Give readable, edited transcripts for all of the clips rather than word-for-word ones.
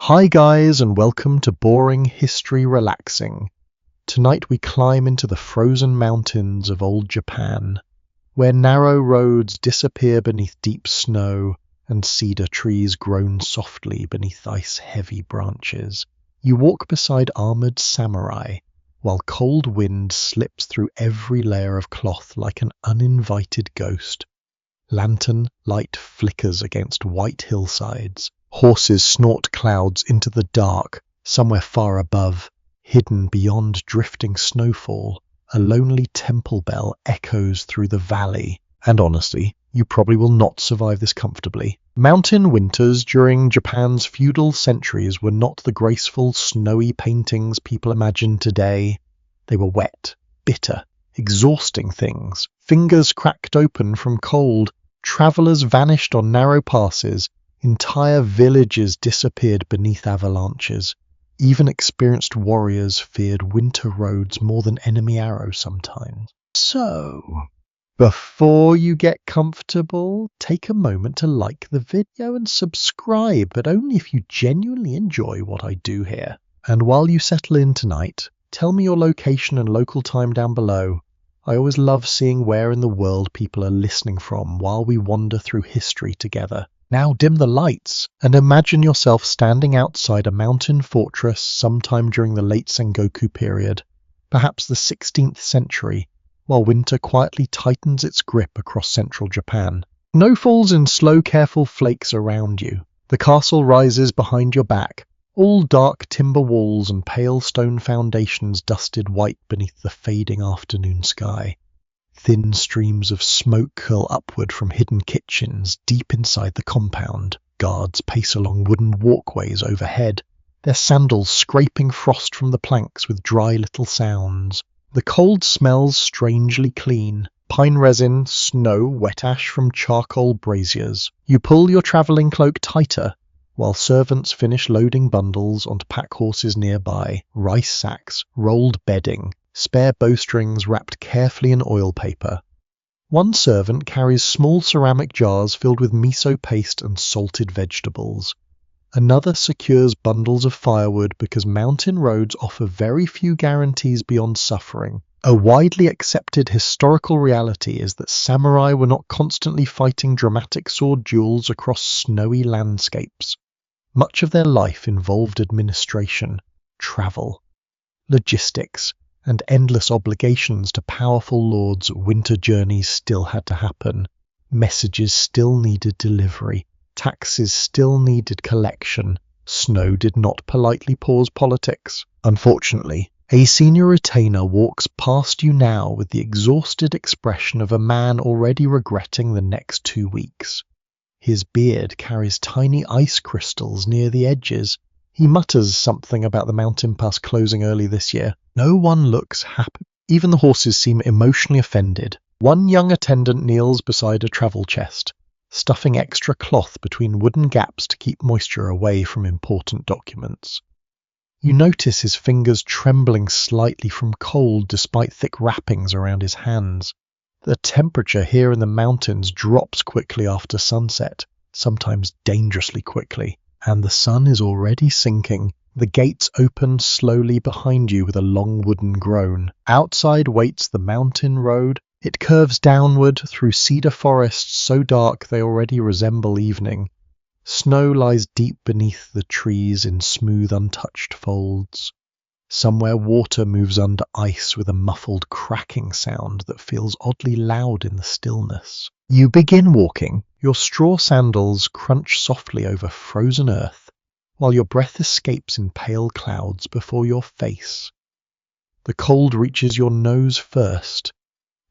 Hi guys, and welcome to Boring History Relaxing. Tonight we climb into the frozen mountains of old Japan, where narrow roads disappear beneath deep snow and cedar trees groan softly beneath ice-heavy branches. You walk beside armored samurai, while cold wind slips through every layer of cloth like an uninvited ghost. Lantern light flickers against white hillsides. Horses snort clouds into the dark, somewhere far above, hidden beyond drifting snowfall. A lonely temple bell echoes through the valley, and honestly, you probably will not survive this comfortably. Mountain winters during Japan's feudal centuries were not the graceful, snowy paintings people imagine today. They were wet, bitter, exhausting things. Fingers cracked open from cold, travelers vanished on narrow passes, entire villages disappeared beneath avalanches. Even experienced warriors feared winter roads more than enemy arrows sometimes. So, before you get comfortable, take a moment to like the video and subscribe, but only if you genuinely enjoy what I do here. And while you settle in tonight, tell me your location and local time down below. I always love seeing where in the world people are listening from while we wander through history together. Now dim the lights and imagine yourself standing outside a mountain fortress sometime during the late Sengoku period, perhaps the 16th century, while winter quietly tightens its grip across central Japan. Snow falls in slow, careful flakes around you. The castle rises behind your back, all dark timber walls and pale stone foundations dusted white beneath the fading afternoon sky. Thin streams of smoke curl upward from hidden kitchens deep inside the compound. Guards pace along wooden walkways overhead, their sandals scraping frost from the planks with dry little sounds. The cold smells strangely clean. Pine resin, snow, wet ash from charcoal braziers. You pull your travelling cloak tighter, while servants finish loading bundles onto pack horses nearby. Rice sacks, rolled bedding, spare bowstrings wrapped carefully in oil paper. One servant carries small ceramic jars filled with miso paste and salted vegetables. Another secures bundles of firewood because mountain roads offer very few guarantees beyond suffering. A widely accepted historical reality is that samurai were not constantly fighting dramatic sword duels across snowy landscapes. Much of their life involved administration, travel, logistics, and endless obligations to powerful lords. Winter journeys still had to happen. Messages still needed delivery. Taxes still needed collection. Snow did not politely pause politics. Unfortunately, a senior retainer walks past you now with the exhausted expression of a man already regretting the next 2 weeks. His beard carries tiny ice crystals near the edges. He mutters something about the mountain pass closing early this year. No one looks happy. Even the horses seem emotionally offended. One young attendant kneels beside a travel chest, stuffing extra cloth between wooden gaps to keep moisture away from important documents. You notice his fingers trembling slightly from cold despite thick wrappings around his hands. The temperature here in the mountains drops quickly after sunset, sometimes dangerously quickly, and the sun is already sinking. The gates open slowly behind you with a long wooden groan. Outside waits the mountain road. It curves downward through cedar forests so dark they already resemble evening. Snow lies deep beneath the trees in smooth, untouched folds. Somewhere water moves under ice with a muffled cracking sound that feels oddly loud in the stillness. You begin walking. Your straw sandals crunch softly over frozen earth, while your breath escapes in pale clouds before your face. The cold reaches your nose first,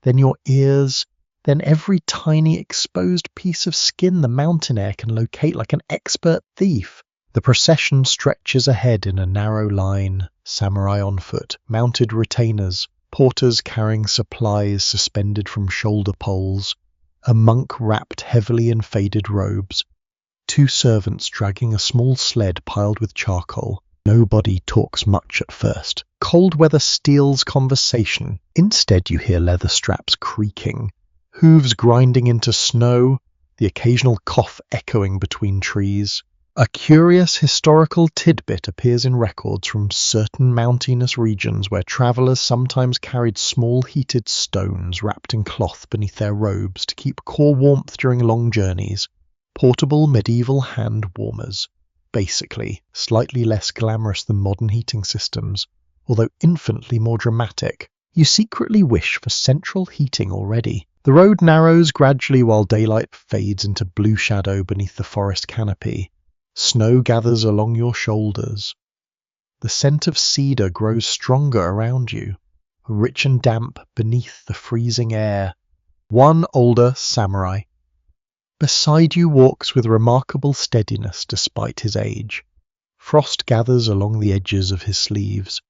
then your ears, then every tiny exposed piece of skin the mountain air can locate like an expert thief. The procession stretches ahead in a narrow line, samurai on foot, mounted retainers, porters carrying supplies suspended from shoulder poles, a monk wrapped heavily in faded robes, 2 servants dragging a small sled piled with charcoal. Nobody talks much at first. Cold weather steals conversation. Instead you hear leather straps creaking, hooves grinding into snow, the occasional cough echoing between trees. A curious historical tidbit appears in records from certain mountainous regions where travelers sometimes carried small heated stones wrapped in cloth beneath their robes to keep core warmth during long journeys. Portable medieval hand warmers. Basically, slightly less glamorous than modern heating systems, although infinitely more dramatic. You secretly wish for central heating already. The road narrows gradually while daylight fades into blue shadow beneath the forest canopy. Snow gathers along your shoulders. The scent of cedar grows stronger around you, rich and damp beneath the freezing air. One older samurai. Beside you walks with remarkable steadiness despite his age. Frost gathers along the edges of his sleeves.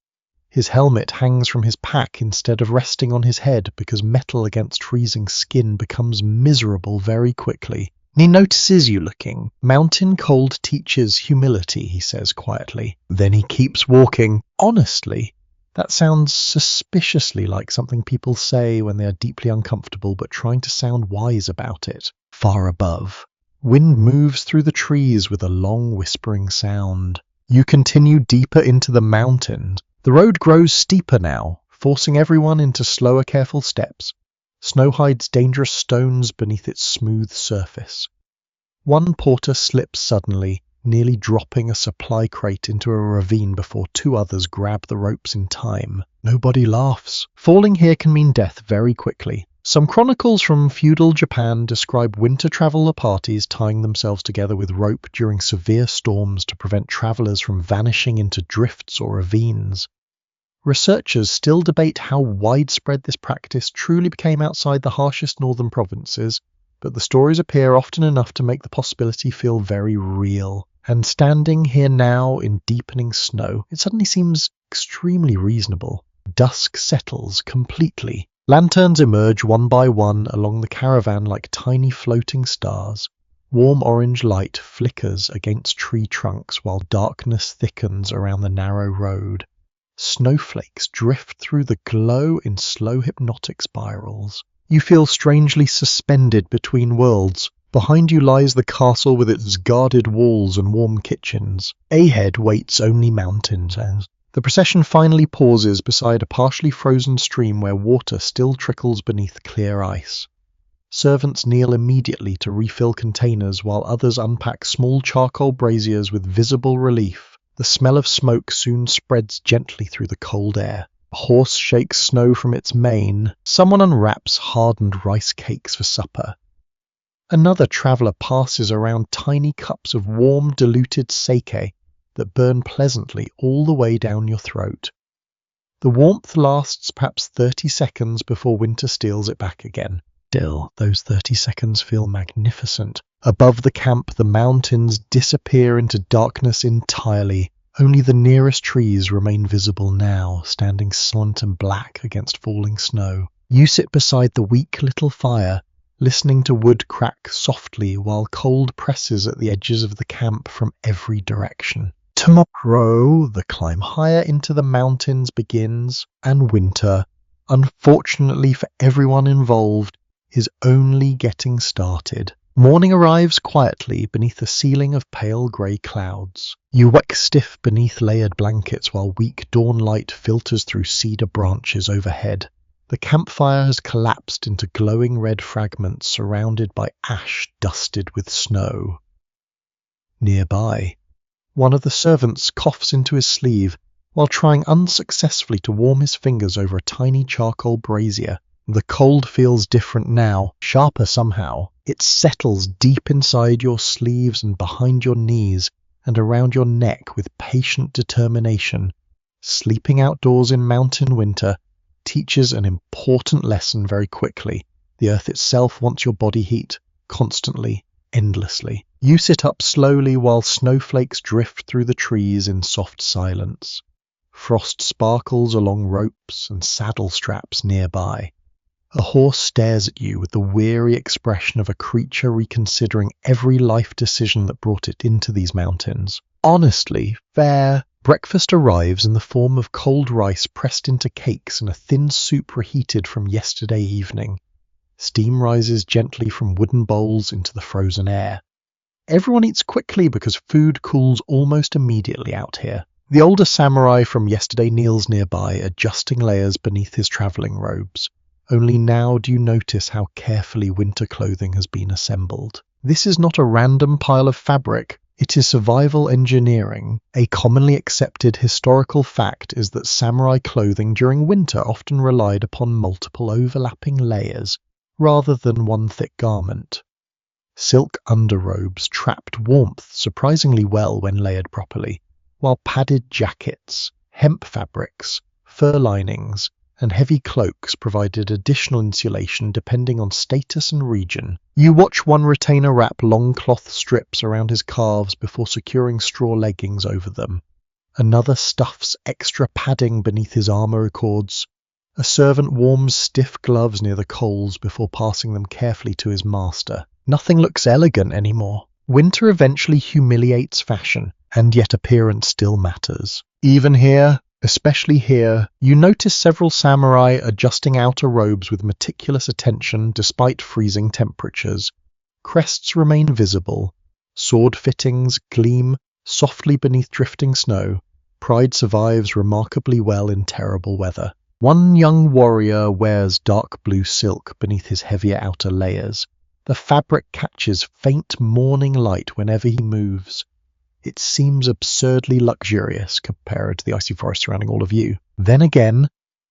His helmet hangs from his pack instead of resting on his head because metal against freezing skin becomes miserable very quickly. He notices you looking. Mountain cold teaches humility, he says quietly. Then he keeps walking. Honestly, that sounds suspiciously like something people say when they are deeply uncomfortable but trying to sound wise about it. Far above, wind moves through the trees with a long whispering sound. You continue deeper into the mountains. The road grows steeper now, forcing everyone into slower, careful steps. Snow hides dangerous stones beneath its smooth surface. One porter slips suddenly, nearly dropping a supply crate into a ravine before two others grab the ropes in time. Nobody laughs. Falling here can mean death very quickly. Some chronicles from feudal Japan describe winter traveller parties tying themselves together with rope during severe storms to prevent travellers from vanishing into drifts or ravines. Researchers still debate how widespread this practice truly became outside the harshest northern provinces, but the stories appear often enough to make the possibility feel very real. And standing here now in deepening snow, it suddenly seems extremely reasonable. Dusk settles completely. Lanterns emerge one by one along the caravan like tiny floating stars. Warm orange light flickers against tree trunks while darkness thickens around the narrow road. Snowflakes drift through the glow in slow hypnotic spirals. You feel strangely suspended between worlds. Behind you lies the castle with its guarded walls and warm kitchens. Ahead waits only mountains. The procession finally pauses beside a partially frozen stream where water still trickles beneath clear ice. Servants kneel immediately to refill containers while others unpack small charcoal braziers with visible relief. The smell of smoke soon spreads gently through the cold air. A horse shakes snow from its mane. Someone unwraps hardened rice cakes for supper. Another traveller passes around tiny cups of warm, diluted sake that burn pleasantly all the way down your throat. The warmth lasts perhaps 30 seconds before winter steals it back again. Still, those 30 seconds feel magnificent. Above the camp, the mountains disappear into darkness entirely. Only the nearest trees remain visible now, standing silent and black against falling snow. You sit beside the weak little fire, listening to wood crack softly while cold presses at the edges of the camp from every direction. Tomorrow, the climb higher into the mountains begins, and winter, unfortunately for everyone involved, is only getting started. Morning arrives quietly beneath a ceiling of pale grey clouds. You wake stiff beneath layered blankets while weak dawn light filters through cedar branches overhead. The campfire has collapsed into glowing red fragments surrounded by ash dusted with snow. Nearby, one of the servants coughs into his sleeve while trying unsuccessfully to warm his fingers over a tiny charcoal brazier. The cold feels different now, sharper somehow. It settles deep inside your sleeves and behind your knees and around your neck with patient determination. Sleeping outdoors in mountain winter teaches an important lesson very quickly. The earth itself wants your body heat, constantly, endlessly. You sit up slowly while snowflakes drift through the trees in soft silence. Frost sparkles along ropes and saddle straps nearby. A horse stares at you with the weary expression of a creature reconsidering every life decision that brought it into these mountains. Honestly, fair. Breakfast arrives in the form of cold rice pressed into cakes and a thin soup reheated from yesterday evening. Steam rises gently from wooden bowls into the frozen air. Everyone eats quickly because food cools almost immediately out here. The older samurai from yesterday kneels nearby, adjusting layers beneath his travelling robes. Only now do you notice how carefully winter clothing has been assembled. This is not a random pile of fabric. It is survival engineering. A commonly accepted historical fact is that samurai clothing during winter often relied upon multiple overlapping layers, rather than one thick garment. Silk underrobes trapped warmth surprisingly well when layered properly, while padded jackets, hemp fabrics, fur linings, and heavy cloaks provided additional insulation depending on status and region. You watch one retainer wrap long cloth strips around his calves before securing straw leggings over them. Another stuffs extra padding beneath his armor cords. A servant warms stiff gloves near the coals before passing them carefully to his master. Nothing looks elegant anymore. Winter eventually humiliates fashion, and yet appearance still matters. Even here, especially here, you notice several samurai adjusting outer robes with meticulous attention despite freezing temperatures. Crests remain visible. Sword fittings gleam softly beneath drifting snow. Pride survives remarkably well in terrible weather. One young warrior wears dark blue silk beneath his heavier outer layers. The fabric catches faint morning light whenever he moves. It seems absurdly luxurious compared to the icy forest surrounding all of you. Then again,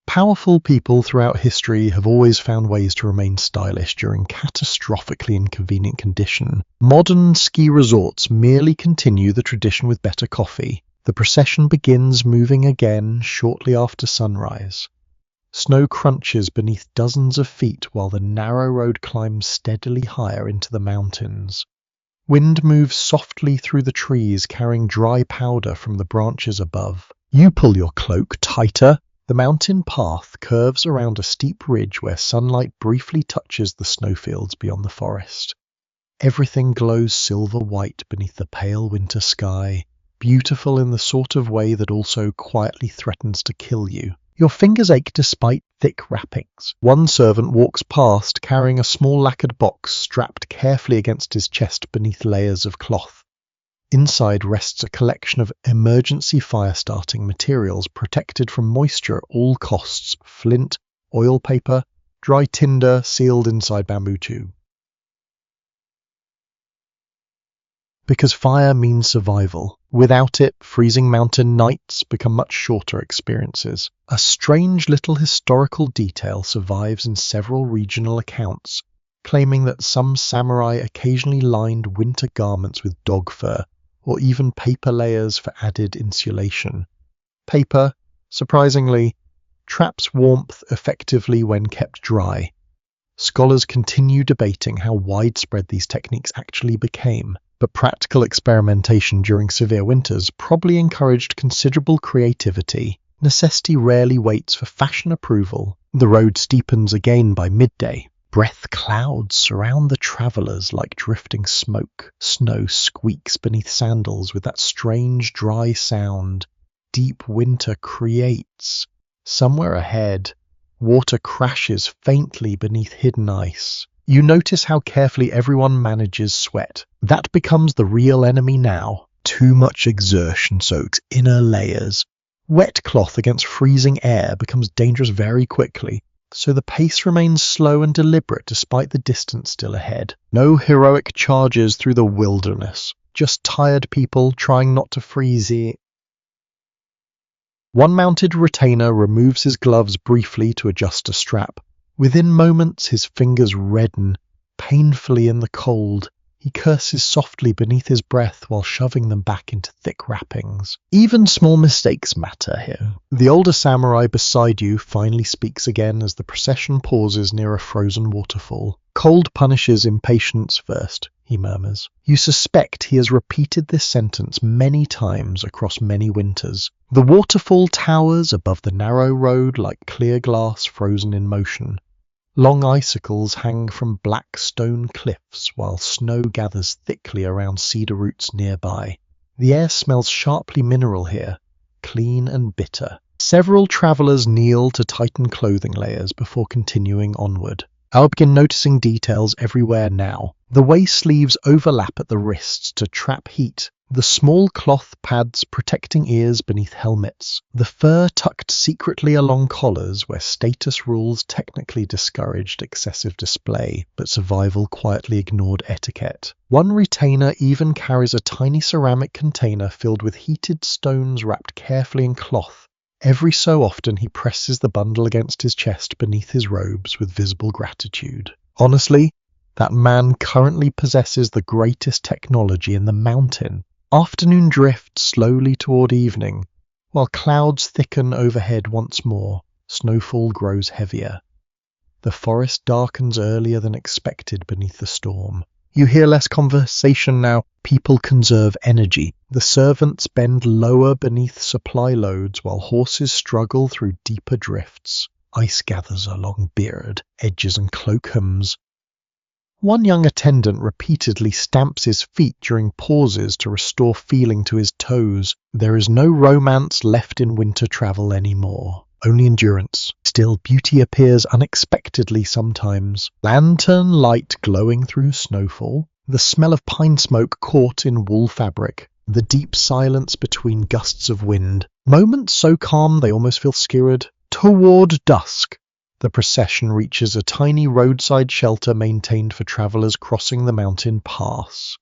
powerful people throughout history have always found ways to remain stylish during catastrophically inconvenient condition. Modern ski resorts merely continue the tradition with better coffee. The procession begins moving again shortly after sunrise. Snow crunches beneath dozens of feet while the narrow road climbs steadily higher into the mountains. Wind moves softly through the trees, carrying dry powder from the branches above. You pull your cloak tighter. The mountain path curves around a steep ridge where sunlight briefly touches the snowfields beyond the forest. Everything glows silver white beneath the pale winter sky, beautiful in the sort of way that also quietly threatens to kill you. Your fingers ache despite thick wrappings. One servant walks past carrying a small lacquered box strapped carefully against his chest beneath layers of cloth. Inside rests a collection of emergency fire-starting materials protected from moisture at all costs: flint, oil paper, dry tinder sealed inside bamboo tube. Because fire means survival. Without it, freezing mountain nights become much shorter experiences. A strange little historical detail survives in several regional accounts, claiming that some samurai occasionally lined winter garments with dog fur, or even paper layers for added insulation. Paper, surprisingly, traps warmth effectively when kept dry. Scholars continue debating how widespread these techniques actually became, but practical experimentation during severe winters probably encouraged considerable creativity. Necessity rarely waits for fashion approval. The road steepens again by midday. Breath clouds surround the travellers like drifting smoke. Snow squeaks beneath sandals with that strange dry sound deep winter creates. Somewhere ahead, water crashes faintly beneath hidden ice. You notice how carefully everyone manages sweat. That becomes the real enemy now. Too much exertion soaks inner layers. Wet cloth against freezing air becomes dangerous very quickly, so the pace remains slow and deliberate despite the distance still ahead. No heroic charges through the wilderness, just tired people trying not to freeze. One mounted retainer removes his gloves briefly to adjust a strap. Within moments his fingers redden, painfully in the cold. He curses softly beneath his breath while shoving them back into thick wrappings. Even small mistakes matter here. The older samurai beside you finally speaks again as the procession pauses near a frozen waterfall. Cold punishes impatience first, he murmurs. You suspect he has repeated this sentence many times across many winters. The waterfall towers above the narrow road like clear glass frozen in motion. Long icicles hang from black stone cliffs while snow gathers thickly around cedar roots nearby. The air smells sharply mineral here, clean and bitter. Several travellers kneel to tighten clothing layers before continuing onward. I'll begin noticing details everywhere now. The waist sleeves overlap at the wrists to trap heat. The small cloth pads protecting ears beneath helmets. The fur tucked secretly along collars where status rules technically discouraged excessive display, but survival quietly ignored etiquette. One retainer even carries a tiny ceramic container filled with heated stones wrapped carefully in cloth. Every so often he presses the bundle against his chest beneath his robes with visible gratitude. Honestly, that man currently possesses the greatest technology in the mountain. Afternoon drifts slowly toward evening, while clouds thicken overhead once more. Snowfall grows heavier. The forest darkens earlier than expected beneath the storm. You hear less conversation now. People conserve energy. The servants bend lower beneath supply loads while horses struggle through deeper drifts. Ice gathers along beard, edges and cloak hems. One young attendant repeatedly stamps his feet during pauses to restore feeling to his toes. There is no romance left in winter travel anymore. Only endurance. Still, beauty appears unexpectedly sometimes. Lantern light glowing through snowfall. The smell of pine smoke caught in wool fabric. The deep silence between gusts of wind. Moments so calm they almost feel skewered. Toward dusk, the procession reaches a tiny roadside shelter maintained for travelers crossing the mountain pass.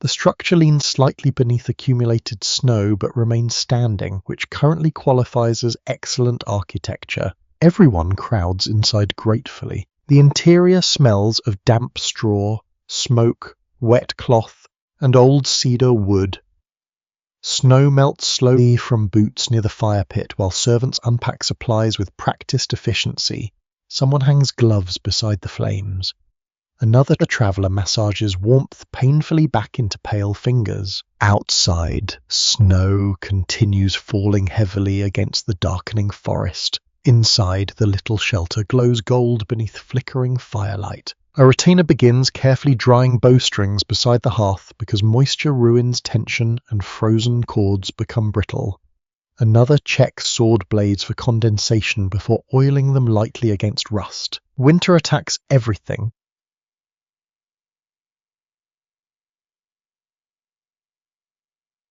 The structure leans slightly beneath accumulated snow but remains standing, which currently qualifies as excellent architecture. Everyone crowds inside gratefully. The interior smells of damp straw, smoke, wet cloth, and old cedar wood. Snow melts slowly from boots near the fire pit while servants unpack supplies with practiced efficiency. Someone hangs gloves beside the flames. Another traveller massages warmth painfully back into pale fingers. Outside, snow continues falling heavily against the darkening forest. Inside, the little shelter glows gold beneath flickering firelight. A retainer begins carefully drying bowstrings beside the hearth because moisture ruins tension and frozen cords become brittle. Another checks sword blades for condensation before oiling them lightly against rust. Winter attacks everything.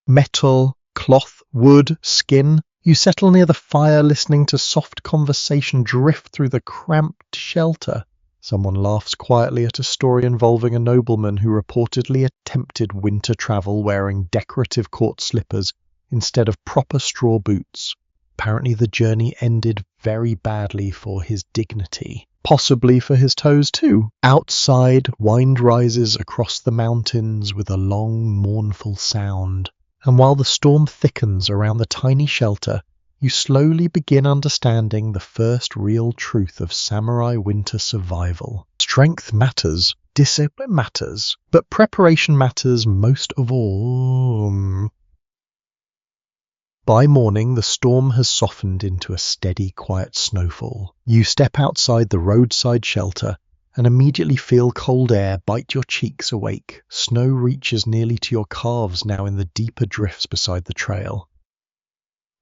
Metal, cloth, wood, skin. You settle near the fire listening to soft conversation drift through the cramped shelter. Someone laughs quietly at a story involving a nobleman who reportedly attempted winter travel wearing decorative court slippers instead of proper straw boots. Apparently the journey ended very badly for his dignity. Possibly for his toes too. Outside, wind rises across the mountains with a long, mournful sound. And while the storm thickens around the tiny shelter, you slowly begin understanding the first real truth of samurai winter survival. Strength matters, discipline matters, but preparation matters most of all. By morning, the storm has softened into a steady, quiet snowfall. You step outside the roadside shelter and immediately feel cold air bite your cheeks awake. Snow reaches nearly to your calves now in the deeper drifts beside the trail.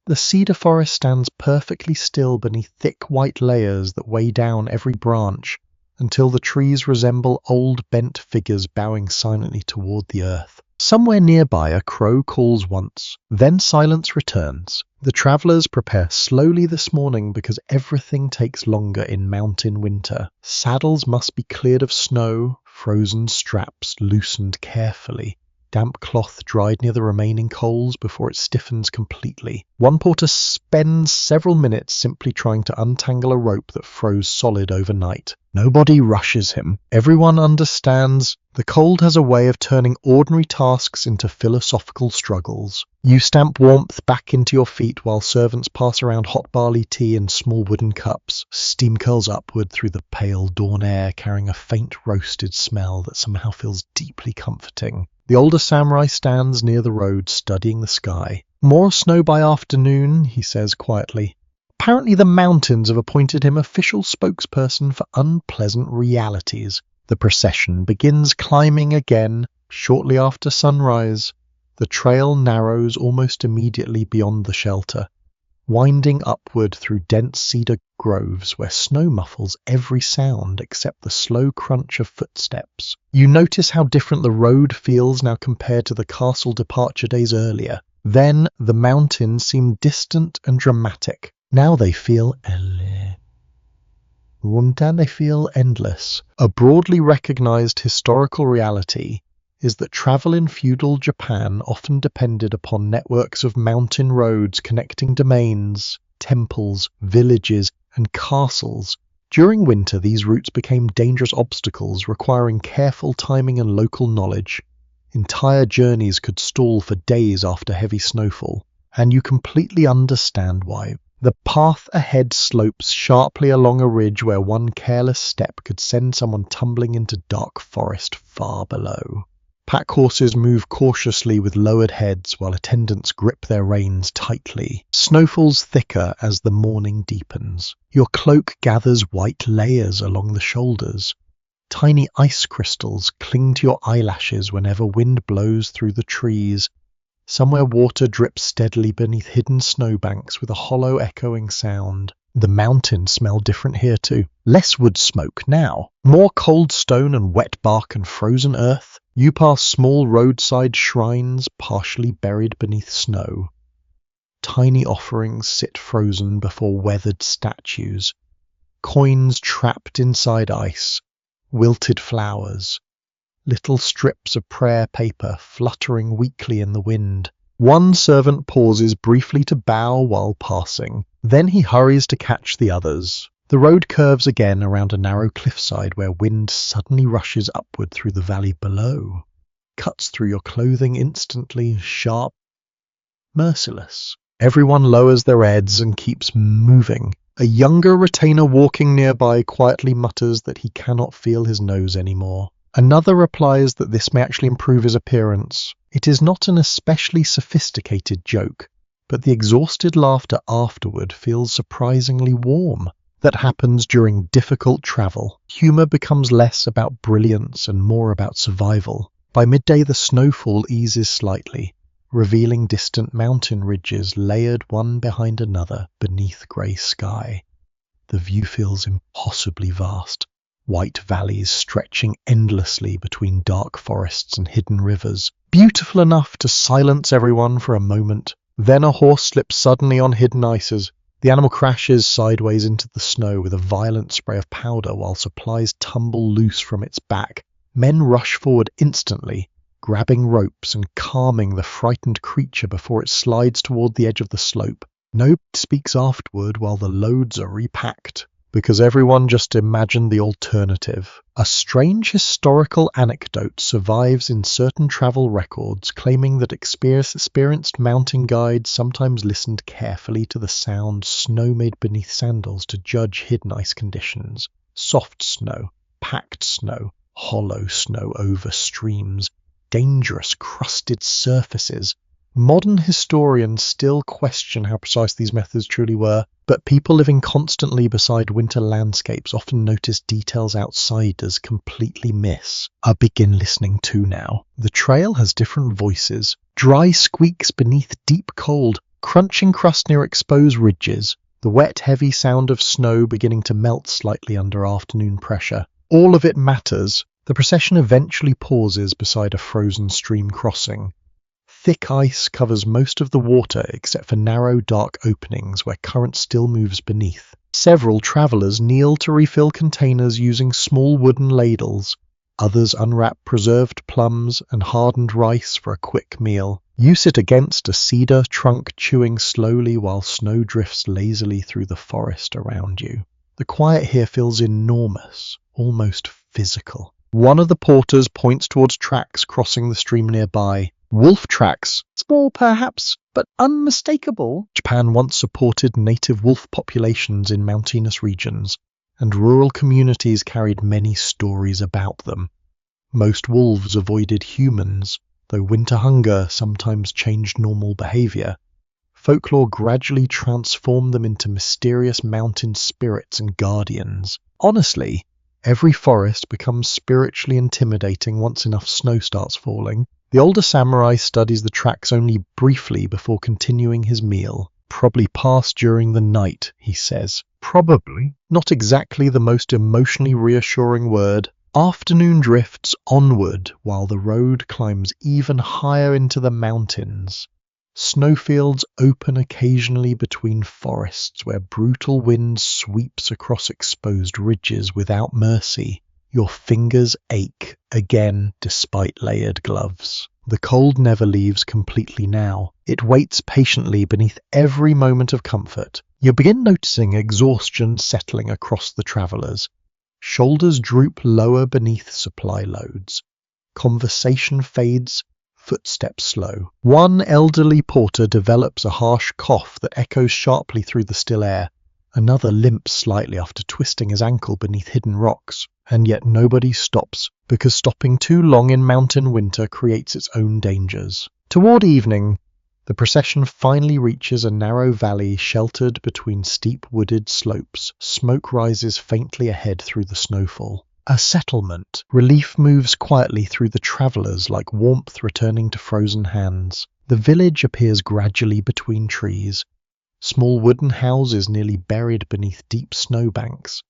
The cedar forest stands perfectly still beneath thick white layers that weigh down every branch until the trees resemble old bent figures bowing silently toward the earth. Somewhere nearby a crow calls once, then silence returns. The travelers prepare slowly this morning because everything takes longer in mountain winter. Saddles must be cleared of snow, frozen straps loosened carefully. Damp cloth dried near the remaining coals before it stiffens completely. One porter spends several minutes simply trying to untangle a rope that froze solid overnight. Nobody rushes him. Everyone understands the cold has a way of turning ordinary tasks into philosophical struggles. You stamp warmth back into your feet while servants pass around hot barley tea in small wooden cups. Steam curls upward through the pale dawn air, carrying a faint roasted smell that somehow feels deeply comforting. The older samurai stands near the road, studying the sky. More snow by afternoon, he says quietly. Apparently the mountains have appointed him official spokesperson for unpleasant realities. The procession begins climbing again shortly after sunrise. The trail narrows almost immediately beyond the shelter. winding upward through dense cedar groves where snow muffles every sound except the slow crunch of footsteps. You notice how different the road feels now compared to the castle departure days earlier. Then the mountains seem distant and dramatic. Now they feel endless. A broadly recognized historical reality is that travel in feudal Japan often depended upon networks of mountain roads connecting domains, temples, villages, and castles. During winter, these routes became dangerous obstacles requiring careful timing and local knowledge. Entire journeys could stall for days after heavy snowfall, and you completely understand why. The path ahead slopes sharply along a ridge where one careless step could send someone tumbling into dark forest far below. Pack horses move cautiously with lowered heads while attendants grip their reins tightly. Snow falls thicker as the morning deepens. Your cloak gathers white layers along the shoulders. Tiny ice crystals cling to your eyelashes whenever wind blows through the trees. Somewhere water drips steadily beneath hidden snowbanks with a hollow echoing sound. The mountains smell different here too. Less wood smoke now. More cold stone and wet bark and frozen earth. You pass small roadside shrines partially buried beneath snow. Tiny offerings sit frozen before weathered statues. Coins trapped inside ice. Wilted flowers. Little strips of prayer paper fluttering weakly in the wind. One servant pauses briefly to bow while passing. Then he hurries to catch the others. The road curves again around a narrow cliffside where wind suddenly rushes upward through the valley below. Cuts through your clothing instantly, sharp, merciless. Everyone lowers their heads and keeps moving. A younger retainer walking nearby quietly mutters that he cannot feel his nose anymore. Another replies that this may actually improve his appearance. It is not an especially sophisticated joke, but the exhausted laughter afterward feels surprisingly warm. That happens during difficult travel. Humor becomes less about brilliance and more about survival. By midday, the snowfall eases slightly, revealing distant mountain ridges layered one behind another beneath grey sky. The view feels impossibly vast. White valleys stretching endlessly between dark forests and hidden rivers. Beautiful enough to silence everyone for a moment. Then a horse slips suddenly on hidden ices. The animal crashes sideways into the snow with a violent spray of powder while supplies tumble loose from its back. Men rush forward instantly, grabbing ropes and calming the frightened creature before it slides toward the edge of the slope. Nobody speaks afterward while the loads are repacked, because everyone just imagined the alternative. A strange historical anecdote survives in certain travel records claiming that experienced mountain guides sometimes listened carefully to the sound snow made beneath sandals to judge hidden ice conditions. Soft snow, packed snow, hollow snow over streams, dangerous crusted surfaces. Modern historians still question how precise these methods truly were, but people living constantly beside winter landscapes often notice details outsiders completely miss. I begin listening too now. The trail has different voices. Dry squeaks beneath deep cold, crunching crust near exposed ridges, the wet, heavy sound of snow beginning to melt slightly under afternoon pressure. All of it matters. The procession eventually pauses beside a frozen stream crossing. Thick ice covers most of the water except for narrow, dark openings where current still moves beneath. Several travelers kneel to refill containers using small wooden ladles. Others unwrap preserved plums and hardened rice for a quick meal. You sit against a cedar trunk chewing slowly while snow drifts lazily through the forest around you. The quiet here feels enormous, almost physical. One of the porters points towards tracks crossing the stream nearby. Wolf tracks, small perhaps, but unmistakable. Japan once supported native wolf populations in mountainous regions, and rural communities carried many stories about them. Most wolves avoided humans, though winter hunger sometimes changed normal behavior. Folklore gradually transformed them into mysterious mountain spirits and guardians. Honestly, every forest becomes spiritually intimidating once enough snow starts falling. The older samurai studies the tracks only briefly before continuing his meal. Probably passed during the night, he says. Probably. Not exactly the most emotionally reassuring word. Afternoon drifts onward while the road climbs even higher into the mountains. Snowfields open occasionally between forests where brutal wind sweeps across exposed ridges without mercy. Your fingers ache again despite layered gloves. The cold never leaves completely now. It waits patiently beneath every moment of comfort. You begin noticing exhaustion settling across the travellers. Shoulders droop lower beneath supply loads. Conversation fades, footsteps slow. One elderly porter develops a harsh cough that echoes sharply through the still air. Another limps slightly after twisting his ankle beneath hidden rocks. And yet nobody stops, because stopping too long in mountain winter creates its own dangers. Toward evening, the procession finally reaches a narrow valley sheltered between steep wooded slopes. Smoke rises faintly ahead through the snowfall. A settlement. Relief moves quietly through the travellers like warmth returning to frozen hands. The village appears gradually between trees. Small wooden houses nearly buried beneath deep snowbanks.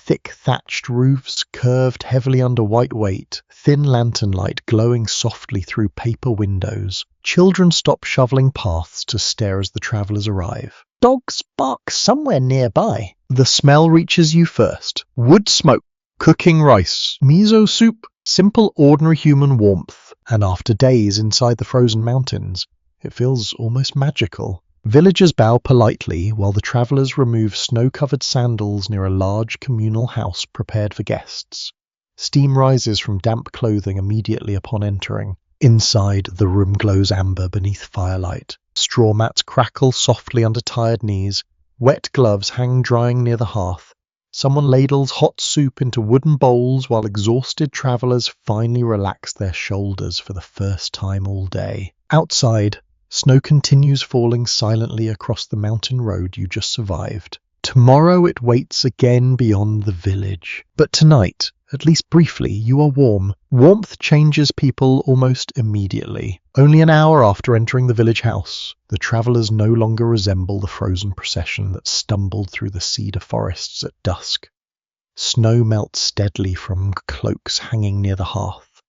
Thick thatched roofs curved heavily under white weight, thin lantern light glowing softly through paper windows. Children stop shoveling paths to stare as the travellers arrive. Dogs bark somewhere nearby. The smell reaches you first. Wood smoke, cooking rice, miso soup, simple ordinary human warmth. And after days inside the frozen mountains, it feels almost magical. Villagers bow politely while the travellers remove snow-covered sandals near a large communal house prepared for guests. Steam rises from damp clothing immediately upon entering. Inside, the room glows amber beneath firelight. Straw mats crackle softly under tired knees. Wet gloves hang drying near the hearth. Someone ladles hot soup into wooden bowls while exhausted travellers finally relax their shoulders for the first time all day. Outside, snow continues falling silently across the mountain road you just survived. Tomorrow it waits again beyond the village. But tonight, at least briefly, you are warm. Warmth changes people almost immediately. Only an hour after entering the village house, the travellers no longer resemble the frozen procession that stumbled through the cedar forests at dusk. Snow melts steadily from cloaks hanging near the hearth.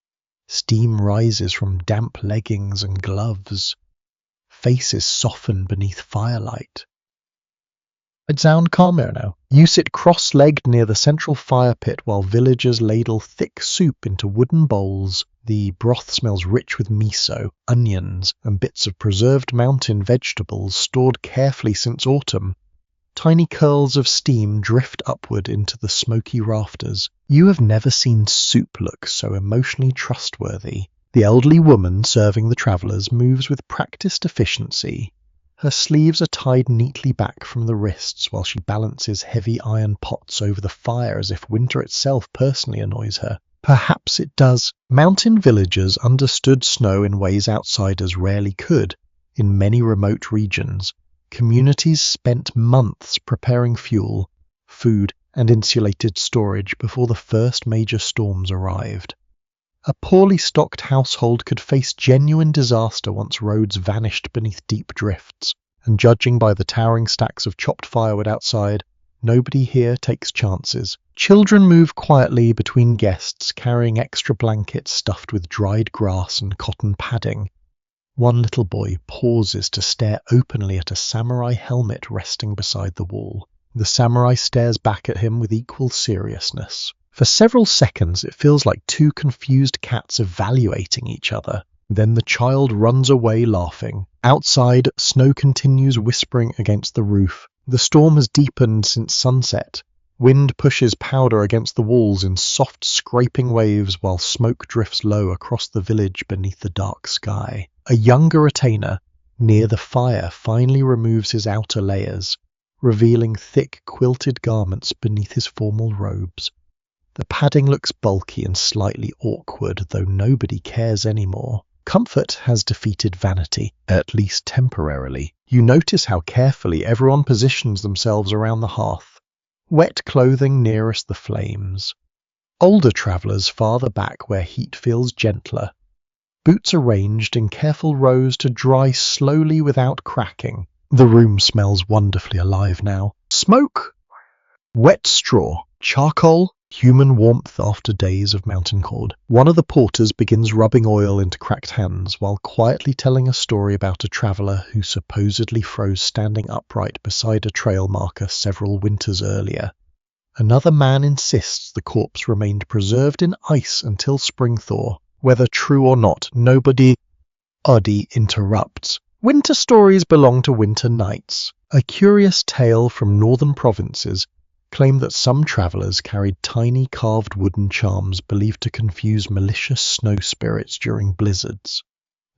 Steam rises from damp leggings and gloves. Faces soften beneath firelight. I'd sound calmer now. You sit cross-legged near the central fire pit while villagers ladle thick soup into wooden bowls. The broth smells rich with miso, onions, and bits of preserved mountain vegetables stored carefully since autumn. Tiny curls of steam drift upward into the smoky rafters. You have never seen soup look so emotionally trustworthy. The elderly woman serving the travellers moves with practiced efficiency. Her sleeves are tied neatly back from the wrists while she balances heavy iron pots over the fire as if winter itself personally annoys her. Perhaps it does. Mountain villagers understood snow in ways outsiders rarely could. In many remote regions, communities spent months preparing fuel, food, and insulated storage before the first major storms arrived. A poorly stocked household could face genuine disaster once roads vanished beneath deep drifts, and judging by the towering stacks of chopped firewood outside, nobody here takes chances. Children move quietly between guests, carrying extra blankets stuffed with dried grass and cotton padding. One little boy pauses to stare openly at a samurai helmet resting beside the wall. The samurai stares back at him with equal seriousness. For several seconds, it feels like two confused cats evaluating each other. Then the child runs away laughing. Outside, snow continues whispering against the roof. The storm has deepened since sunset. Wind pushes powder against the walls in soft scraping waves while smoke drifts low across the village beneath the dark sky. A younger retainer, near the fire, finally removes his outer layers, revealing thick quilted garments beneath his formal robes. The padding looks bulky and slightly awkward, though nobody cares anymore. Comfort has defeated vanity, at least temporarily. You notice how carefully everyone positions themselves around the hearth. Wet clothing nearest the flames. Older travellers farther back where heat feels gentler. Boots arranged in careful rows to dry slowly without cracking. The room smells wonderfully alive now. Smoke, wet straw, charcoal, human warmth after days of mountain cord. One of the porters begins rubbing oil into cracked hands while quietly telling a story about a traveller who supposedly froze standing upright beside a trail marker several winters earlier. Another man insists the corpse remained preserved in ice until spring thaw. Whether true or not, nobody interrupts. Winter stories belong to winter nights. A curious tale from northern provinces claimed that some travellers carried tiny carved wooden charms believed to confuse malicious snow spirits during blizzards.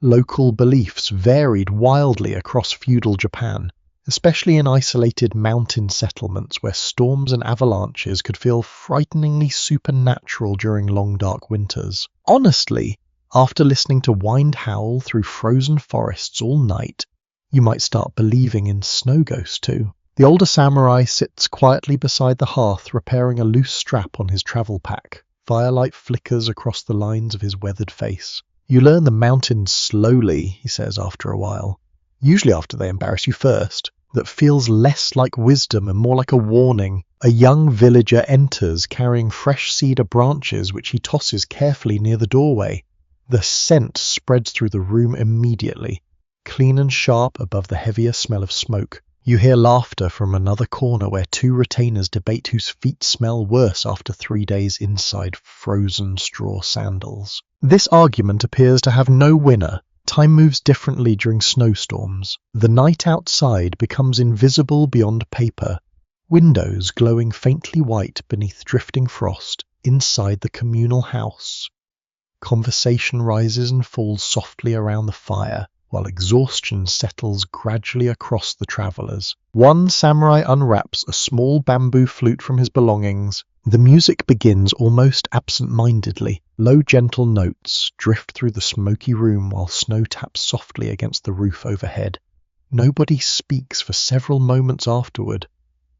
Local beliefs varied wildly across feudal Japan, especially in isolated mountain settlements where storms and avalanches could feel frighteningly supernatural during long dark winters. Honestly, after listening to wind howl through frozen forests all night, you might start believing in snow ghosts too. The older samurai sits quietly beside the hearth repairing a loose strap on his travel pack. Firelight flickers across the lines of his weathered face. You learn the mountains slowly, he says after a while. Usually after they embarrass you first. That feels less like wisdom and more like a warning. A young villager enters carrying fresh cedar branches which he tosses carefully near the doorway. The scent spreads through the room immediately, clean and sharp above the heavier smell of smoke. You hear laughter from another corner where two retainers debate whose feet smell worse after 3 days inside frozen straw sandals. This argument appears to have no winner. Time moves differently during snowstorms. The night outside becomes invisible beyond paper, windows glowing faintly white beneath drifting frost inside the communal house. Conversation rises and falls softly around the fire, while exhaustion settles gradually across the travellers. One samurai unwraps a small bamboo flute from his belongings. The music begins almost absent-mindedly. Low, gentle notes drift through the smoky room while snow taps softly against the roof overhead. Nobody speaks for several moments afterward.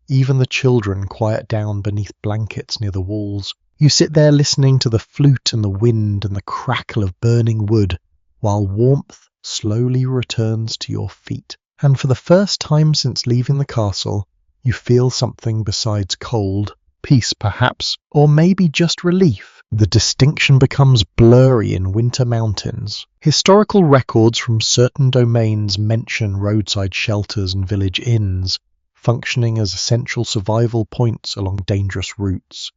Even the children quiet down beneath blankets near the walls. You sit there listening to the flute and the wind and the crackle of burning wood, while warmth slowly returns to your feet. And for the first time since leaving the castle, you feel something besides cold. Peace, perhaps, or maybe just relief. The distinction becomes blurry in winter mountains. Historical records from certain domains mention roadside shelters and village inns, functioning as essential survival points along dangerous routes.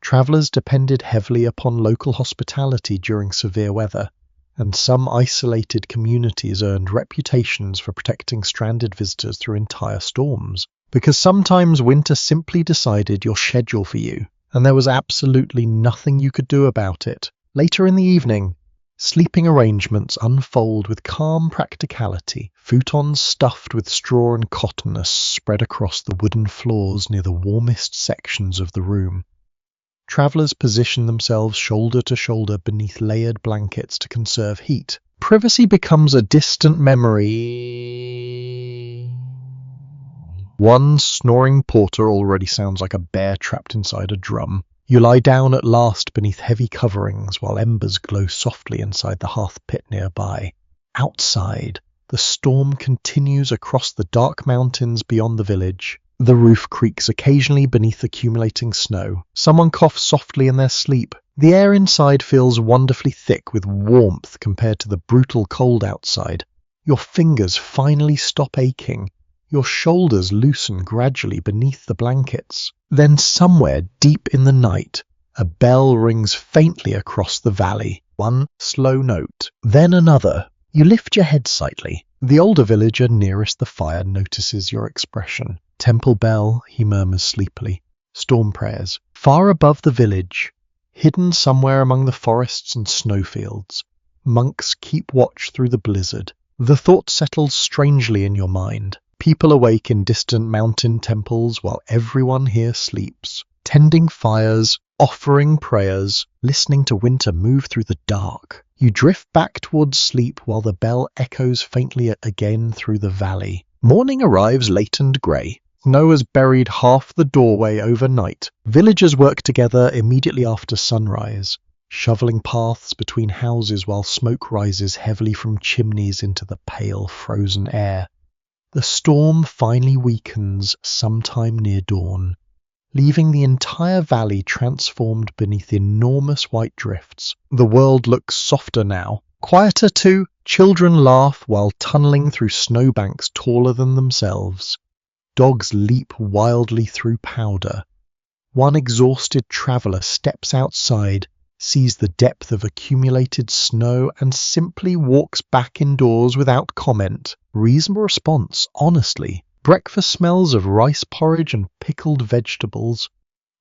Travellers depended heavily upon local hospitality during severe weather, and some isolated communities earned reputations for protecting stranded visitors through entire storms. Because sometimes winter simply decided your schedule for you, and there was absolutely nothing you could do about it. Later in the evening, sleeping arrangements unfold with calm practicality. Futons stuffed with straw and cotton are spread across the wooden floors near the warmest sections of the room. Travellers position themselves shoulder to shoulder beneath layered blankets to conserve heat. Privacy becomes a distant memory. One snoring porter already sounds like a bear trapped inside a drum. You lie down at last beneath heavy coverings while embers glow softly inside the hearth pit nearby. Outside, the storm continues across the dark mountains beyond the village. The roof creaks occasionally beneath accumulating snow. Someone coughs softly in their sleep. The air inside feels wonderfully thick with warmth compared to the brutal cold outside. Your fingers finally stop aching. Your shoulders loosen gradually beneath the blankets. Then somewhere deep in the night, a bell rings faintly across the valley. One slow note, then another. You lift your head slightly. The older villager nearest the fire notices your expression. Temple bell, he murmurs sleepily. Storm prayers. Far above the village, hidden somewhere among the forests and snowfields, monks keep watch through the blizzard. The thought settles strangely in your mind. People awake in distant mountain temples while everyone here sleeps, tending fires, offering prayers, listening to winter move through the dark. You drift back towards sleep while the bell echoes faintly again through the valley. Morning arrives late and grey. Snow has buried half the doorway overnight. Villagers work together immediately after sunrise, shoveling paths between houses while smoke rises heavily from chimneys into the pale, frozen air. The storm finally weakens sometime near dawn, leaving the entire valley transformed beneath enormous white drifts. The world looks softer now, quieter too. Children laugh while tunneling through snowbanks taller than themselves. Dogs leap wildly through powder. One exhausted traveller steps outside, sees the depth of accumulated snow, and simply walks back indoors without comment. Reasonable response, honestly. Breakfast smells of rice porridge and pickled vegetables.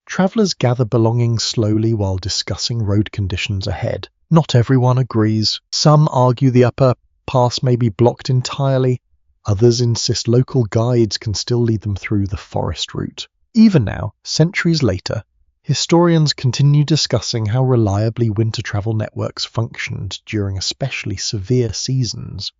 Travellers gather belongings slowly while discussing road conditions ahead. Not everyone agrees. Some argue the upper pass may be blocked entirely. Others insist local guides can still lead them through the forest route. Even now, centuries later, historians continue discussing how reliably winter travel networks functioned during especially severe seasons.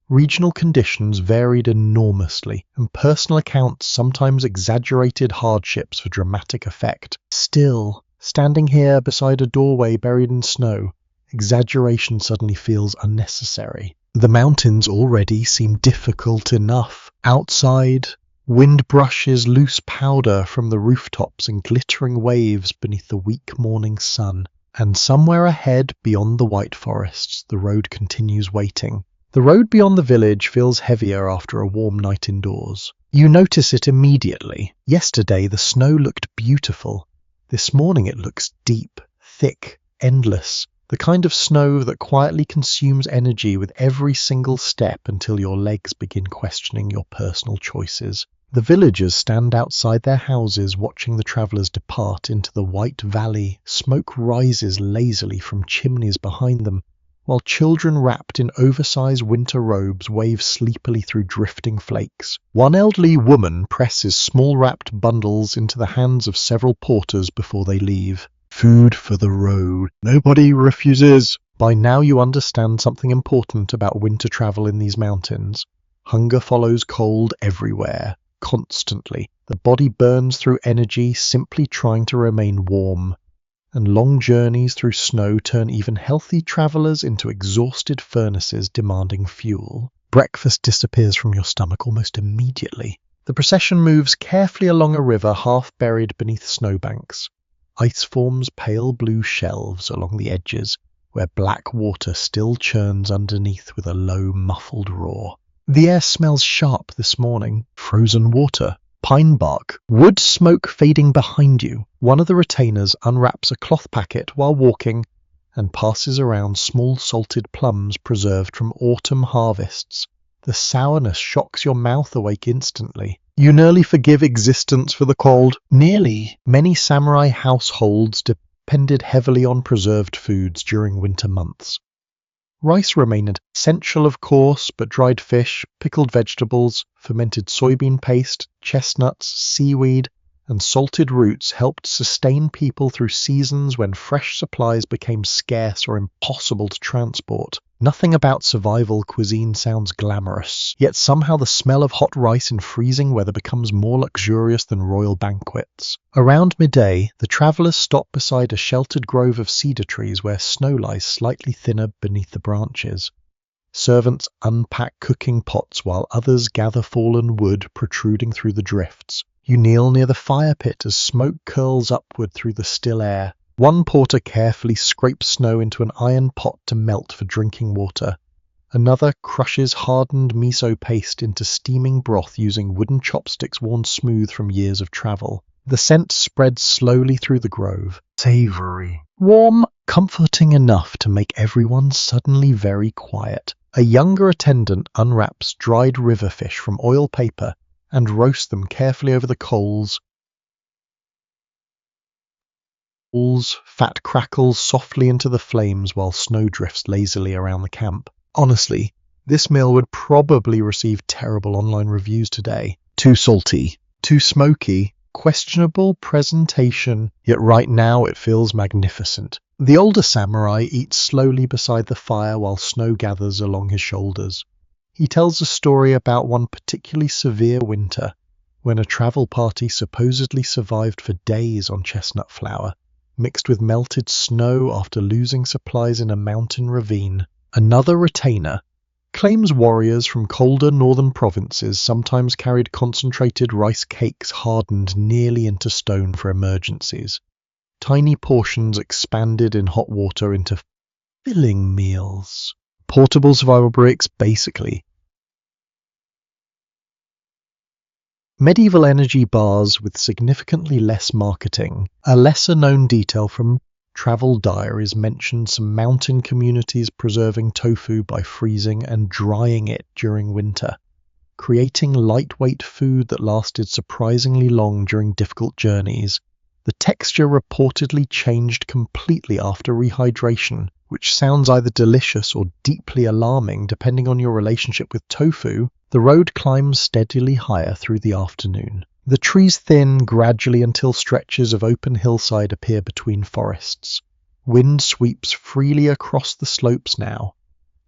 Regional conditions varied enormously, and personal accounts sometimes exaggerated hardships for dramatic effect. Still, standing here beside a doorway buried in snow, exaggeration suddenly feels unnecessary. The mountains already seem difficult enough. Outside, wind brushes loose powder from the rooftops and glittering waves beneath the weak morning sun. And somewhere ahead, beyond the white forests, the road continues waiting. The road beyond the village feels heavier after a warm night indoors. You notice it immediately. Yesterday the snow looked beautiful. This morning it looks deep, thick, endless. The kind of snow that quietly consumes energy with every single step until your legs begin questioning your personal choices. The villagers stand outside their houses watching the travellers depart into the white valley. Smoke rises lazily from chimneys behind them, while children wrapped in oversized winter robes wave sleepily through drifting flakes. One elderly woman presses small wrapped bundles into the hands of several porters before they leave. Food for the road. Nobody refuses. By now you understand something important about winter travel in these mountains. Hunger follows cold everywhere, constantly. The body burns through energy simply trying to remain warm. And long journeys through snow turn even healthy travellers into exhausted furnaces demanding fuel. Breakfast disappears from your stomach almost immediately. The procession moves carefully along a river half buried beneath snowbanks. Ice forms pale blue shelves along the edges, where black water still churns underneath with a low, muffled roar. The air smells sharp this morning. Frozen water. Pine bark, wood smoke fading behind you. One of the retainers unwraps a cloth packet while walking and passes around small salted plums preserved from autumn harvests. The sourness shocks your mouth awake instantly. You nearly forgive existence for the cold. Nearly. Many samurai households depended heavily on preserved foods during winter months. Rice remained essential, of course, but dried fish, pickled vegetables, fermented soybean paste, chestnuts, seaweed, and salted roots helped sustain people through seasons when fresh supplies became scarce or impossible to transport. Nothing about survival cuisine sounds glamorous, yet somehow the smell of hot rice in freezing weather becomes more luxurious than royal banquets. Around midday, the travellers stop beside a sheltered grove of cedar trees where snow lies slightly thinner beneath the branches. Servants unpack cooking pots while others gather fallen wood protruding through the drifts. You kneel near the fire pit as smoke curls upward through the still air. One porter carefully scrapes snow into an iron pot to melt for drinking water. Another crushes hardened miso paste into steaming broth using wooden chopsticks worn smooth from years of travel. The scent spreads slowly through the grove. Savory. Warm, comforting enough to make everyone suddenly very quiet. A younger attendant unwraps dried river fish from oil paper and roasts them carefully over the coals. Fat crackles softly into the flames while snow drifts lazily around the camp. Honestly, this meal would probably receive terrible online reviews today. Too salty, too smoky, questionable presentation, yet right now it feels magnificent. The older samurai eats slowly beside the fire while snow gathers along his shoulders. He tells a story about one particularly severe winter, when a travel party supposedly survived for days on chestnut flour, mixed with melted snow after losing supplies in a mountain ravine. Another retainer, claims warriors from colder northern provinces sometimes carried concentrated rice cakes hardened nearly into stone for emergencies. Tiny portions expanded in hot water into filling meals. Portable survival bricks, basically. Medieval energy bars with significantly less marketing. A lesser-known detail from travel diaries mentioned some mountain communities preserving tofu by freezing and drying it during winter, creating lightweight food that lasted surprisingly long during difficult journeys. The texture reportedly changed completely after rehydration, which sounds either delicious or deeply alarming depending on your relationship with tofu. The road climbs steadily higher through the afternoon. The trees thin gradually until stretches of open hillside appear between forests. Wind sweeps freely across the slopes now,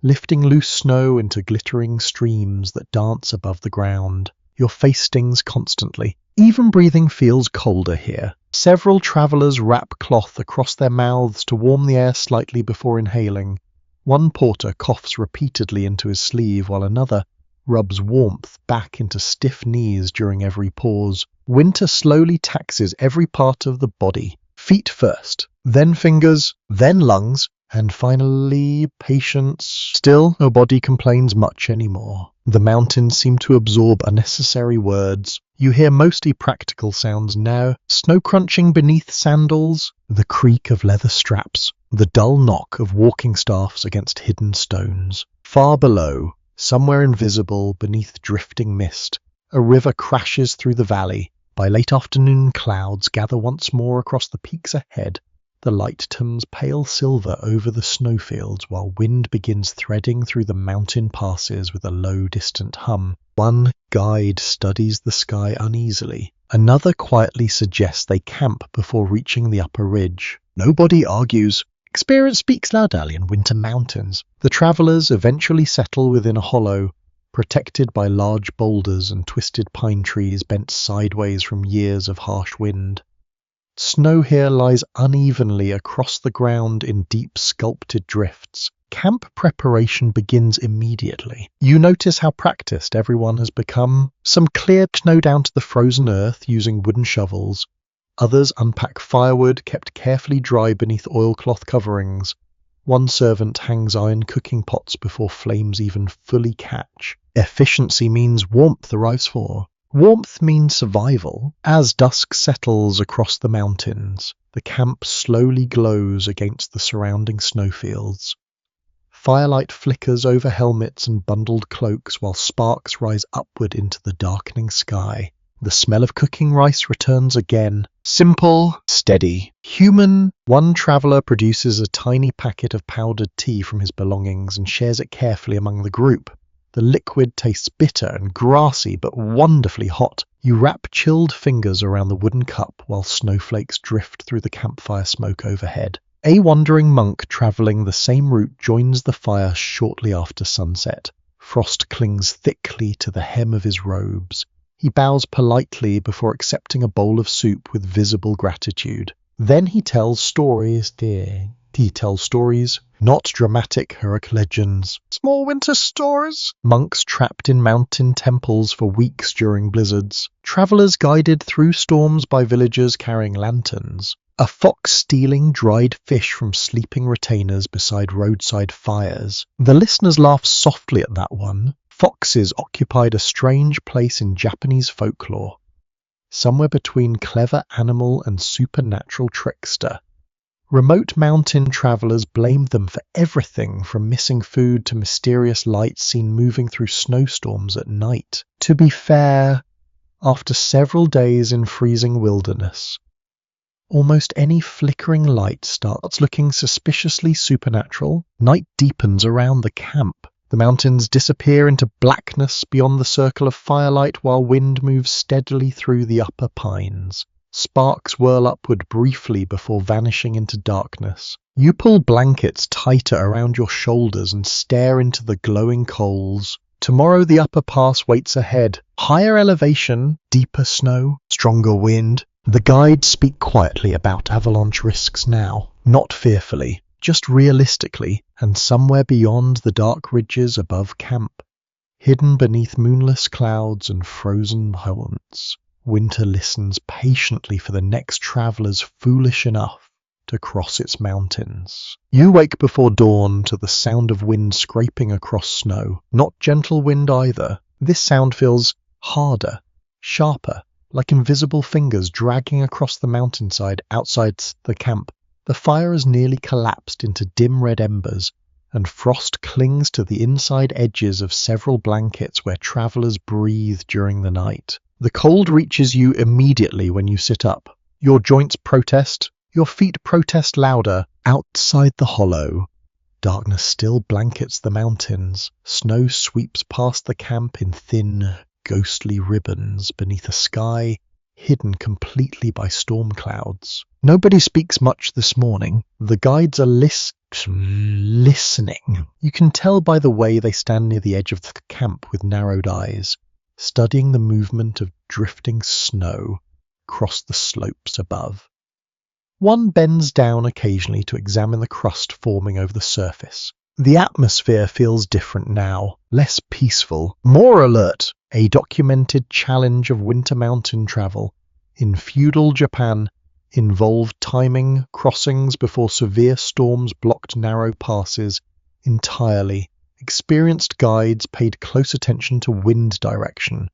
lifting loose snow into glittering streams that dance above the ground. Your face stings constantly. Even breathing feels colder here. Several travelers wrap cloth across their mouths to warm the air slightly before inhaling. One porter coughs repeatedly into his sleeve while another rubs warmth back into stiff knees during every pause. Winter slowly taxes every part of the body. Feet first, then fingers, then lungs, and finally patience. Still, nobody complains much anymore. The mountains seem to absorb unnecessary words. You hear mostly practical sounds now. Snow crunching beneath sandals, the creak of leather straps, the dull knock of walking staffs against hidden stones. Far below, somewhere invisible beneath drifting mist, a river crashes through the valley. By late afternoon, clouds gather once more across the peaks ahead. The light turns pale silver over the snowfields while wind begins threading through the mountain passes with a low, distant hum. One guide studies the sky uneasily. Another quietly suggests they camp before reaching the upper ridge. Nobody argues. Experience speaks loudly in winter mountains. The travelers eventually settle within a hollow, protected by large boulders and twisted pine trees bent sideways from years of harsh wind. Snow here lies unevenly across the ground in deep sculpted drifts. Camp preparation begins immediately. You notice how practiced everyone has become. Some clear snow down to the frozen earth using wooden shovels. Others unpack firewood kept carefully dry beneath oilcloth coverings. One servant hangs iron cooking pots before flames even fully catch. Efficiency means warmth arrives for. Warmth means survival. As dusk settles across the mountains, the camp slowly glows against the surrounding snowfields. Firelight flickers over helmets and bundled cloaks while sparks rise upward into the darkening sky. The smell of cooking rice returns again. Simple, steady, human. One traveler produces a tiny packet of powdered tea from his belongings and shares it carefully among the group. The liquid tastes bitter and grassy, but wonderfully hot. You wrap chilled fingers around the wooden cup while snowflakes drift through the campfire smoke overhead. A wandering monk traveling the same route joins the fire shortly after sunset. Frost clings thickly to the hem of his robes. He bows politely before accepting a bowl of soup with visible gratitude. Then he tells stories, He tells stories, not dramatic heroic legends. Small winter stories. Monks trapped in mountain temples for weeks during blizzards. Travelers guided through storms by villagers carrying lanterns. A fox stealing dried fish from sleeping retainers beside roadside fires. The listeners laugh softly at that one. Foxes occupied a strange place in Japanese folklore, somewhere between clever animal and supernatural trickster. Remote mountain travelers blamed them for everything from missing food to mysterious lights seen moving through snowstorms at night. To be fair, after several days in freezing wilderness, almost any flickering light starts looking suspiciously supernatural. Night deepens around the camp. The mountains disappear into blackness beyond the circle of firelight while wind moves steadily through the upper pines. Sparks whirl upward briefly before vanishing into darkness. You pull blankets tighter around your shoulders and stare into the glowing coals. Tomorrow the upper pass waits ahead. Higher elevation, deeper snow, stronger wind. The guides speak quietly about avalanche risks now, not fearfully. just realistically, and somewhere beyond the dark ridges above camp, hidden beneath moonless clouds and frozen haunts, winter listens patiently for the next travelers foolish enough to cross its mountains. You wake before dawn to the sound of wind scraping across snow. Not gentle wind either. This sound feels harder, sharper, like invisible fingers dragging across the mountainside outside the camp. The fire has nearly collapsed into dim red embers, and frost clings to the inside edges of several blankets where travelers breathe during the night. The cold reaches you immediately when you sit up. Your joints protest, your feet protest louder. Outside the hollow, darkness still blankets the mountains. Snow sweeps past the camp in thin, ghostly ribbons beneath a sky hidden completely by storm clouds. Nobody speaks much this morning. The guides are listening. You can tell by the way they stand near the edge of the camp with narrowed eyes, studying the movement of drifting snow across the slopes above. One bends down occasionally to examine the crust forming over the surface. The atmosphere feels different now, less peaceful, more alert. A documented challenge of winter mountain travel in feudal Japan involved timing crossings before severe storms blocked narrow passes entirely. Experienced guides paid close attention to wind direction,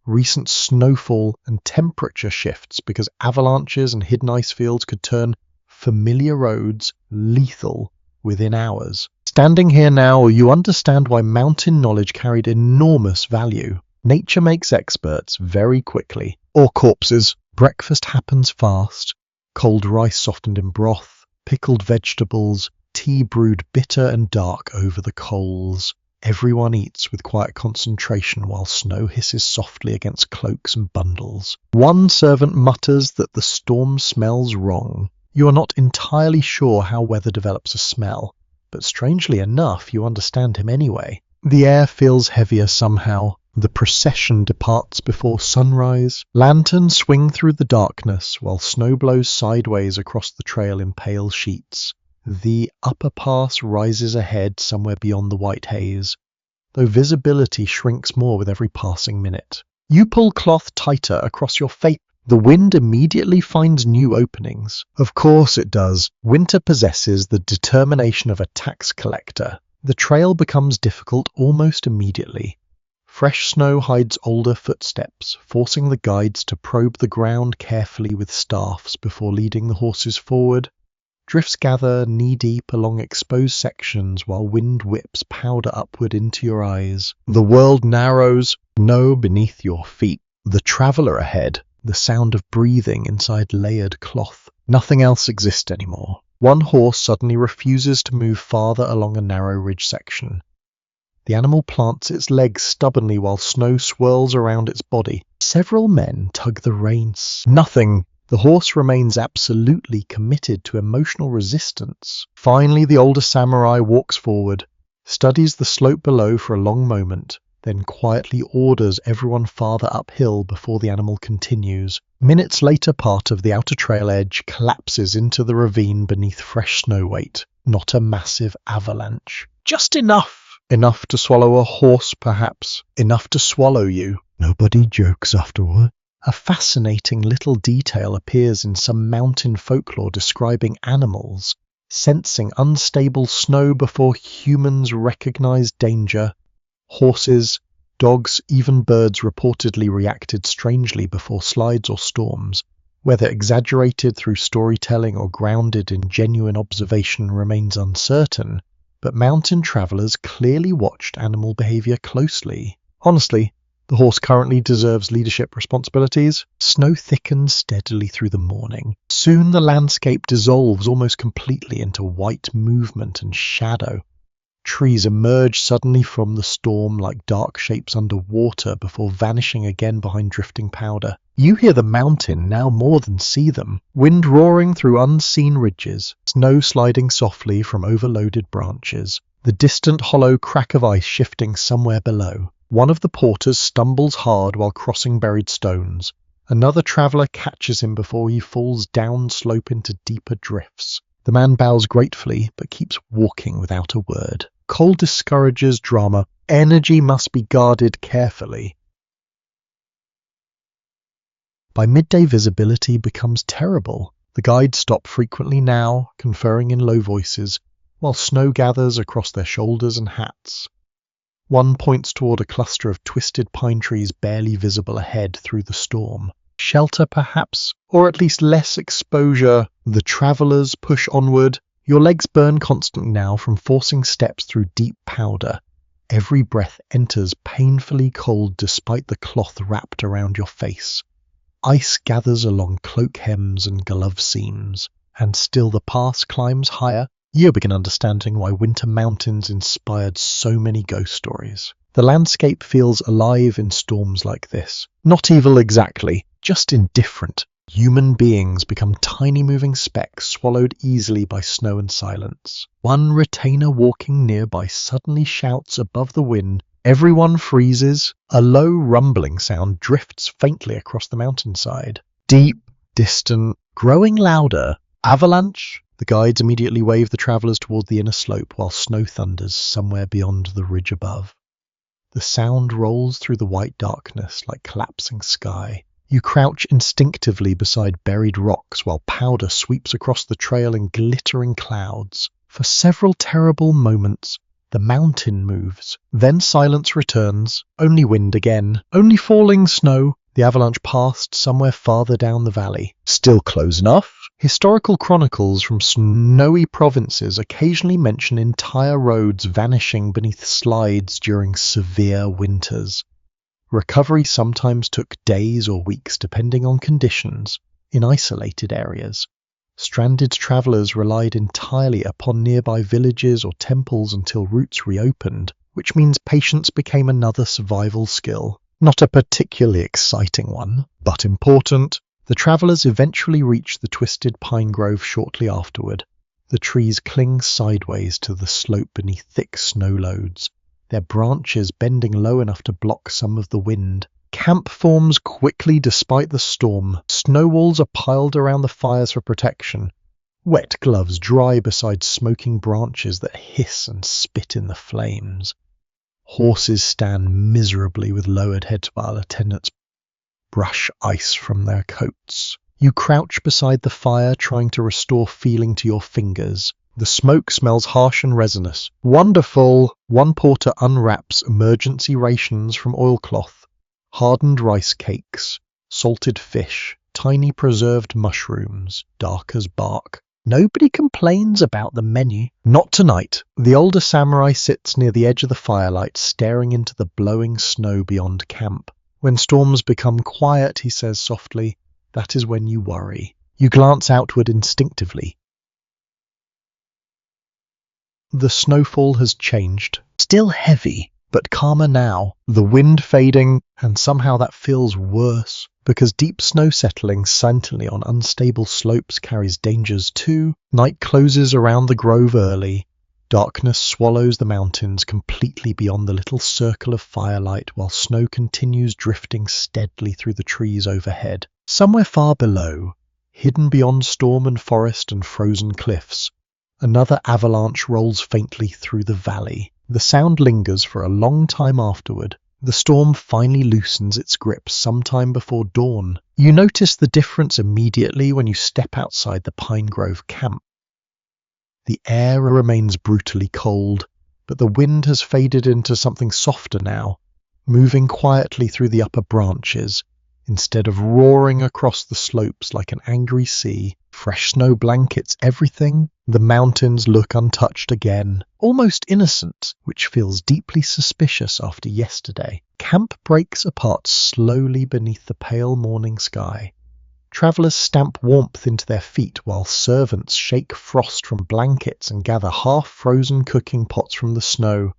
recent snowfall and temperature shifts because avalanches and hidden ice fields could turn familiar roads lethal within hours. Standing here now, you understand why mountain knowledge carried enormous value. Nature makes experts very quickly. Or corpses. Breakfast happens fast. Cold rice softened in broth, pickled vegetables, tea brewed bitter and dark over the coals. Everyone eats with quiet concentration while snow hisses softly against cloaks and bundles. One servant mutters that the storm smells wrong. You are not entirely sure how weather develops a smell, but strangely enough you understand him anyway. The air feels heavier somehow. The procession departs before sunrise. Lanterns swing through the darkness while snow blows sideways across the trail in pale sheets. The upper pass rises ahead somewhere beyond the white haze, though visibility shrinks more with every passing minute. You pull cloth tighter across your face. The wind immediately finds new openings. Of course it does. Winter possesses the determination of a tax collector. The trail becomes difficult almost immediately. Fresh snow hides older footsteps, forcing the guides to probe the ground carefully with staffs before leading the horses forward. Drifts gather knee-deep along exposed sections while wind whips powder upward into your eyes. The world narrows, snow beneath your feet. The traveller ahead, the sound of breathing inside layered cloth. Nothing else exists anymore. One horse suddenly refuses to move farther along a narrow ridge section. The animal plants its legs stubbornly while snow swirls around its body. Several men tug the reins. Nothing. The horse remains absolutely committed to emotional resistance. Finally, the older samurai walks forward, studies the slope below for a long moment, then quietly orders everyone farther uphill before the animal continues. Minutes later, part of the outer trail edge collapses into the ravine beneath fresh snow weight. Not a massive avalanche. Just enough. Enough to swallow a horse, perhaps. Enough to swallow you. Nobody jokes afterward. A fascinating little detail appears in some mountain folklore describing animals sensing unstable snow before humans recognize danger. Horses, dogs, even birds reportedly reacted strangely before slides or storms. Whether exaggerated through storytelling or grounded in genuine observation remains uncertain, but mountain travelers clearly watched animal behavior closely. Honestly, the horse currently deserves leadership responsibilities. Snow thickens steadily through the morning. Soon the landscape dissolves almost completely into white movement and shadow. Trees emerge suddenly from the storm like dark shapes under water before vanishing again behind drifting powder. You hear the mountain now more than see them. Wind roaring through unseen ridges, snow sliding softly from overloaded branches, the distant hollow crack of ice shifting somewhere below. One of the porters stumbles hard while crossing buried stones. Another traveller catches him before he falls down slope into deeper drifts. The man bows gratefully, but keeps walking without a word. Cole discourages drama. Energy must be guarded carefully. By midday, visibility becomes terrible. The guides stop frequently now, conferring in low voices, while snow gathers across their shoulders and hats. One points toward a cluster of twisted pine trees barely visible ahead through the storm. Shelter, perhaps, or at least less exposure. The travelers push onward. Your legs burn constantly now from forcing steps through deep powder. Every breath enters painfully cold despite the cloth wrapped around your face. Ice gathers along cloak hems and glove seams, and still the pass climbs higher. You begin understanding why Winter Mountains inspired so many ghost stories. The landscape feels alive in storms like this. Not evil exactly, just indifferent. Human beings become tiny moving specks swallowed easily by snow and silence. One retainer walking nearby suddenly shouts above the wind. Everyone freezes. A low rumbling sound drifts faintly across the mountainside. Deep, distant, growing louder. Avalanche? The guides immediately wave the travelers toward the inner slope while snow thunders somewhere beyond the ridge above. The sound rolls through the white darkness like collapsing sky. You crouch instinctively beside buried rocks while powder sweeps across the trail in glittering clouds. For several terrible moments, the mountain moves. Then silence returns. Only wind again. Only falling snow. The avalanche passed somewhere farther down the valley. Still close enough. Historical chronicles from snowy provinces occasionally mention entire roads vanishing beneath slides during severe winters. Recovery sometimes took days or weeks depending on conditions in isolated areas. Stranded travelers relied entirely upon nearby villages or temples until routes reopened, which means patience became another survival skill. Not a particularly exciting one, but important. The travelers eventually reach the twisted pine grove shortly afterward. The trees cling sideways to the slope beneath thick snow loads, their branches bending low enough to block some of the wind. Camp forms quickly despite the storm. Snow walls are piled around the fires for protection. Wet gloves dry beside smoking branches that hiss and spit in the flames. Horses stand miserably with lowered heads while attendants brush ice from their coats. You crouch beside the fire, trying to restore feeling to your fingers. The smoke smells harsh and resinous. Wonderful! One porter unwraps emergency rations from oilcloth. Hardened rice cakes, salted fish, tiny preserved mushrooms, dark as bark. Nobody complains about the menu. Not tonight. The older samurai sits near the edge of the firelight, staring into the blowing snow beyond camp. When storms become quiet, he says softly, that is when you worry. You glance outward instinctively. The snowfall has changed. Still heavy, but calmer now. The wind fading, and somehow that feels worse, because deep snow settling silently on unstable slopes carries dangers too. Night closes around the grove early. Darkness swallows the mountains completely beyond the little circle of firelight while snow continues drifting steadily through the trees overhead. Somewhere far below, hidden beyond storm and forest and frozen cliffs, another avalanche rolls faintly through the valley. The sound lingers for a long time afterward. The storm finally loosens its grip sometime before dawn. You notice the difference immediately when you step outside the Pine Grove camp. The air remains brutally cold, but the wind has faded into something softer now, moving quietly through the upper branches, instead of roaring across the slopes like an angry sea. Fresh snow blankets everything. The mountains look untouched again, almost innocent, which feels deeply suspicious after yesterday. Camp breaks apart slowly beneath the pale morning sky. Travelers stamp warmth into their feet while servants shake frost from blankets and gather half-frozen cooking pots from the snow.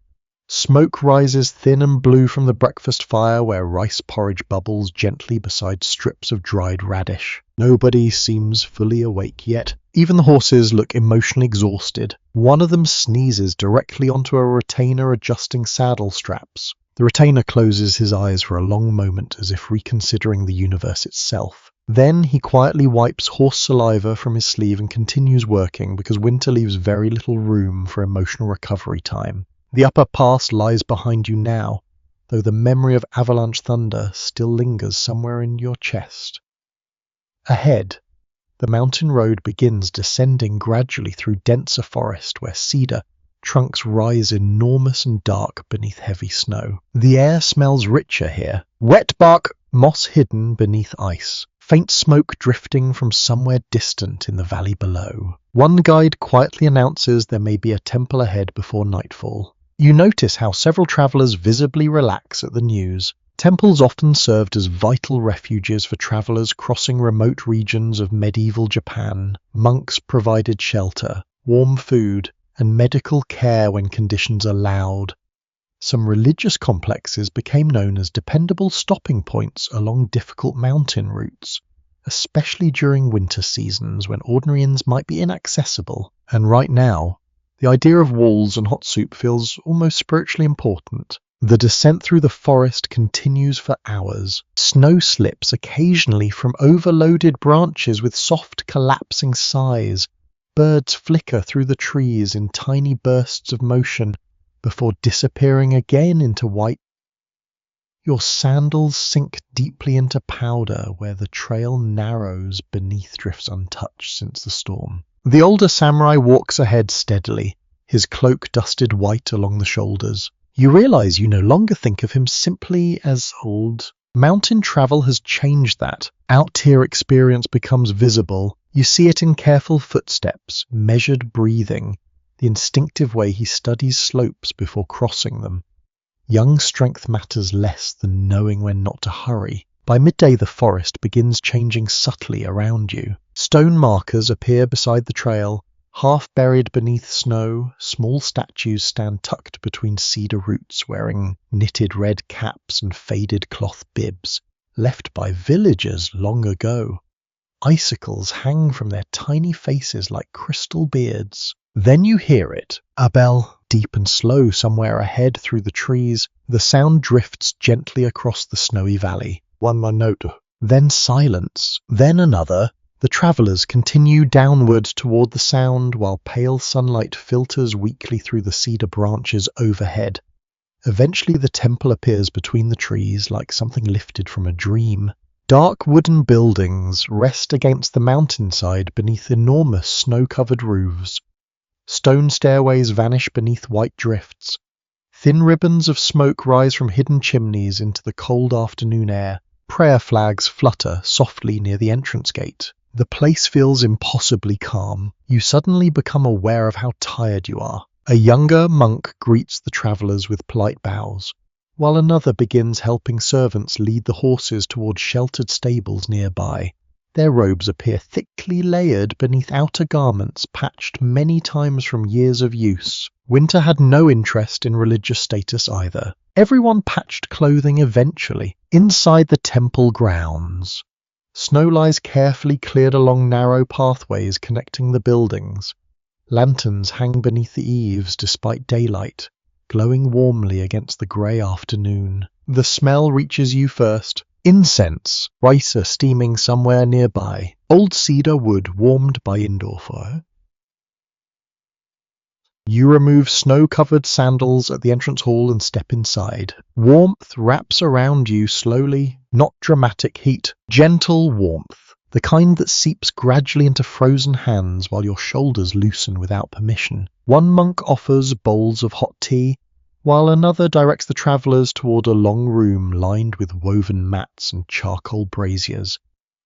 Smoke rises thin and blue from the breakfast fire where rice porridge bubbles gently beside strips of dried radish. Nobody seems fully awake yet. Even the horses look emotionally exhausted. One of them sneezes directly onto a retainer adjusting saddle straps. The retainer closes his eyes for a long moment as if reconsidering the universe itself. Then he quietly wipes horse saliva from his sleeve and continues working because winter leaves very little room for emotional recovery time. The upper pass lies behind you now, though the memory of avalanche thunder still lingers somewhere in your chest. Ahead, the mountain road begins descending gradually through denser forest where cedar trunks rise enormous and dark beneath heavy snow. The air smells richer here. Wet bark, moss hidden beneath ice. Faint smoke drifting from somewhere distant in the valley below. One guide quietly announces there may be a temple ahead before nightfall. You notice how several travelers visibly relax at the news. Temples often served as vital refuges for travelers crossing remote regions of medieval Japan. Monks provided shelter, warm food, and medical care when conditions allowed. Some religious complexes became known as dependable stopping points along difficult mountain routes, especially during winter seasons when ordinary inns might be inaccessible. And right now, the idea of walls and hot soup feels almost spiritually important. The descent through the forest continues for hours. Snow slips occasionally from overloaded branches with soft collapsing sighs. Birds flicker through the trees in tiny bursts of motion before disappearing again into white. Your sandals sink deeply into powder where the trail narrows beneath drifts untouched since the storm. The older samurai walks ahead steadily, his cloak dusted white along the shoulders. You realize you no longer think of him simply as old. Mountain travel has changed that. Out-here experience becomes visible. You see it in careful footsteps, measured breathing, the instinctive way he studies slopes before crossing them. Young strength matters less than knowing when not to hurry. By midday the forest begins changing subtly around you. Stone markers appear beside the trail. Half buried beneath snow, small statues stand tucked between cedar roots wearing knitted red caps and faded cloth bibs, left by villagers long ago. Icicles hang from their tiny faces like crystal beards. Then you hear it, a bell, deep and slow somewhere ahead through the trees. The sound drifts gently across the snowy valley. One more note. Then silence. Then another. The travelers continue downward toward the sound while pale sunlight filters weakly through the cedar branches overhead. Eventually the temple appears between the trees like something lifted from a dream. Dark wooden buildings rest against the mountainside beneath enormous snow-covered roofs. Stone stairways vanish beneath white drifts. Thin ribbons of smoke rise from hidden chimneys into the cold afternoon air. Prayer flags flutter softly near the entrance gate. The place feels impossibly calm. You suddenly become aware of how tired you are. A younger monk greets the travelers with polite bows, while another begins helping servants lead the horses towards sheltered stables nearby. Their robes appear thickly layered beneath outer garments patched many times from years of use. Winter had no interest in religious status either. Everyone patched clothing eventually, inside the temple grounds. Snow lies carefully cleared along narrow pathways connecting the buildings. Lanterns hang beneath the eaves despite daylight, glowing warmly against the grey afternoon. The smell reaches you first. Incense, rice steaming somewhere nearby. Old cedar wood warmed by indoor fire. You remove snow-covered sandals at the entrance hall and step inside. Warmth wraps around you slowly, not dramatic heat, gentle warmth, the kind that seeps gradually into frozen hands while your shoulders loosen without permission. One monk offers bowls of hot tea, while another directs the travelers toward a long room lined with woven mats and charcoal braziers.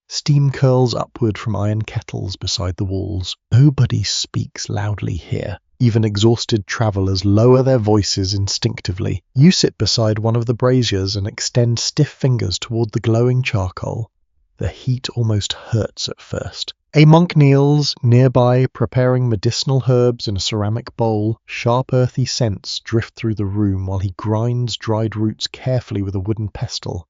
Steam curls upward from iron kettles beside the walls. Nobody speaks loudly here. Even exhausted travelers lower their voices instinctively. You sit beside one of the braziers and extend stiff fingers toward the glowing charcoal. The heat almost hurts at first. A monk kneels nearby, preparing medicinal herbs in a ceramic bowl. Sharp earthy scents drift through the room while he grinds dried roots carefully with a wooden pestle.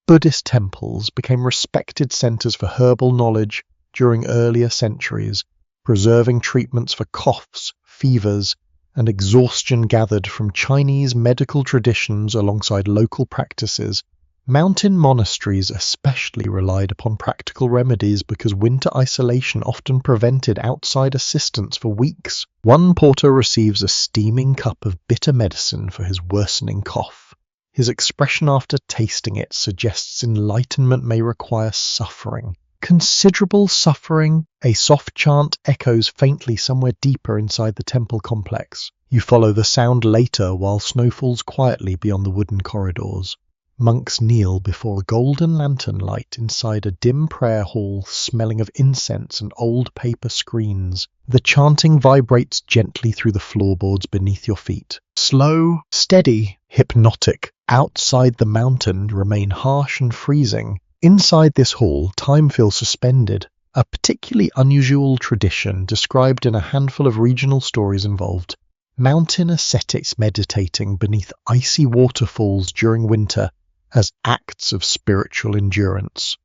Buddhist temples became respected centers for herbal knowledge during earlier centuries, preserving treatments for coughs, fevers, and exhaustion gathered from Chinese medical traditions alongside local practices Mountain monasteries especially relied upon practical remedies because winter isolation often prevented outside assistance for weeks. One porter receives a steaming cup of bitter medicine for his worsening cough. His expression after tasting it suggests enlightenment may require suffering. Considerable suffering. A soft chant echoes faintly somewhere deeper inside the temple complex. You follow the sound later while snow falls quietly beyond the wooden corridors. Monks kneel before a golden lantern light inside a dim prayer hall smelling of incense and old paper screens. The chanting vibrates gently through the floorboards beneath your feet. Slow, steady, hypnotic. Outside the mountain remain harsh and freezing. Inside this hall, time feels suspended. A particularly unusual tradition described in a handful of regional stories involved mountain ascetics meditating beneath icy waterfalls during winter as acts of spiritual endurance.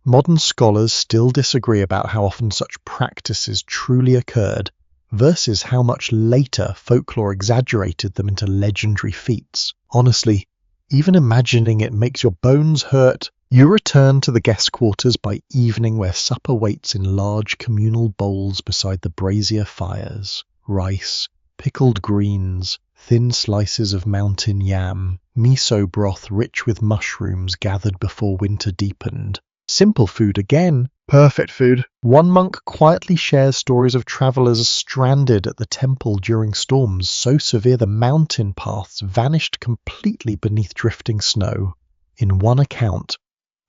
Modern scholars still disagree about how often such practices truly occurred, versus how much later folklore exaggerated them into legendary feats. Honestly, even imagining it makes your bones hurt. You return to the guest quarters by evening where supper waits in large communal bowls beside the brazier fires. Rice, pickled greens, thin slices of mountain yam, miso broth rich with mushrooms gathered before winter deepened. Simple food again. Perfect food. One monk quietly shares stories of travelers stranded at the temple during storms so severe the mountain paths vanished completely beneath drifting snow. In one account,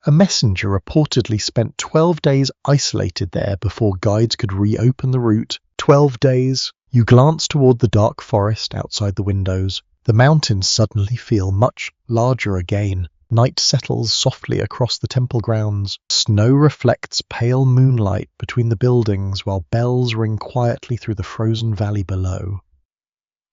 a messenger reportedly spent 12 days isolated there before guides could reopen the route. 12 days. You glance toward the dark forest outside the windows. The mountains suddenly feel much larger again. Night settles softly across the temple grounds. Snow reflects pale moonlight between the buildings while bells ring quietly through the frozen valley below.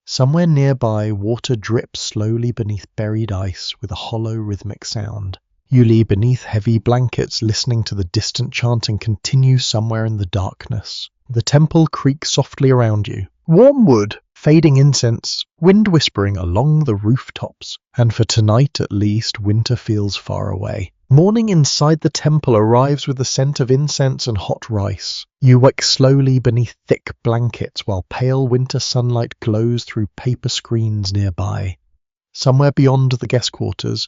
Somewhere nearby, water drips slowly beneath buried ice with a hollow rhythmic sound. You lie beneath heavy blankets listening to the distant chanting continue somewhere in the darkness. The temple creaks softly around you. Warm wood, fading incense, wind whispering along the rooftops. And for tonight at least, winter feels far away. Morning inside the temple arrives with the scent of incense and hot rice. You wake slowly beneath thick blankets while pale winter sunlight glows through paper screens nearby. Somewhere beyond the guest quarters,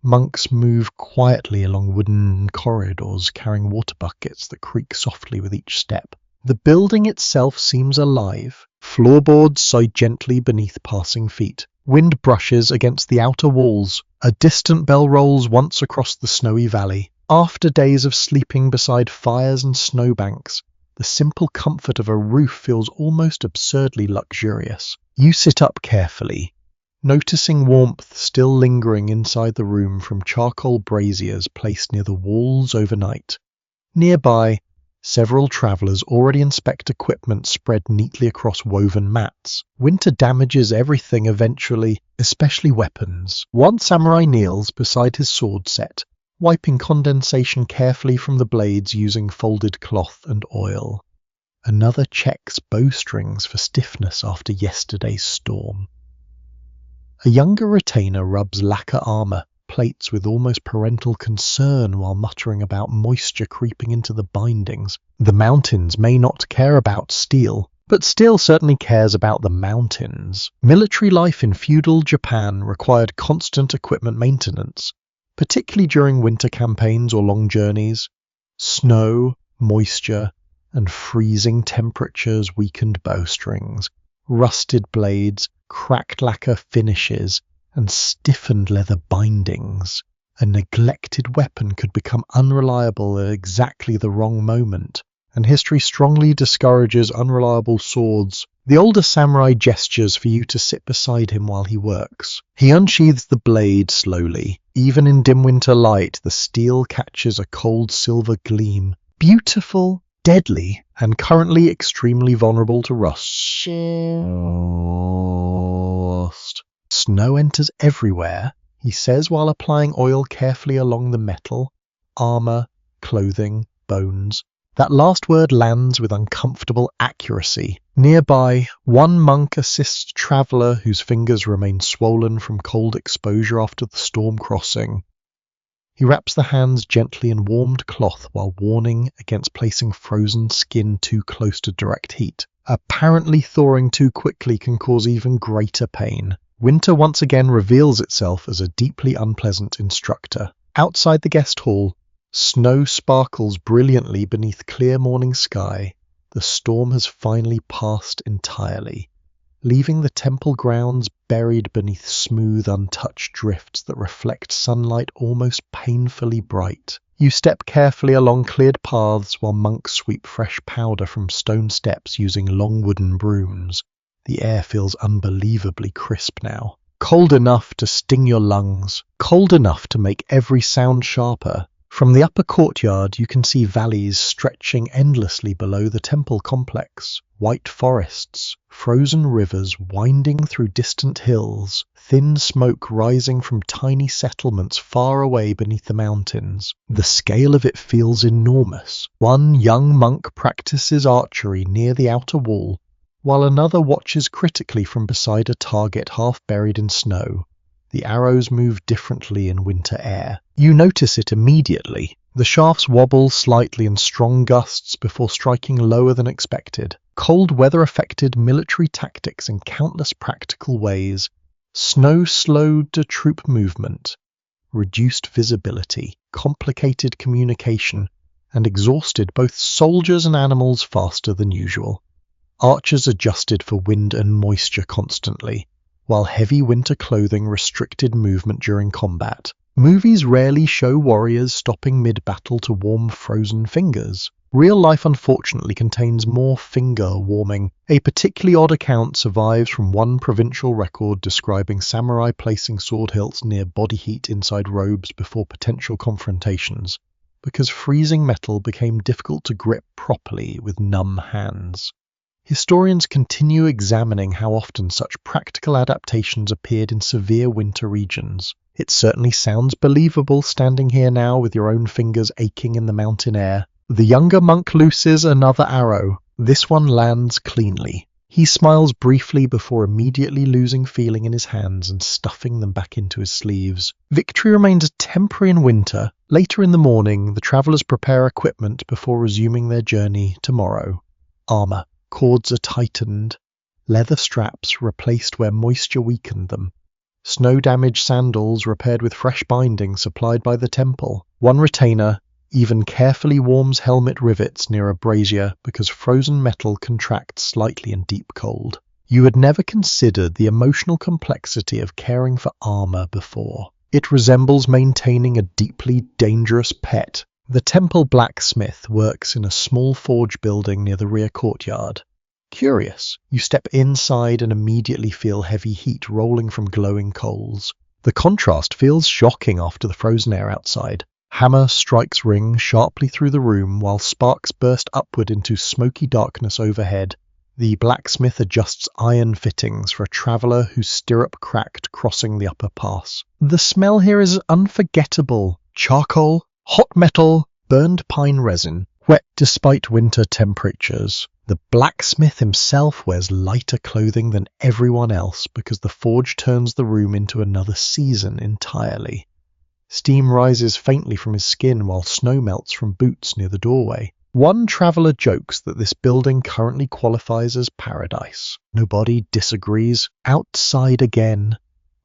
monks move quietly along wooden corridors carrying water buckets that creak softly with each step. The building itself seems alive. Floorboards sigh gently beneath passing feet. Wind brushes against the outer walls. A distant bell rolls once across the snowy valley. After days of sleeping beside fires and snowbanks, the simple comfort of a roof feels almost absurdly luxurious. You sit up carefully, noticing warmth still lingering inside the room from charcoal braziers placed near the walls overnight. Nearby, several travelers already inspect equipment spread neatly across woven mats. Winter damages everything eventually, especially weapons. One samurai kneels beside his sword set, wiping condensation carefully from the blades using folded cloth and oil. Another checks bowstrings for stiffness after yesterday's storm. A younger retainer rubs lacquer armor plates with almost parental concern while muttering about moisture creeping into the bindings. The mountains may not care about steel, but steel certainly cares about the mountains. Military life in feudal Japan required constant equipment maintenance, particularly during winter campaigns or long journeys. Snow, moisture, and freezing temperatures weakened bowstrings. Rusted blades, cracked lacquer finishes, and stiffened leather bindings. A neglected weapon could become unreliable at exactly the wrong moment, and history strongly discourages unreliable swords. The older samurai gestures for you to sit beside him while he works. He unsheathes the blade slowly. Even in dim winter light, the steel catches a cold silver gleam. Beautiful, deadly, and currently extremely vulnerable to rust. Snow enters everywhere, he says while applying oil carefully along the metal, armor, clothing, bones. That last word lands with uncomfortable accuracy. Nearby, one monk assists a traveler whose fingers remain swollen from cold exposure after the storm crossing. He wraps the hands gently in warmed cloth while warning against placing frozen skin too close to direct heat. Apparently thawing too quickly can cause even greater pain. Winter once again reveals itself as a deeply unpleasant instructor. Outside the guest hall, snow sparkles brilliantly beneath clear morning sky. The storm has finally passed entirely, leaving the temple grounds buried beneath smooth, untouched drifts that reflect sunlight almost painfully bright. You step carefully along cleared paths while monks sweep fresh powder from stone steps using long wooden brooms. The air feels unbelievably crisp now. Cold enough to sting your lungs, cold enough to make every sound sharper. From the upper courtyard you can see valleys stretching endlessly below the temple complex, white forests, frozen rivers winding through distant hills, thin smoke rising from tiny settlements far away beneath the mountains. The scale of it feels enormous. One young monk practices archery near the outer wall, while another watches critically from beside a target half buried in snow. The arrows move differently in winter air. You notice it immediately. The shafts wobble slightly in strong gusts before striking lower than expected. Cold weather affected military tactics in countless practical ways. Snow slowed the troop movement, reduced visibility, complicated communication, and exhausted both soldiers and animals faster than usual. Archers adjusted for wind and moisture constantly, while heavy winter clothing restricted movement during combat. Movies rarely show warriors stopping mid-battle to warm frozen fingers. Real life unfortunately contains more finger warming. A particularly odd account survives from one provincial record describing samurai placing sword hilts near body heat inside robes before potential confrontations, because freezing metal became difficult to grip properly with numb hands. Historians continue examining how often such practical adaptations appeared in severe winter regions. It certainly sounds believable standing here now with your own fingers aching in the mountain air. The younger monk looses another arrow. This one lands cleanly. He smiles briefly before immediately losing feeling in his hands and stuffing them back into his sleeves. Victory remains temporary in winter. Later in the morning, the travelers prepare equipment before resuming their journey tomorrow. Armor. Cords are tightened, leather straps replaced where moisture weakened them, snow-damaged sandals repaired with fresh binding supplied by the temple. One retainer even carefully warms helmet rivets near a brazier because frozen metal contracts slightly in deep cold. You had never considered the emotional complexity of caring for armor before. It resembles maintaining a deeply dangerous pet. The temple blacksmith works in a small forge building near the rear courtyard. Curious, you step inside and immediately feel heavy heat rolling from glowing coals. The contrast feels shocking after the frozen air outside. Hammer strikes ring sharply through the room while sparks burst upward into smoky darkness overhead. The blacksmith adjusts iron fittings for a traveller whose stirrup cracked crossing the upper pass. The smell here is unforgettable. Charcoal, hot metal, burned pine resin, wet despite winter temperatures. The blacksmith himself wears lighter clothing than everyone else because the forge turns the room into another season entirely. Steam rises faintly from his skin while snow melts from boots near the doorway. One traveller jokes that this building currently qualifies as paradise. Nobody disagrees. Outside again.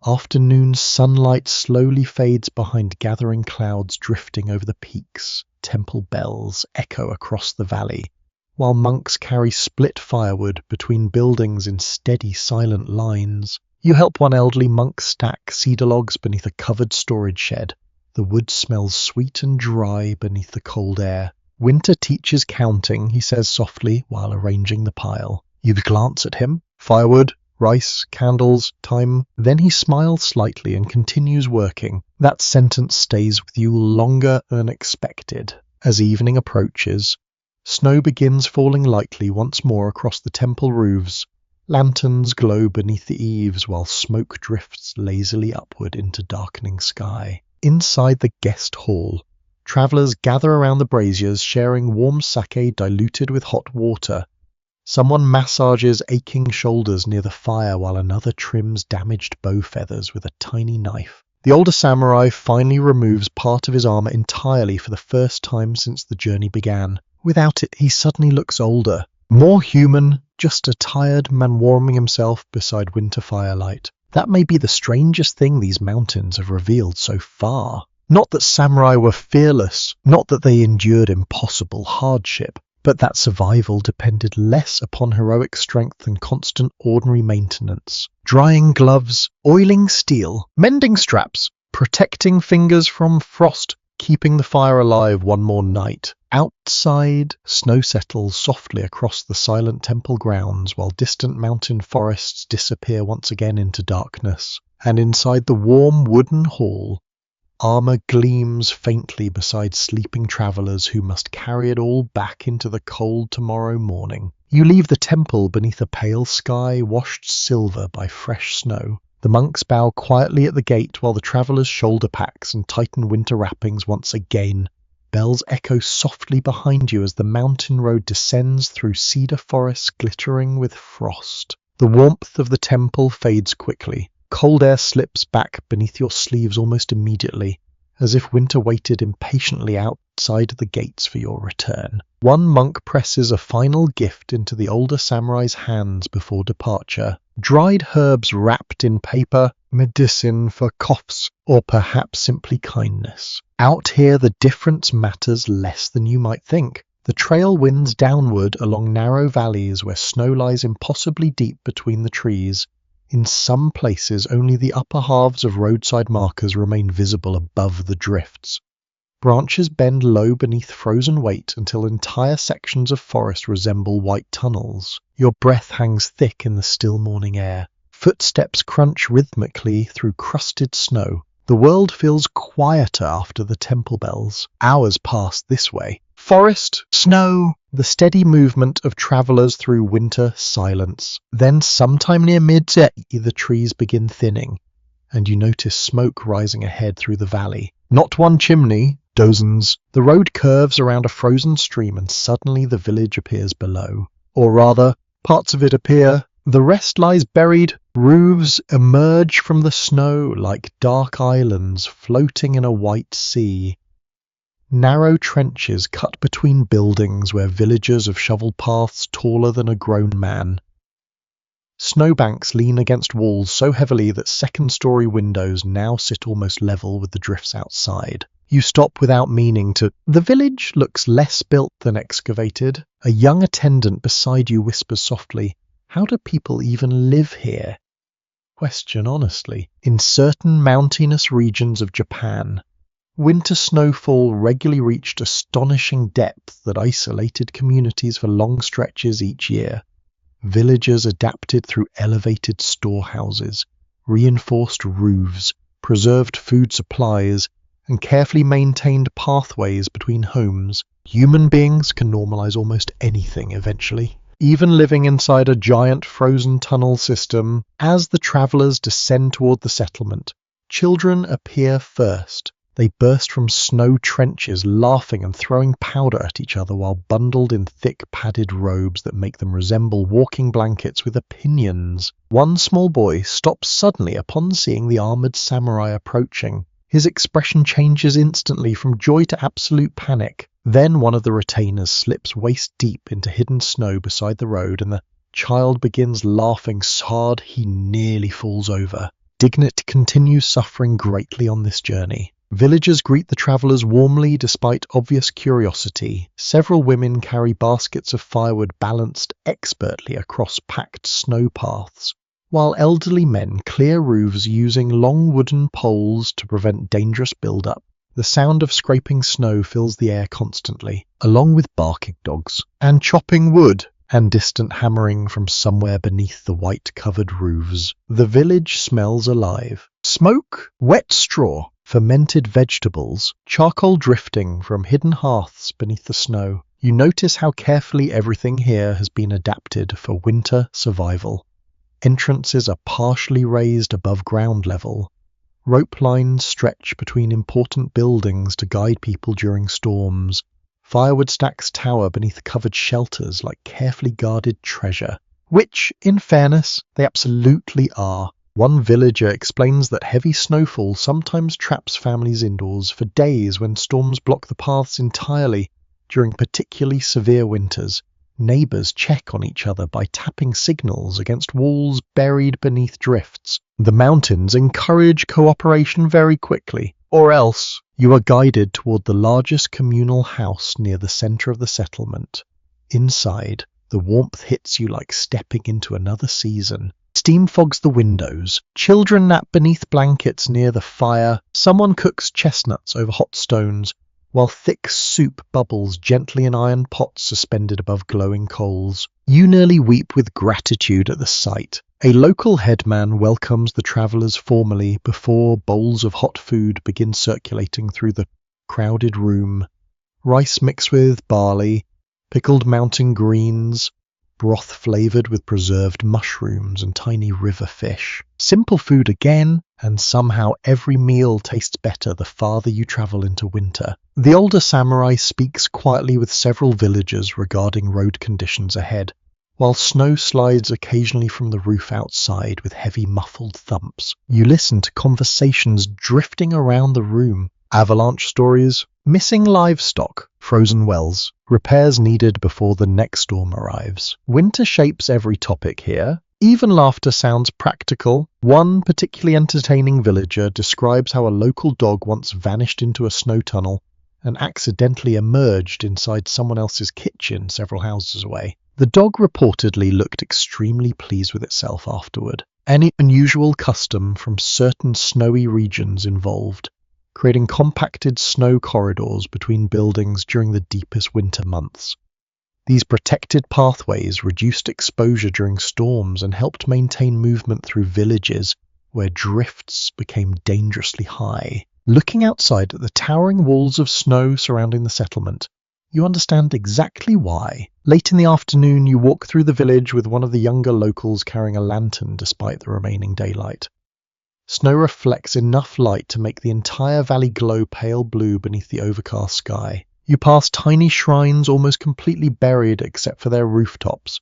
Afternoon sunlight slowly fades behind gathering clouds drifting over the peaks. Temple bells echo across the valley, while monks carry split firewood between buildings in steady, silent lines. You help one elderly monk stack cedar logs beneath a covered storage shed. The wood smells sweet and dry beneath the cold air. Winter teaches counting, he says softly while arranging the pile. You glance at him. Firewood, rice, candles, time. Then he smiles slightly and continues working. That sentence stays with you longer than expected. As evening approaches, snow begins falling lightly once more across the temple roofs. Lanterns glow beneath the eaves while smoke drifts lazily upward into darkening sky. Inside the guest hall, travellers gather around the braziers sharing warm sake diluted with hot water. Someone massages aching shoulders near the fire while another trims damaged bow feathers with a tiny knife. The older samurai finally removes part of his armor entirely for the first time since the journey began. Without it, he suddenly looks older, more human, just a tired man warming himself beside winter firelight. That may be the strangest thing these mountains have revealed so far. Not that samurai were fearless, not that they endured impossible hardship, but that survival depended less upon heroic strength than constant ordinary maintenance. Drying gloves, oiling steel, mending straps, protecting fingers from frost, keeping the fire alive one more night. Outside, snow settles softly across the silent temple grounds while distant mountain forests disappear once again into darkness. And inside the warm wooden hall, armor gleams faintly beside sleeping travelers who must carry it all back into the cold tomorrow morning. You leave the temple beneath a pale sky washed silver by fresh snow. The monks bow quietly at the gate while the travelers shoulder packs and tighten winter wrappings once again. Bells echo softly behind you as the mountain road descends through cedar forests glittering with frost. The warmth of the temple fades quickly. Cold air slips back beneath your sleeves almost immediately, as if winter waited impatiently outside the gates for your return. One monk presses a final gift into the older samurai's hands before departure. Dried herbs wrapped in paper, medicine for coughs, or perhaps simply kindness. Out here the difference matters less than you might think. The trail winds downward along narrow valleys where snow lies impossibly deep between the trees. In some places only the upper halves of roadside markers remain visible above the drifts. Branches bend low beneath frozen weight until entire sections of forest resemble white tunnels. Your breath hangs thick in the still morning air. Footsteps crunch rhythmically through crusted snow. The world feels quieter after the temple bells. Hours pass this way. Forest, snow, the steady movement of travelers through winter silence. Then sometime near midday, the trees begin thinning, and you notice smoke rising ahead through the valley. Not one chimney, dozens. The road curves around a frozen stream and suddenly the village appears below. Or rather, parts of it appear. The rest lies buried. Roofs emerge from the snow like dark islands floating in a white sea. Narrow trenches cut between buildings where villagers have shoveled paths taller than a grown man. Snowbanks lean against walls so heavily that second-story windows now sit almost level with the drifts outside. You stop without meaning to. The village looks less built than excavated. A young attendant beside you whispers softly, "How do people even live here?" Question honestly. In certain mountainous regions of Japan, winter snowfall regularly reached astonishing depth that isolated communities for long stretches each year. Villagers adapted through elevated storehouses, reinforced roofs, preserved food supplies, and carefully maintained pathways between homes. Human beings can normalize almost anything eventually. Even living inside a giant frozen tunnel system, as the travelers descend toward the settlement, children appear first. They burst from snow trenches, laughing and throwing powder at each other while bundled in thick padded robes that make them resemble walking blankets with opinions. One small boy stops suddenly upon seeing the armored samurai approaching. His expression changes instantly from joy to absolute panic. Then one of the retainers slips waist-deep into hidden snow beside the road, and the child begins laughing so hard he nearly falls over. Dignit continues suffering greatly on this journey. Villagers greet the travelers warmly despite obvious curiosity. Several women carry baskets of firewood balanced expertly across packed snow paths, while elderly men clear roofs using long wooden poles to prevent dangerous build-up. The sound of scraping snow fills the air constantly, along with barking dogs, and chopping wood, and distant hammering from somewhere beneath the white-covered roofs. The village smells alive. Smoke, wet straw, fermented vegetables, charcoal drifting from hidden hearths beneath the snow. You notice how carefully everything here has been adapted for winter survival. Entrances are partially raised above ground level. Rope lines stretch between important buildings to guide people during storms. Firewood stacks tower beneath covered shelters like carefully guarded treasure, which, in fairness, they absolutely are. One villager explains that heavy snowfall sometimes traps families indoors for days when storms block the paths entirely. During particularly severe winters, neighbors check on each other by tapping signals against walls buried beneath drifts. The mountains encourage cooperation very quickly, or else you are guided toward the largest communal house near the center of the settlement. Inside, the warmth hits you like stepping into another season. Steam fogs the windows, children nap beneath blankets near the fire, someone cooks chestnuts over hot stones, while thick soup bubbles gently in iron pots suspended above glowing coals. You nearly weep with gratitude at the sight. A local headman welcomes the travellers formally before bowls of hot food begin circulating through the crowded room. Rice mixed with barley, pickled mountain greens, broth flavoured with preserved mushrooms and tiny river fish. Simple food again, and somehow every meal tastes better the farther you travel into winter. The older samurai speaks quietly with several villagers regarding road conditions ahead, while snow slides occasionally from the roof outside with heavy muffled thumps. You listen to conversations drifting around the room. Avalanche stories, missing livestock, frozen wells, repairs needed before the next storm arrives. Winter shapes every topic here. Even laughter sounds practical. One particularly entertaining villager describes how a local dog once vanished into a snow tunnel and accidentally emerged inside someone else's kitchen several houses away. The dog reportedly looked extremely pleased with itself afterward. Any unusual custom from certain snowy regions involved, creating compacted snow corridors between buildings during the deepest winter months. These protected pathways reduced exposure during storms and helped maintain movement through villages where drifts became dangerously high. Looking outside at the towering walls of snow surrounding the settlement, you understand exactly why. Late in the afternoon, you walk through the village with one of the younger locals carrying a lantern despite the remaining daylight. Snow reflects enough light to make the entire valley glow pale blue beneath the overcast sky. You pass tiny shrines almost completely buried except for their rooftops.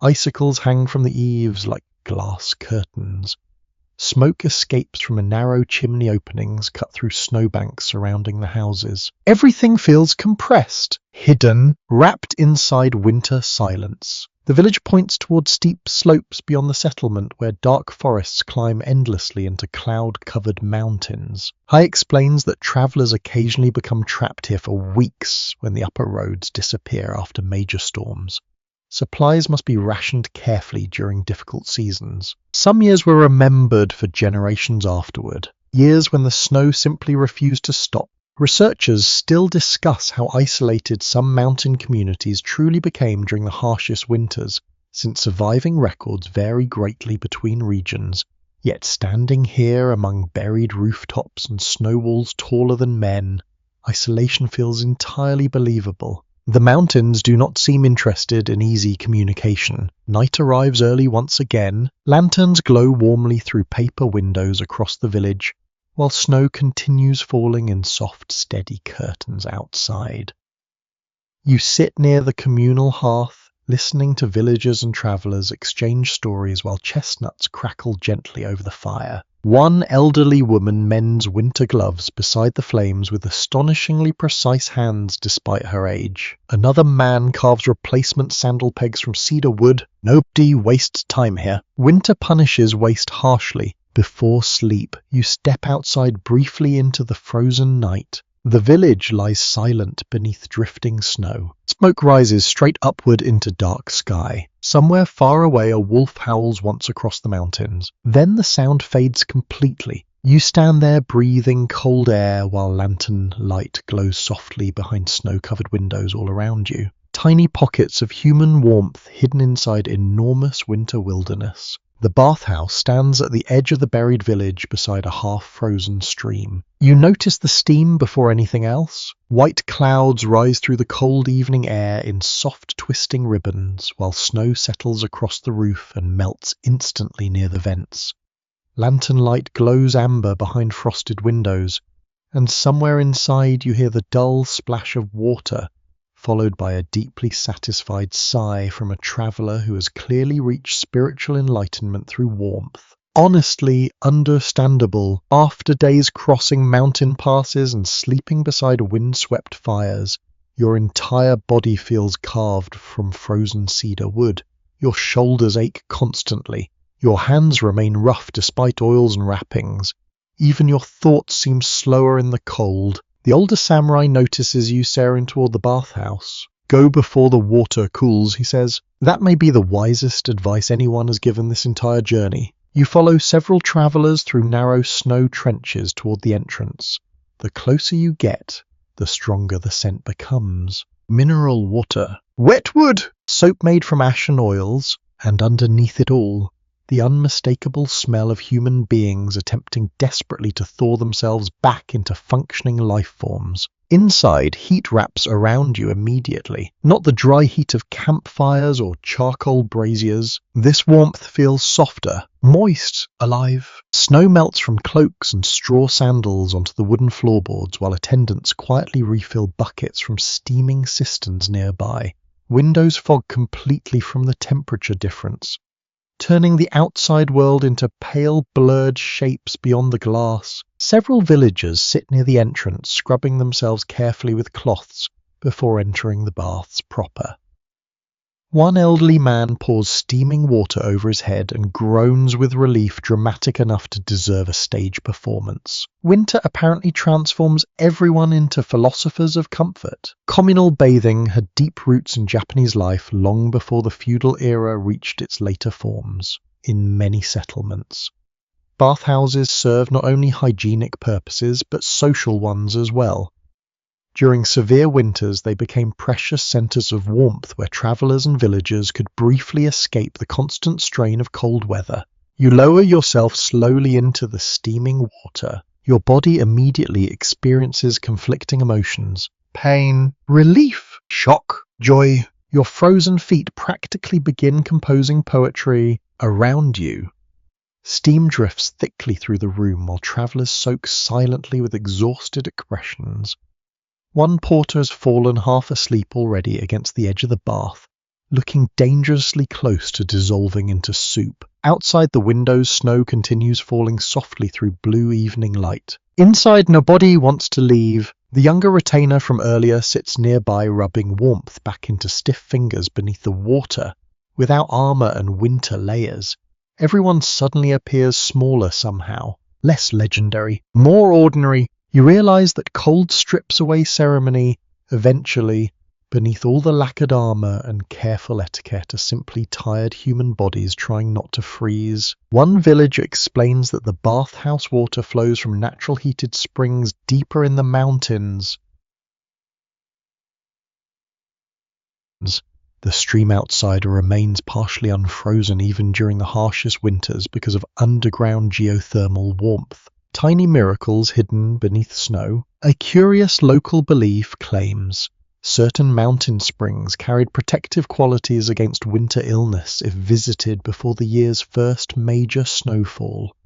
Icicles hang from the eaves like glass curtains. Smoke escapes from a narrow chimney openings cut through snowbanks surrounding the houses. Everything feels compressed, hidden, wrapped inside winter silence. The village points toward steep slopes beyond the settlement where dark forests climb endlessly into cloud-covered mountains. Hai explains that travelers occasionally become trapped here for weeks when the upper roads disappear after major storms. Supplies must be rationed carefully during difficult seasons. Some years were remembered for generations afterward, years when the snow simply refused to stop. Researchers still discuss how isolated some mountain communities truly became during the harshest winters, since surviving records vary greatly between regions. Yet standing here among buried rooftops and snow walls taller than men, isolation feels entirely believable. The mountains do not seem interested in easy communication. Night arrives early once again. Lanterns glow warmly through paper windows across the village, while snow continues falling in soft, steady curtains outside. You sit near the communal hearth, listening to villagers and travellers exchange stories while chestnuts crackle gently over the fire. One elderly woman mends winter gloves beside the flames with astonishingly precise hands despite her age. Another man carves replacement sandal pegs from cedar wood. Nobody wastes time here. Winter punishes waste harshly. Before sleep, you step outside briefly into the frozen night. The village lies silent beneath drifting snow. Smoke rises straight upward into dark sky. Somewhere far away a wolf howls once across the mountains. Then the sound fades completely. You stand there breathing cold air while lantern light glows softly behind snow-covered windows all around you. Tiny pockets of human warmth hidden inside enormous winter wilderness. The bathhouse stands at the edge of the buried village beside a half-frozen stream. You notice the steam before anything else. White clouds rise through the cold evening air in soft twisting ribbons, while snow settles across the roof and melts instantly near the vents. Lantern light glows amber behind frosted windows, and somewhere inside you hear the dull splash of water, followed by a deeply satisfied sigh from a traveller who has clearly reached spiritual enlightenment through warmth. honestly understandable. After days crossing mountain passes and sleeping beside windswept fires, your entire body feels carved from frozen cedar wood. Your shoulders ache constantly. Your hands remain rough despite oils and wrappings. Even your thoughts seem slower in the cold. The older samurai notices you staring toward the bathhouse. Go before the water cools, he says. That may be the wisest advice anyone has given this entire journey. You follow several travelers through narrow snow trenches toward the entrance. The closer you get, the stronger the scent becomes. Mineral water, wet wood, soap made from ashen oils, and underneath it all, the unmistakable smell of human beings attempting desperately to thaw themselves back into functioning life forms. Inside, heat wraps around you immediately. Not the dry heat of campfires or charcoal braziers. This warmth feels softer, moist, alive. Snow melts from cloaks and straw sandals onto the wooden floorboards while attendants quietly refill buckets from steaming cisterns nearby. Windows fog completely from the temperature difference, turning the outside world into pale, blurred shapes beyond the glass. Several villagers sit near the entrance, scrubbing themselves carefully with cloths before entering the baths proper. One elderly man pours steaming water over his head and groans with relief dramatic enough to deserve a stage performance. Winter apparently transforms everyone into philosophers of comfort. Communal bathing had deep roots in Japanese life long before the feudal era reached its later forms in many settlements. Bathhouses serve not only hygienic purposes but social ones as well. During severe winters, they became precious centers of warmth where travelers and villagers could briefly escape the constant strain of cold weather. You lower yourself slowly into the steaming water. Your body immediately experiences conflicting emotions: pain, relief, shock, joy. Your frozen feet practically begin composing poetry around you. Steam drifts thickly through the room while travelers soak silently with exhausted expressions. One porter has fallen half asleep already against the edge of the bath, looking dangerously close to dissolving into soup. Outside the windows, snow continues falling softly through blue evening light. Inside, nobody wants to leave. The younger retainer from earlier sits nearby, rubbing warmth back into stiff fingers beneath the water. Without armor and winter layers, everyone suddenly appears smaller somehow, less legendary, more ordinary. You realize that cold strips away ceremony. Eventually, beneath all the lacquered armor and careful etiquette are simply tired human bodies trying not to freeze. One villager explains that the bathhouse water flows from natural heated springs deeper in the mountains. The stream outside remains partially unfrozen even during the harshest winters because of underground geothermal warmth. Tiny miracles hidden beneath snow. A curious local belief claims certain mountain springs carried protective qualities against winter illness if visited before the year's first major snowfall.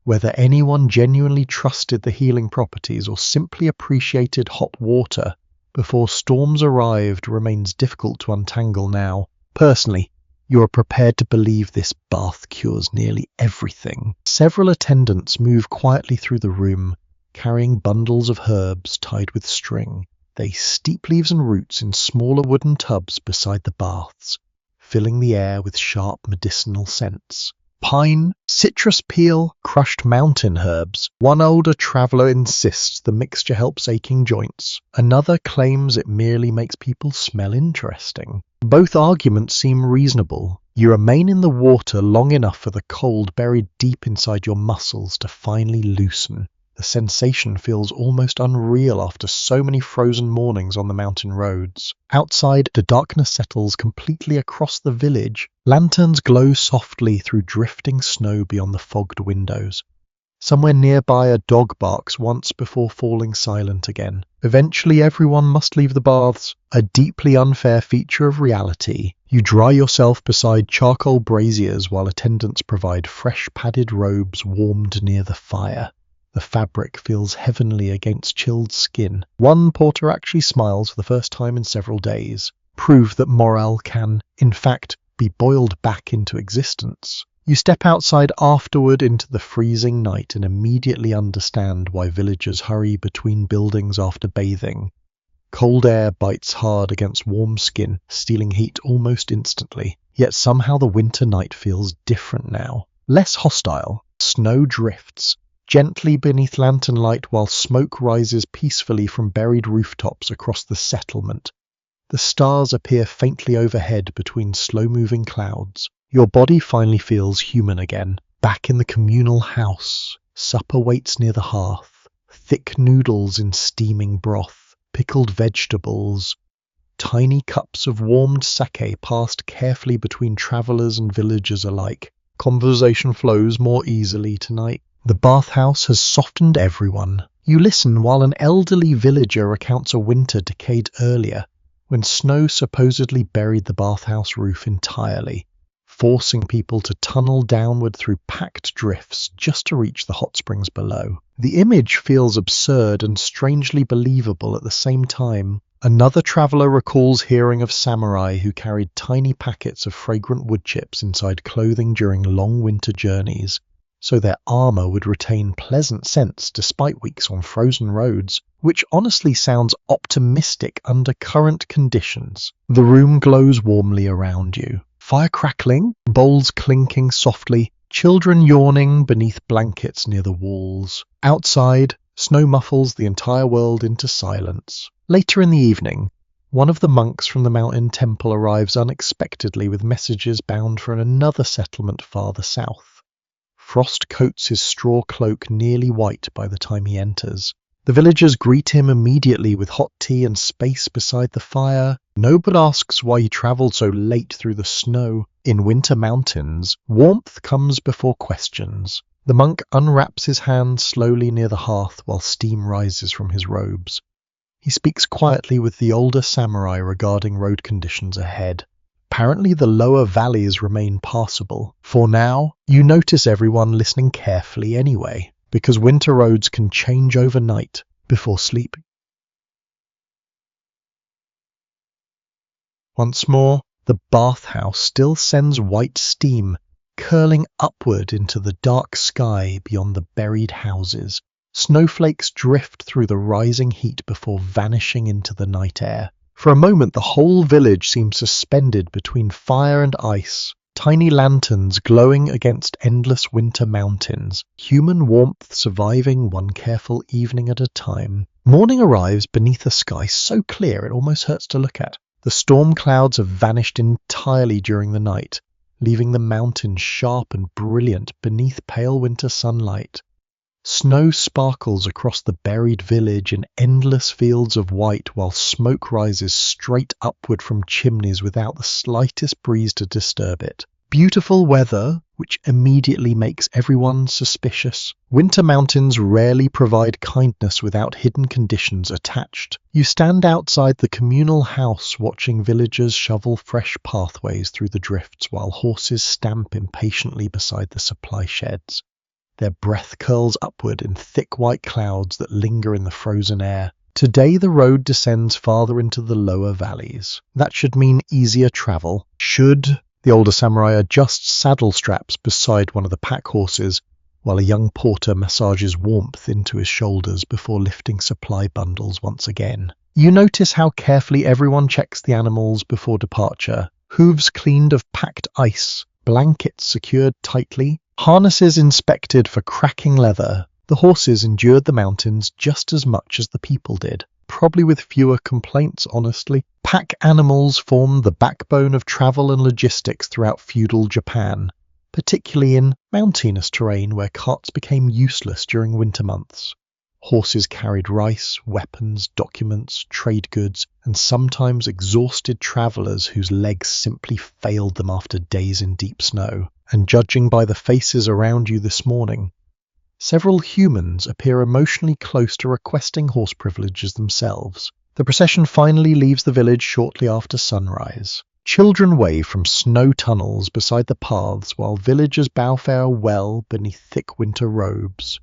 Whether anyone genuinely trusted the healing properties or simply appreciated hot water before storms arrived remains difficult to untangle now. Personally, you are prepared to believe this bath cures nearly everything. Several attendants move quietly through the room, carrying bundles of herbs tied with string. They steep leaves and roots in smaller wooden tubs beside the baths, filling the air with sharp medicinal scents. Pine, citrus peel, crushed mountain herbs. One older traveler insists the mixture helps aching joints. Another claims it merely makes people smell interesting. Both arguments seem reasonable. You remain in the water long enough for the cold buried deep inside your muscles to finally loosen. The sensation feels almost unreal after so many frozen mornings on the mountain roads. Outside, the darkness settles completely across the village. Lanterns glow softly through drifting snow beyond the fogged windows. Somewhere nearby, a dog barks once before falling silent again. Eventually, everyone must leave the baths, a deeply unfair feature of reality. You dry yourself beside charcoal braziers while attendants provide fresh padded robes warmed near the fire. The fabric feels heavenly against chilled skin. One porter actually smiles for the first time in several days, proof that morale can, in fact, be boiled back into existence. You step outside afterward into the freezing night and immediately understand why villagers hurry between buildings after bathing. Cold air bites hard against warm skin, stealing heat almost instantly. Yet somehow the winter night feels different now. Less hostile. Snow drifts gently beneath lantern light while smoke rises peacefully from buried rooftops across the settlement. The stars appear faintly overhead between slow-moving clouds. Your body finally feels human again. Back in the communal house. Supper waits near the hearth. Thick noodles in steaming broth. Pickled vegetables. Tiny cups of warmed sake passed carefully between travelers and villagers alike. Conversation flows more easily tonight. The bathhouse has softened everyone. You listen while an elderly villager recounts a winter decade earlier, when snow supposedly buried the bathhouse roof entirely, forcing people to tunnel downward through packed drifts just to reach the hot springs below. The image feels absurd and strangely believable at the same time. Another traveller recalls hearing of samurai who carried tiny packets of fragrant wood chips inside clothing during long winter journeys, so their armour would retain pleasant scents despite weeks on frozen roads, which honestly sounds optimistic under current conditions. The room glows warmly around you. Fire crackling, bowls clinking softly, children yawning beneath blankets near the walls. Outside, snow muffles the entire world into silence. Later in the evening, one of the monks from the mountain temple arrives unexpectedly with messages bound for another settlement farther south. Frost coats his straw cloak nearly white by the time he enters. The villagers greet him immediately with hot tea and space beside the fire. Nobody asks why he travelled so late through the snow. In winter mountains, warmth comes before questions. The monk unwraps his hand slowly near the hearth while steam rises from his robes. He speaks quietly with the older samurai regarding road conditions ahead. Apparently the lower valleys remain passable. For now, you notice everyone listening carefully anyway, because winter roads can change overnight before sleeping. Once more, the bathhouse still sends white steam, curling upward into the dark sky beyond the buried houses. Snowflakes drift through the rising heat before vanishing into the night air. For a moment, the whole village seems suspended between fire and ice, tiny lanterns glowing against endless winter mountains, human warmth surviving one careful evening at a time. Morning arrives beneath a sky so clear it almost hurts to look at. The storm clouds have vanished entirely during the night, leaving the mountains sharp and brilliant beneath pale winter sunlight. Snow sparkles across the buried village in endless fields of white while smoke rises straight upward from chimneys without the slightest breeze to disturb it. Beautiful weather, which immediately makes everyone suspicious. Winter mountains rarely provide kindness without hidden conditions attached. You stand outside the communal house watching villagers shovel fresh pathways through the drifts while horses stamp impatiently beside the supply sheds. Their breath curls upward in thick white clouds that linger in the frozen air. Today the road descends farther into the lower valleys. That should mean easier travel. The older samurai adjusts saddle straps beside one of the pack horses, while a young porter massages warmth into his shoulders before lifting supply bundles once again. You notice how carefully everyone checks the animals before departure. Hooves cleaned of packed ice, blankets secured tightly, harnesses inspected for cracking leather. The horses endured the mountains just as much as the people did, probably with fewer complaints, honestly. Pack animals formed the backbone of travel and logistics throughout feudal Japan, particularly in mountainous terrain where carts became useless during winter months. Horses carried rice, weapons, documents, trade goods, and sometimes exhausted travelers whose legs simply failed them after days in deep snow. And judging by the faces around you this morning, several humans appear emotionally close to requesting horse privileges themselves. The procession finally leaves the village shortly after sunrise. Children wave from snow tunnels beside the paths while villagers bow farewell beneath thick winter robes.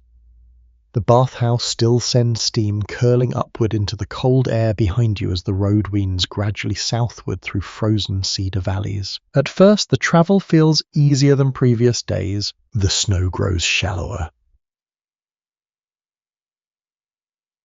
The bathhouse still sends steam curling upward into the cold air behind you as the road weans gradually southward through frozen cedar valleys. At first, the travel feels easier than previous days. The snow grows shallower.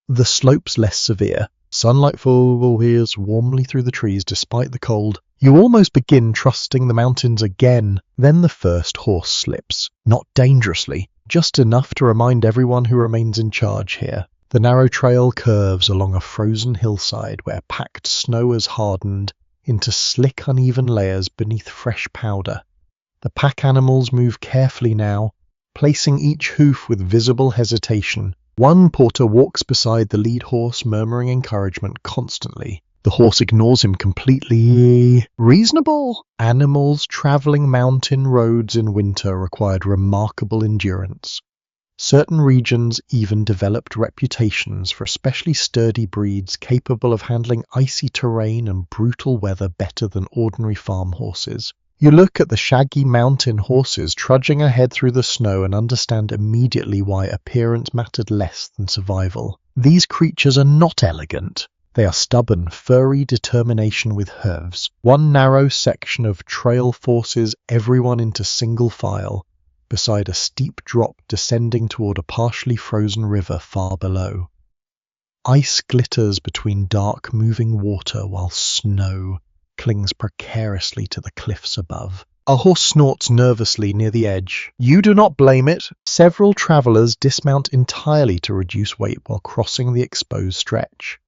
The slopes less severe. Sunlight filters warmly through the trees despite the cold. You almost begin trusting the mountains again. Then the first horse slips. Not dangerously, just enough to remind everyone who remains in charge here. The narrow trail curves along a frozen hillside where packed snow has hardened into slick, uneven layers beneath fresh powder. The pack animals move carefully now, placing each hoof with visible hesitation. One porter walks beside the lead horse, murmuring encouragement constantly. The horse ignores him completely. Reasonable. Animals traveling mountain roads in winter required remarkable endurance. Certain regions even developed reputations for especially sturdy breeds capable of handling icy terrain and brutal weather better than ordinary farm horses. You look at the shaggy mountain horses trudging ahead through the snow and understand immediately why appearance mattered less than survival. These creatures are not elegant. They are stubborn, furry determination with hooves. One narrow section of trail forces everyone into single file, beside a steep drop descending toward a partially frozen river far below. Ice glitters between dark moving water while snow clings precariously to the cliffs above. A horse snorts nervously near the edge. You do not blame it. Several travelers dismount entirely to reduce weight while crossing the exposed stretch.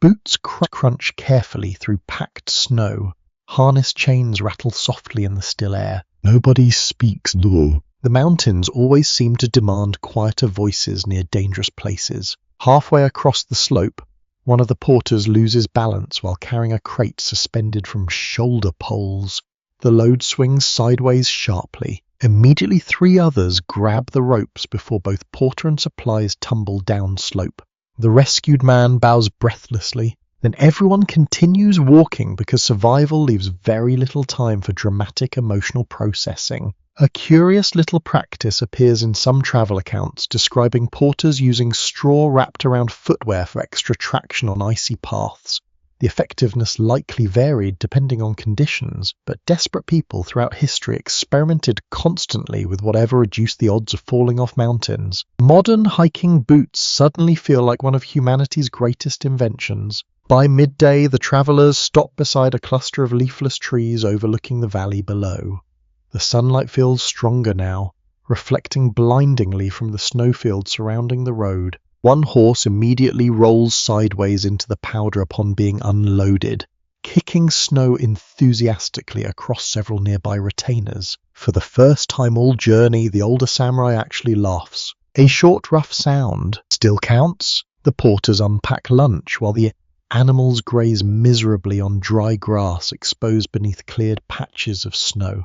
Boots crunch carefully through packed snow. Harness chains rattle softly in the still air. Nobody speaks though. The mountains always seem to demand quieter voices near dangerous places. Halfway across the slope, one of the porters loses balance while carrying a crate suspended from shoulder poles. The load swings sideways sharply. Immediately 3 others grab the ropes before both porter and supplies tumble down slope. The rescued man bows breathlessly. Then everyone continues walking because survival leaves very little time for dramatic emotional processing. A curious little practice appears in some travel accounts describing porters using straw wrapped around footwear for extra traction on icy paths. The effectiveness likely varied depending on conditions, but desperate people throughout history experimented constantly with whatever reduced the odds of falling off mountains. Modern hiking boots suddenly feel like one of humanity's greatest inventions. By midday, the travelers stop beside a cluster of leafless trees overlooking the valley below. The sunlight feels stronger now, reflecting blindingly from the snowfield surrounding the road. One horse immediately rolls sideways into the powder upon being unloaded, kicking snow enthusiastically across several nearby retainers. For the first time all journey, the older samurai actually laughs. A short, rough sound still counts. The porters unpack lunch while the animals graze miserably on dry grass exposed beneath cleared patches of snow.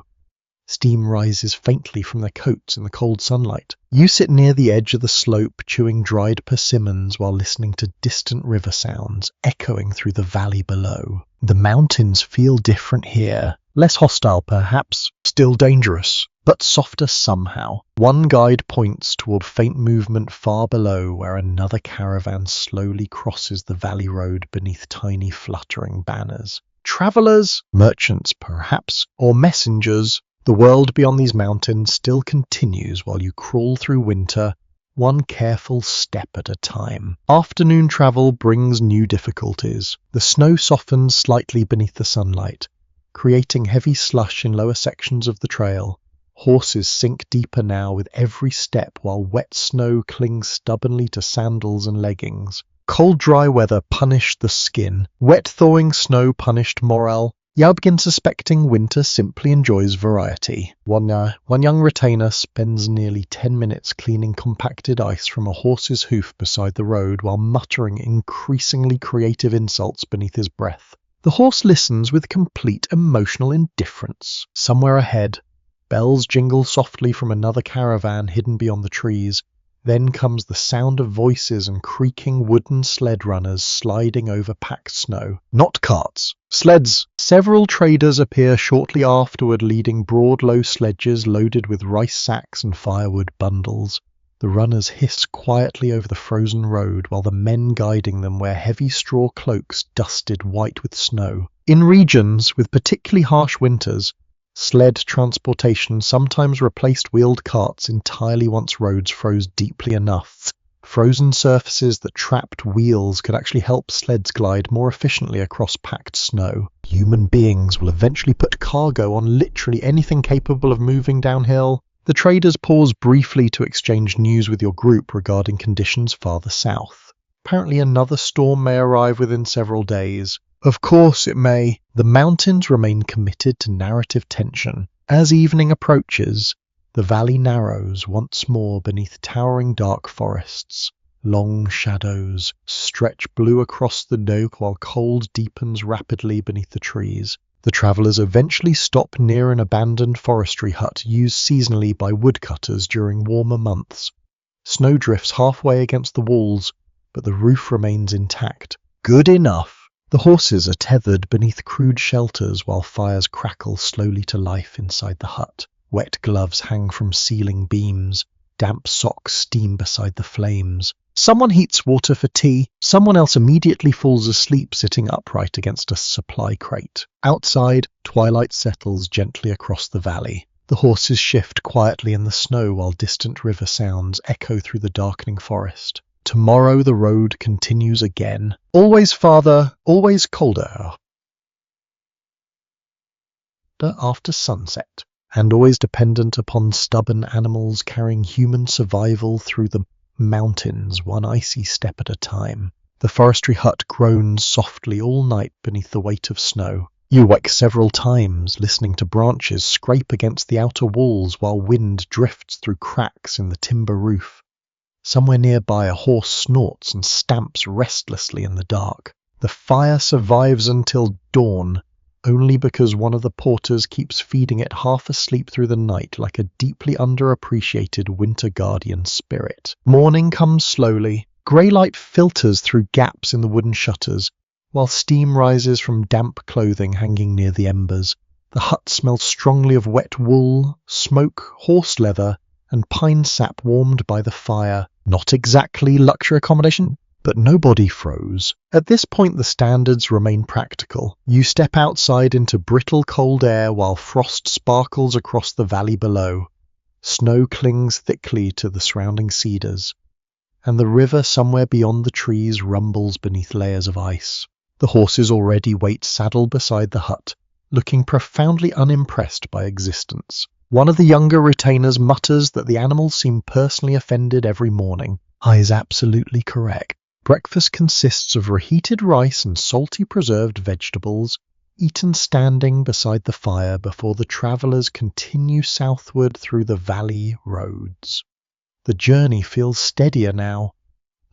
Steam rises faintly from their coats in the cold sunlight. You sit near the edge of the slope, chewing dried persimmons while listening to distant river sounds echoing through the valley below. The mountains feel different here. Less hostile, perhaps. Still dangerous, but softer somehow. One guide points toward faint movement far below where another caravan slowly crosses the valley road beneath tiny fluttering banners. Travelers, merchants perhaps, or messengers. The world beyond these mountains still continues while you crawl through winter, one careful step at a time. Afternoon travel brings new difficulties. The snow softens slightly beneath the sunlight, creating heavy slush in lower sections of the trail. Horses sink deeper now with every step while wet snow clings stubbornly to sandals and leggings. Cold, dry weather punished the skin. Wet, thawing snow punished morale. Yao begins suspecting winter simply enjoys variety. One young retainer spends nearly 10 minutes cleaning compacted ice from a horse's hoof beside the road while muttering increasingly creative insults beneath his breath. The horse listens with complete emotional indifference. Somewhere ahead, bells jingle softly from another caravan hidden beyond the trees. Then comes the sound of voices and creaking wooden sled runners sliding over packed snow. Not carts, sleds. Several traders appear shortly afterward leading broad low sledges loaded with rice sacks and firewood bundles. The runners hiss quietly over the frozen road while the men guiding them wear heavy straw cloaks dusted white with snow. In regions with particularly harsh winters, sled transportation sometimes replaced wheeled carts entirely once roads froze deeply enough. Frozen surfaces that trapped wheels could actually help sleds glide more efficiently across packed snow. Human beings will eventually put cargo on literally anything capable of moving downhill. The traders pause briefly to exchange news with your group regarding conditions farther south. Apparently another storm may arrive within several days. Of course it may. The mountains remain committed to narrative tension. As evening approaches, the valley narrows once more beneath towering dark forests. Long shadows stretch blue across the nook while cold deepens rapidly beneath the trees. The travellers eventually stop near an abandoned forestry hut used seasonally by woodcutters during warmer months. Snow drifts halfway against the walls, but the roof remains intact. Good enough. The horses are tethered beneath crude shelters while fires crackle slowly to life inside the hut. Wet gloves hang from ceiling beams. Damp socks steam beside the flames. Someone heats water for tea. Someone else immediately falls asleep sitting upright against a supply crate. Outside, twilight settles gently across the valley. The horses shift quietly in the snow while distant river sounds echo through the darkening forest. Tomorrow the road continues again. Always farther, always colder. After sunset, and always dependent upon stubborn animals carrying human survival through the mountains one icy step at a time. The forestry hut groans softly all night beneath the weight of snow. You wake several times, listening to branches scrape against the outer walls while wind drifts through cracks in the timber roof. Somewhere nearby a horse snorts and stamps restlessly in the dark. The fire survives until dawn, only because one of the porters keeps feeding it half asleep through the night like a deeply underappreciated winter guardian spirit. Morning comes slowly. Grey light filters through gaps in the wooden shutters, while steam rises from damp clothing hanging near the embers. The hut smells strongly of wet wool, smoke, horse leather, and pine sap warmed by the fire. Not exactly luxury accommodation, but nobody froze. At this point the standards remain practical. You step outside into brittle cold air while frost sparkles across the valley below. Snow clings thickly to the surrounding cedars, and the river somewhere beyond the trees rumbles beneath layers of ice. The horses already wait saddled beside the hut, looking profoundly unimpressed by existence. One of the younger retainers mutters that the animals seem personally offended every morning. Is absolutely correct. Breakfast consists of reheated rice and salty preserved vegetables, eaten standing beside the fire before the travellers continue southward through the valley roads. The journey feels steadier now.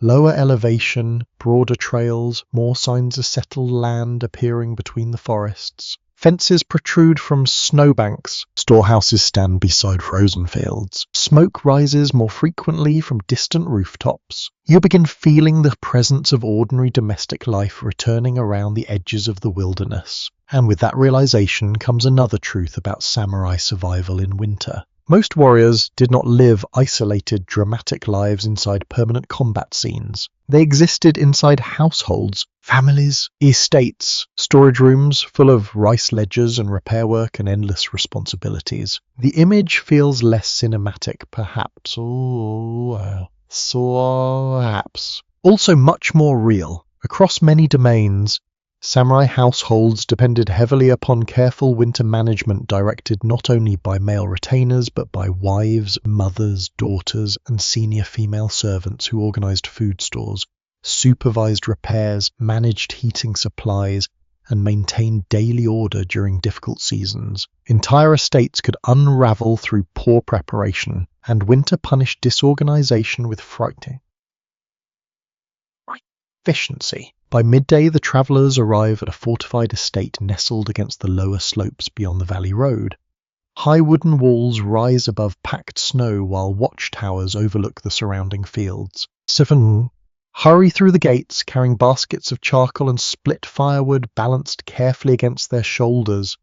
Lower elevation, broader trails, more signs of settled land appearing between the forests. Fences protrude from snowbanks. Storehouses stand beside frozen fields. Smoke rises more frequently from distant rooftops. You begin feeling the presence of ordinary domestic life returning around the edges of the wilderness. And with that realization comes another truth about samurai survival in winter. Most warriors did not live isolated, dramatic lives inside permanent combat scenes. They existed inside households, families, estates, storage rooms full of rice ledgers and repair work and endless responsibilities. The image feels less cinematic, perhaps. Also much more real. Across many domains, samurai households depended heavily upon careful winter management directed not only by male retainers but by wives, mothers, daughters, and senior female servants who organized food stores, supervised repairs, managed heating supplies, and maintained daily order during difficult seasons. Entire estates could unravel through poor preparation, and winter punished disorganization with frightening efficiency. By midday, the travellers arrive at a fortified estate nestled against the lower slopes beyond the valley road. High wooden walls rise above packed snow while watchtowers overlook the surrounding fields. 7 hurry through the gates, carrying baskets of charcoal and split firewood balanced carefully against their shoulders.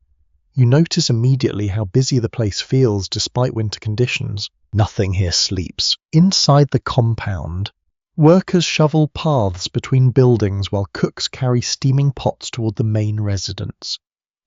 You notice immediately how busy the place feels despite winter conditions. Nothing here sleeps. Inside the compound, workers shovel paths between buildings while cooks carry steaming pots toward the main residence.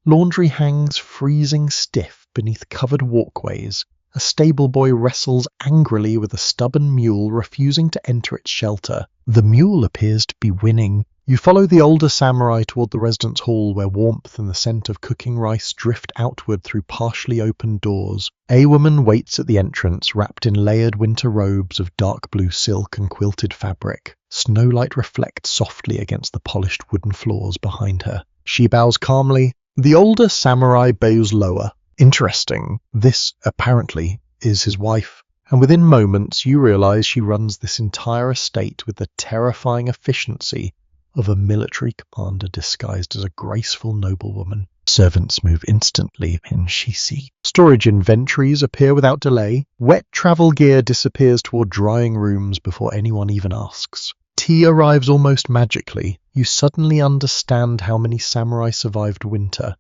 Laundry hangs freezing stiff beneath covered walkways. A stable boy wrestles angrily with a stubborn mule refusing to enter its shelter. The mule appears to be winning. You follow the older samurai toward the residence hall where warmth and the scent of cooking rice drift outward through partially open doors. A woman waits at the entrance, wrapped in layered winter robes of dark blue silk and quilted fabric. Snowlight reflects softly against the polished wooden floors behind her. She bows calmly. The older samurai bows lower. Interesting. This, apparently, is his wife. And within moments you realize she runs this entire estate with the terrifying efficiency of a military commander disguised as a graceful noblewoman. Servants move instantly in Shisi. Storage inventories appear without delay. Wet travel gear disappears toward drying rooms before anyone even asks. Tea arrives almost magically. You suddenly understand how many samurai survived winter,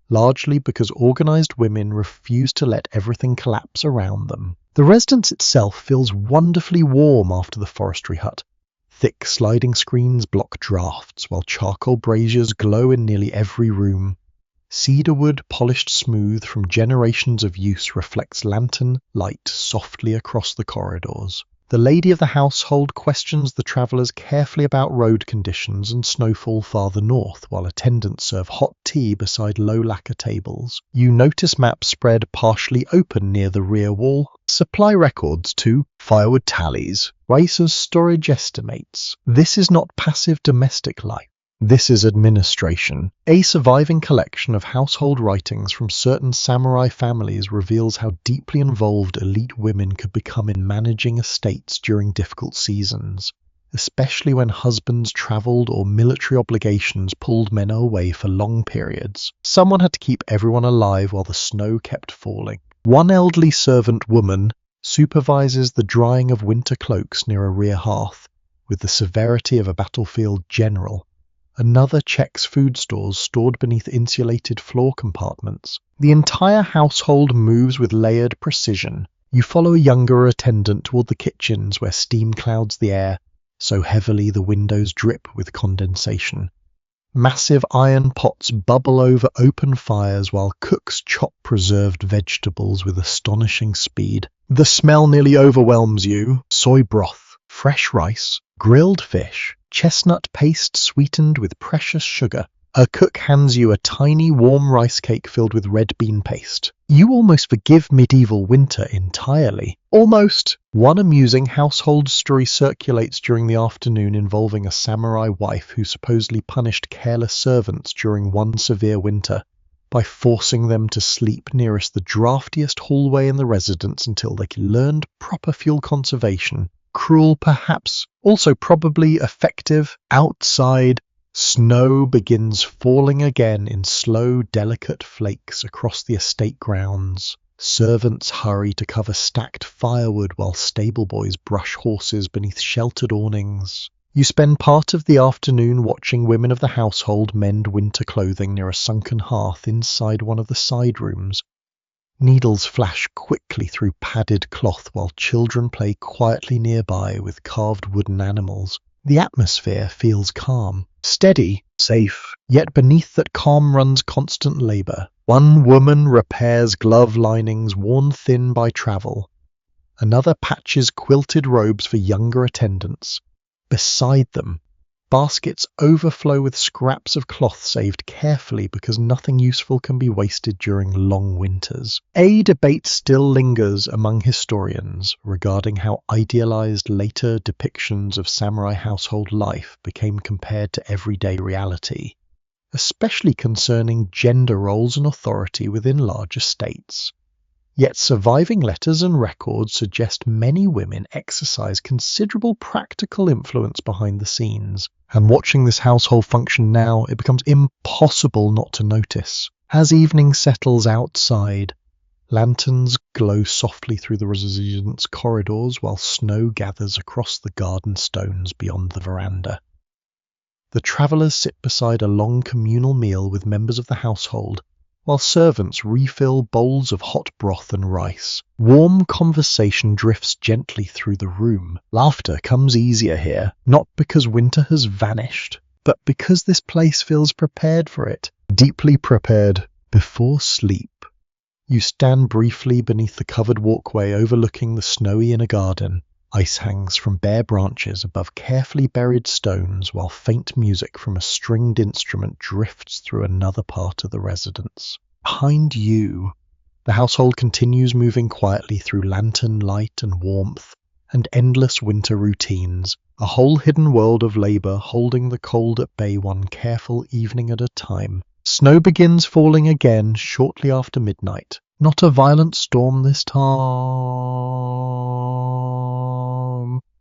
largely because organized women refuse to let everything collapse around them. The residence itself feels wonderfully warm after the forestry hut. Thick sliding screens block drafts, while charcoal braziers glow in nearly every room. Cedar wood, polished smooth from generations of use, reflects lantern light softly across the corridors. The lady of the household questions the travelers carefully about road conditions and snowfall farther north, while attendants serve hot tea beside low lacquer tables. You notice maps spread partially open near the rear wall. Supply records too. Firewood tallies. Rice's storage estimates. This is not passive domestic life. This is administration. A surviving collection of household writings from certain samurai families reveals how deeply involved elite women could become in managing estates during difficult seasons, especially when husbands traveled or military obligations pulled men away for long periods. Someone had to keep everyone alive while the snow kept falling. One elderly servant woman supervises the drying of winter cloaks near a rear hearth, with the severity of a battlefield general. Another checks food stores stored beneath insulated floor compartments. The entire household moves with layered precision. You follow a younger attendant toward the kitchens where steam clouds the air, so heavily the windows drip with condensation. Massive iron pots bubble over open fires while cooks chop preserved vegetables with astonishing speed. The smell nearly overwhelms you. Soy broth, fresh rice, grilled fish, chestnut paste sweetened with precious sugar. A cook hands you a tiny warm rice cake filled with red bean paste. You almost forgive medieval winter entirely. Almost. One amusing household story circulates during the afternoon involving a samurai wife who supposedly punished careless servants during one severe winter by forcing them to sleep nearest the draftiest hallway in the residence until they learned proper fuel conservation. Cruel, perhaps, also probably effective. Outside, snow begins falling again in slow, delicate flakes across the estate grounds. Servants hurry to cover stacked firewood while stable boys brush horses beneath sheltered awnings. You spend part of the afternoon watching women of the household mend winter clothing near a sunken hearth inside one of the side rooms. Needles flash quickly through padded cloth while children play quietly nearby with carved wooden animals. The atmosphere feels calm, steady, safe, yet beneath that calm runs constant labor. One woman repairs glove linings worn thin by travel. Another patches quilted robes for younger attendants. Beside them, baskets overflow with scraps of cloth saved carefully because nothing useful can be wasted during long winters. A debate still lingers among historians regarding how idealized later depictions of samurai household life became compared to everyday reality, especially concerning gender roles and authority within large estates. Yet surviving letters and records suggest many women exercise considerable practical influence behind the scenes, and watching this household function now, it becomes impossible not to notice. As evening settles outside, lanterns glow softly through the residence corridors while snow gathers across the garden stones beyond the veranda. The travellers sit beside a long communal meal with members of the household, while servants refill bowls of hot broth and rice. Warm conversation drifts gently through the room. Laughter comes easier here, not because winter has vanished, but because this place feels prepared for it, deeply prepared. Before sleep, you stand briefly beneath the covered walkway overlooking the snowy inner garden. Ice hangs from bare branches above carefully buried stones, while faint music from a stringed instrument drifts through another part of the residence. Behind you, the household continues moving quietly through lantern light and warmth and endless winter routines, a whole hidden world of labor holding the cold at bay one careful evening at a time. Snow begins falling again shortly after midnight. Not a violent storm this time.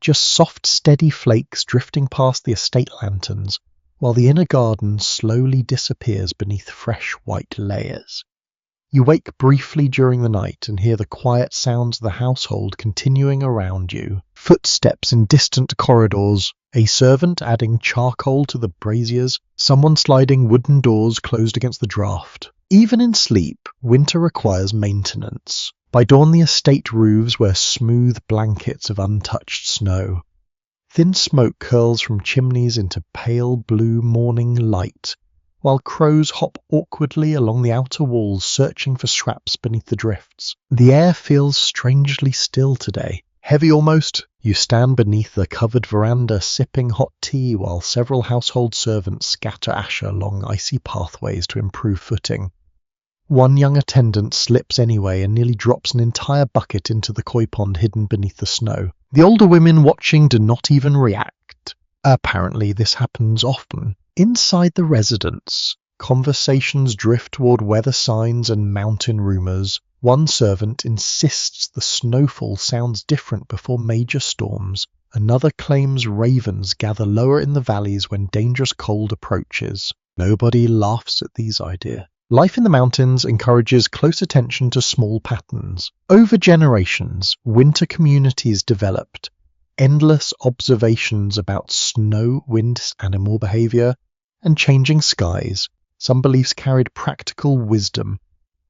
Just soft, steady flakes drifting past the estate lanterns, while the inner garden slowly disappears beneath fresh white layers. You wake briefly during the night and hear the quiet sounds of the household continuing around you. Footsteps in distant corridors, a servant adding charcoal to the braziers, someone sliding wooden doors closed against the draught. Even in sleep, winter requires maintenance. By dawn the estate roofs wear smooth blankets of untouched snow. Thin smoke curls from chimneys into pale blue morning light, while crows hop awkwardly along the outer walls searching for scraps beneath the drifts. The air feels strangely still today. Heavy almost, you stand beneath the covered veranda sipping hot tea while several household servants scatter ash along icy pathways to improve footing. One young attendant slips anyway and nearly drops an entire bucket into the koi pond hidden beneath the snow. The older women watching do not even react. Apparently this happens often. Inside the residence, conversations drift toward weather signs and mountain rumors. One servant insists the snowfall sounds different before major storms. Another claims ravens gather lower in the valleys when dangerous cold approaches. Nobody laughs at these ideas. Life in the mountains encourages close attention to small patterns. Over generations, winter communities developed endless observations about snow, wind, animal behavior, and changing skies. Some beliefs carried practical wisdom.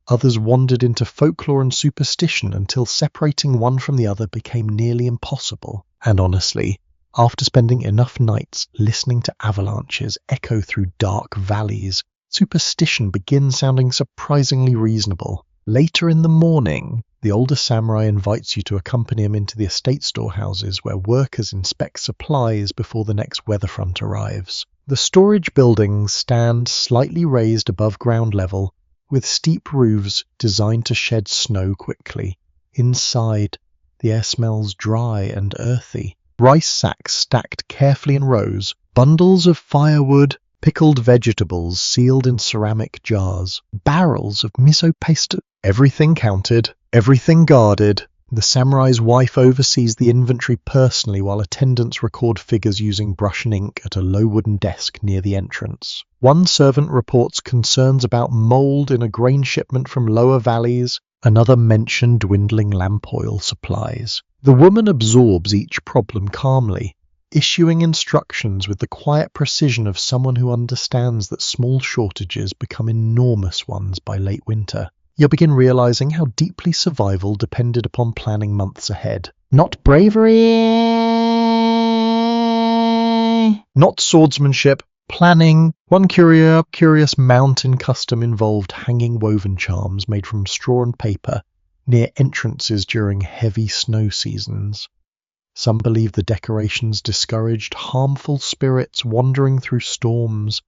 Others wandered into folklore and superstition until separating one from the other became nearly impossible. And honestly, after spending enough nights listening to avalanches echo through dark valleys, superstition begins sounding surprisingly reasonable. Later in the morning, the older samurai invites you to accompany him into the estate storehouses where workers inspect supplies before the next weather front arrives. The storage buildings stand slightly raised above ground level, with steep roofs designed to shed snow quickly. Inside, the air smells dry and earthy. Rice sacks stacked carefully in rows, bundles of firewood, pickled vegetables sealed in ceramic jars, barrels of miso paste. Everything counted, everything guarded. The samurai's wife oversees the inventory personally while attendants record figures using brush and ink at a low wooden desk near the entrance. One servant reports concerns about mold in a grain shipment from lower valleys. Another mentioned dwindling lamp oil supplies. The woman absorbs each problem calmly, issuing instructions with the quiet precision of someone who understands that small shortages become enormous ones by late winter. You'll begin realizing how deeply survival depended upon planning months ahead. Not bravery, not swordsmanship, planning. One curious mountain custom involved hanging woven charms made from straw and paper near entrances during heavy snow seasons. Some believe the decorations discouraged harmful spirits wandering through storms.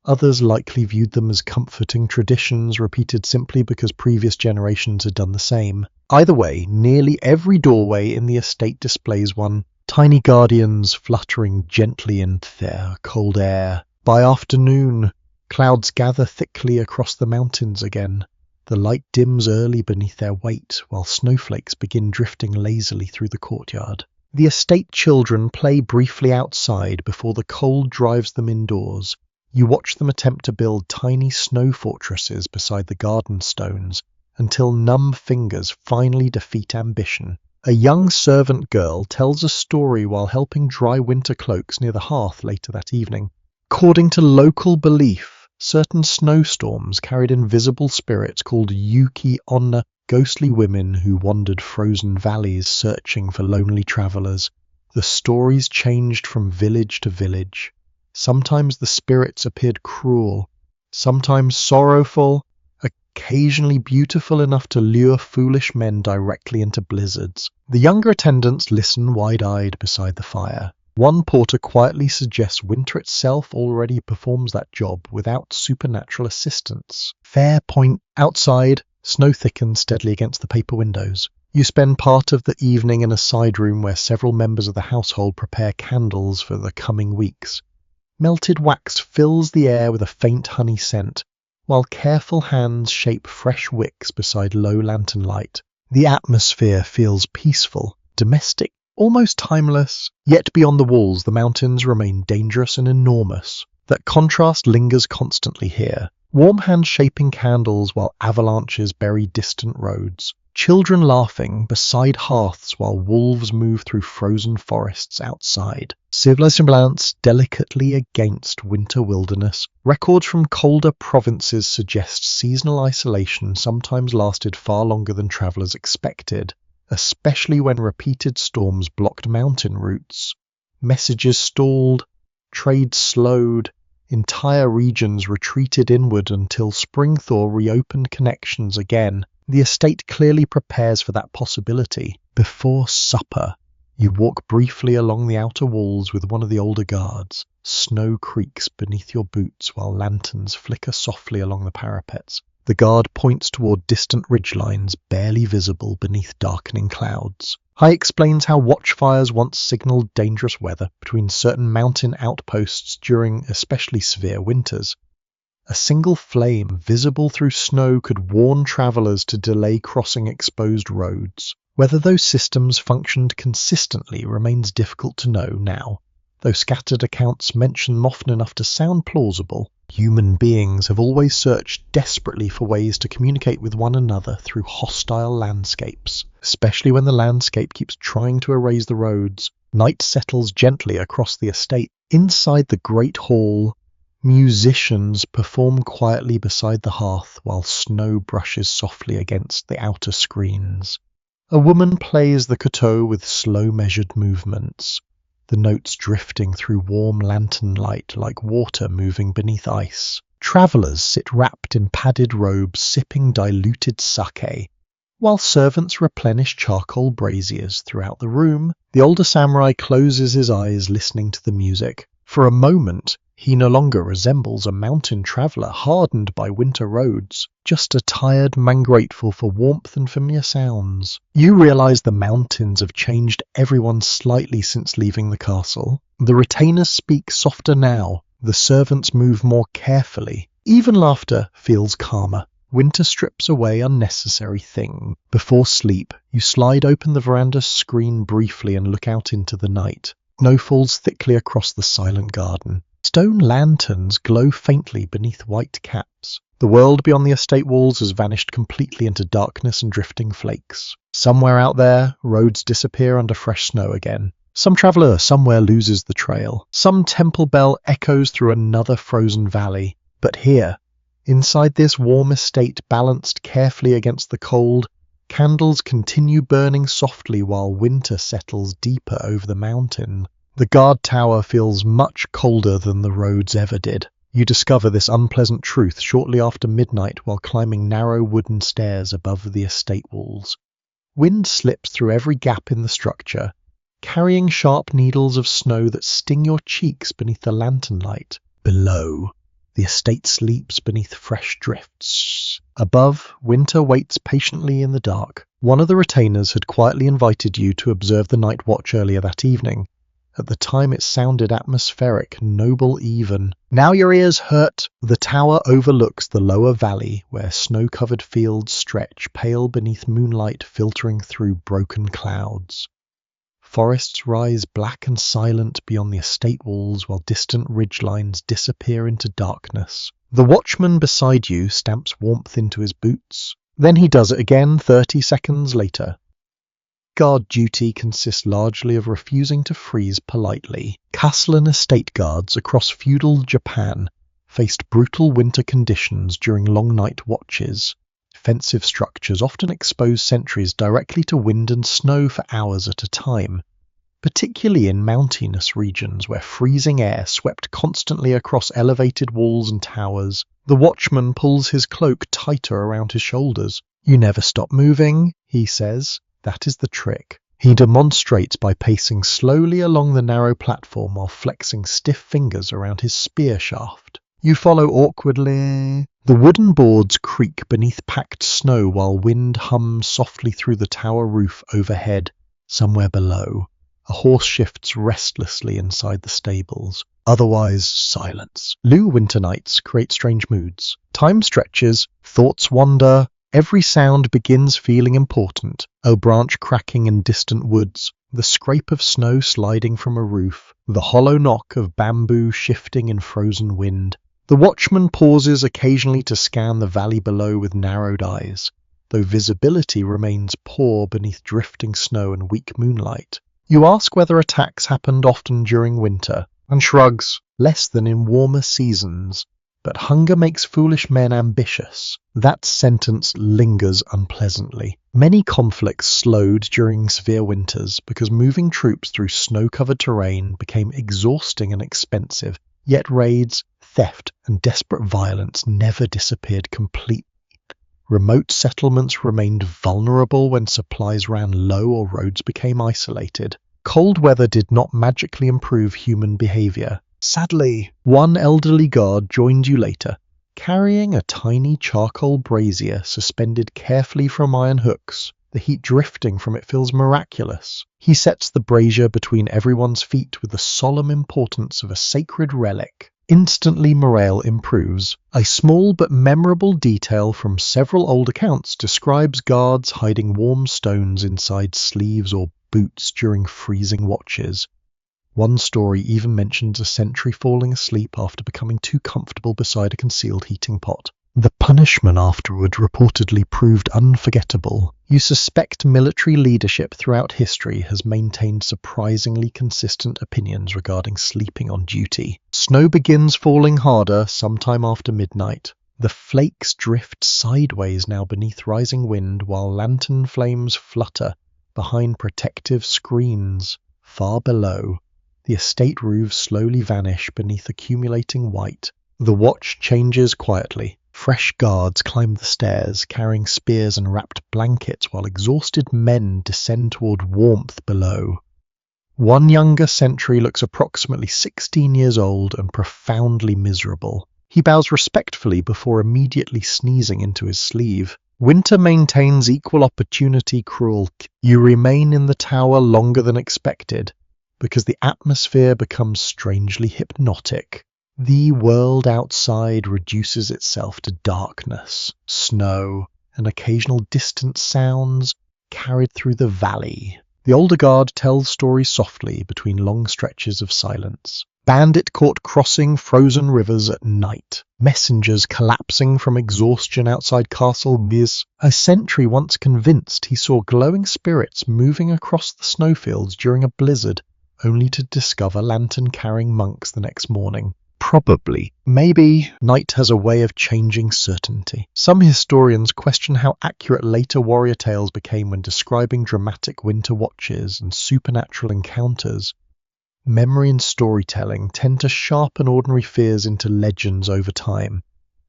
Others likely viewed them as comforting traditions repeated simply because previous generations had done the same. Either way, nearly every doorway in the estate displays one, tiny guardians fluttering gently in their cold air. By afternoon, clouds gather thickly across the mountains again. The light dims early beneath their weight, while snowflakes begin drifting lazily through the courtyard. The estate children play briefly outside before the cold drives them indoors. You watch them attempt to build tiny snow fortresses beside the garden stones until numb fingers finally defeat ambition. A young servant girl tells a story while helping dry winter cloaks near the hearth later that evening. According to local belief, Certain snowstorms carried invisible spirits called Yuki-onna, ghostly women who wandered frozen valleys searching for lonely travelers. The stories changed from village to village. Sometimes the spirits appeared cruel, sometimes sorrowful, occasionally beautiful enough to lure foolish men directly into blizzards. The younger attendants listen wide-eyed beside the fire. One porter quietly suggests winter itself already performs that job without supernatural assistance. Fair point. Outside, snow thickens steadily against the paper windows. You spend part of the evening in a side room where several members of the household prepare candles for the coming weeks. Melted wax fills the air with a faint honey scent, while careful hands shape fresh wicks beside low lantern light. The atmosphere feels peaceful, domestic, almost timeless, yet beyond the walls the mountains remain dangerous and enormous. That contrast lingers constantly here. Warm hands shaping candles while avalanches bury distant roads. Children laughing beside hearths while wolves move through frozen forests outside. Semblance delicately against winter wilderness. Records from colder provinces suggest seasonal isolation sometimes lasted far longer than travelers expected, especially when repeated storms blocked mountain routes. Messages stalled, trade slowed, entire regions retreated inward until spring thaw reopened connections again. The estate clearly prepares for that possibility. Before supper, you walk briefly along the outer walls with one of the older guards. Snow creaks beneath your boots while lanterns flicker softly along the parapets. The guard points toward distant ridgelines barely visible beneath darkening clouds. Hai explains how watchfires once signaled dangerous weather between certain mountain outposts during especially severe winters. A single flame visible through snow could warn travelers to delay crossing exposed roads. Whether those systems functioned consistently remains difficult to know now, though scattered accounts mention them often enough to sound plausible. Human beings have always searched desperately for ways to communicate with one another through hostile landscapes, especially when the landscape keeps trying to erase the roads. Night settles gently across the estate. Inside the great hall, musicians perform quietly beside the hearth while snow brushes softly against the outer screens. A woman plays the koto with slow measured movements, the notes drifting through warm lantern light like water moving beneath ice. Travelers sit wrapped in padded robes sipping diluted sake, while servants replenish charcoal braziers throughout the room. The older samurai closes his eyes listening to the music. For a moment, he no longer resembles a mountain traveller hardened by winter roads, just a tired man grateful for warmth and familiar sounds. You realize the mountains have changed everyone slightly since leaving the castle. The retainers speak softer now, the servants move more carefully. Even laughter feels calmer. Winter strips away unnecessary things. Before sleep, you slide open the veranda's screen briefly and look out into the night. Snow falls thickly across the silent garden. Stone lanterns glow faintly beneath white caps. The world beyond the estate walls has vanished completely into darkness and drifting flakes. Somewhere out there, roads disappear under fresh snow again. Some traveller somewhere loses the trail. Some temple bell echoes through another frozen valley. But here, inside this warm estate balanced carefully against the cold, candles continue burning softly while winter settles deeper over the mountain. The guard tower feels much colder than the roads ever did. You discover this unpleasant truth shortly after midnight while climbing narrow wooden stairs above the estate walls. Wind slips through every gap in the structure, carrying sharp needles of snow that sting your cheeks beneath the lantern light. Below, the estate sleeps beneath fresh drifts. Above, winter waits patiently in the dark. One of the retainers had quietly invited you to observe the night watch earlier that evening. At the time it sounded atmospheric, noble even. Now your ears hurt. The tower overlooks the lower valley where snow-covered fields stretch pale beneath moonlight filtering through broken clouds. Forests rise black and silent beyond the estate walls while distant ridgelines disappear into darkness. The watchman beside you stamps warmth into his boots. Then he does it again 30 seconds later. Guard duty consists largely of refusing to freeze politely. Castle and estate guards across feudal Japan faced brutal winter conditions during long night watches. Defensive structures often exposed sentries directly to wind and snow for hours at a time, particularly in mountainous regions where freezing air swept constantly across elevated walls and towers. The watchman pulls his cloak tighter around his shoulders. "You never stop moving," he says. "That is the trick." He demonstrates by pacing slowly along the narrow platform while flexing stiff fingers around his spear shaft. You follow awkwardly. The wooden boards creak beneath packed snow while wind hums softly through the tower roof overhead. Somewhere below, a horse shifts restlessly inside the stables. Otherwise, silence. Lugh winter nights create strange moods. Time stretches, thoughts wander, every sound begins feeling important. A branch cracking in distant woods, the scrape of snow sliding from a roof, the hollow knock of bamboo shifting in frozen wind. The watchman pauses occasionally to scan the valley below with narrowed eyes, though visibility remains poor beneath drifting snow and weak moonlight. You ask whether attacks happened often during winter, and shrugs. Less than in warmer seasons. But hunger makes foolish men ambitious. That sentence lingers unpleasantly. Many conflicts slowed during severe winters because moving troops through snow-covered terrain became exhausting and expensive, yet raids, theft, and desperate violence never disappeared completely. Remote settlements remained vulnerable when supplies ran low or roads became isolated. Cold weather did not magically improve human behavior. Sadly, one elderly guard joined you later, carrying a tiny charcoal brazier suspended carefully from iron hooks. The heat drifting from it feels miraculous. He sets the brazier between everyone's feet with the solemn importance of a sacred relic. Instantly morale improves. A small but memorable detail from several old accounts describes guards hiding warm stones inside sleeves or boots during freezing watches. One story even mentions a sentry falling asleep after becoming too comfortable beside a concealed heating pot. The punishment afterward reportedly proved unforgettable. You suspect military leadership throughout history has maintained surprisingly consistent opinions regarding sleeping on duty. Snow begins falling harder sometime after midnight. The flakes drift sideways now beneath rising wind while lantern flames flutter behind protective screens. Far below, the estate roofs slowly vanish beneath accumulating white. The watch changes quietly. Fresh guards climb the stairs, carrying spears and wrapped blankets, while exhausted men descend toward warmth below. One younger sentry looks approximately 16 years old and profoundly miserable. He bows respectfully before immediately sneezing into his sleeve. Winter maintains equal opportunity cruelty. You remain in the tower longer than expected, because the atmosphere becomes strangely hypnotic. The world outside reduces itself to darkness, snow, and occasional distant sounds carried through the valley. The older guard tells stories softly between long stretches of silence. Bandit caught crossing frozen rivers at night. Messengers collapsing from exhaustion outside Castle Biz. A sentry once convinced he saw glowing spirits moving across the snowfields during a blizzard, only to discover lantern-carrying monks the next morning. Probably. Maybe. Night has a way of changing certainty. Some historians question how accurate later warrior tales became when describing dramatic winter watches and supernatural encounters. Memory and storytelling tend to sharpen ordinary fears into legends over time,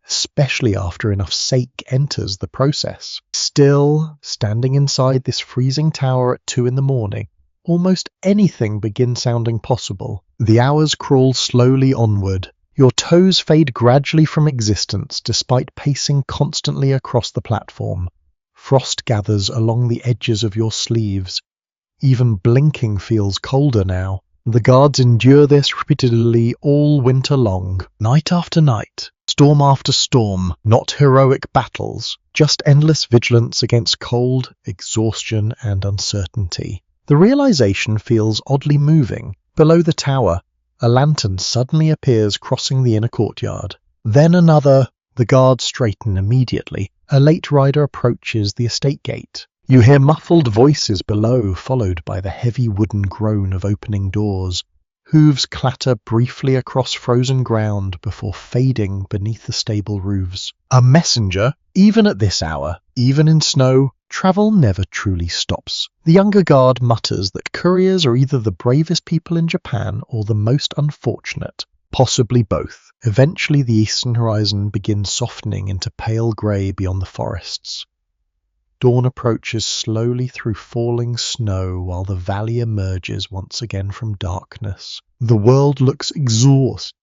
especially after enough sake enters the process. Still, standing inside this freezing tower at 2 a.m, almost anything begins sounding possible. The hours crawl slowly onward. Your toes fade gradually from existence despite pacing constantly across the platform. Frost gathers along the edges of your sleeves. Even blinking feels colder now. The guards endure this repeatedly all winter long, night after night, storm after storm, not heroic battles, just endless vigilance against cold, exhaustion, and uncertainty. The realization feels oddly moving. Below the tower, a lantern suddenly appears crossing the inner courtyard. Then another. The guards straighten immediately. A late rider approaches the estate gate. You hear muffled voices below, followed by the heavy wooden groan of opening doors. Hooves clatter briefly across frozen ground before fading beneath the stable roofs. A messenger, even at this hour, even in snow, travel never truly stops. The younger guard mutters that couriers are either the bravest people in Japan or the most unfortunate, possibly both. Eventually the eastern horizon begins softening into pale grey beyond the forests. Dawn approaches slowly through falling snow while the valley emerges once again from darkness. The world looks exhausted.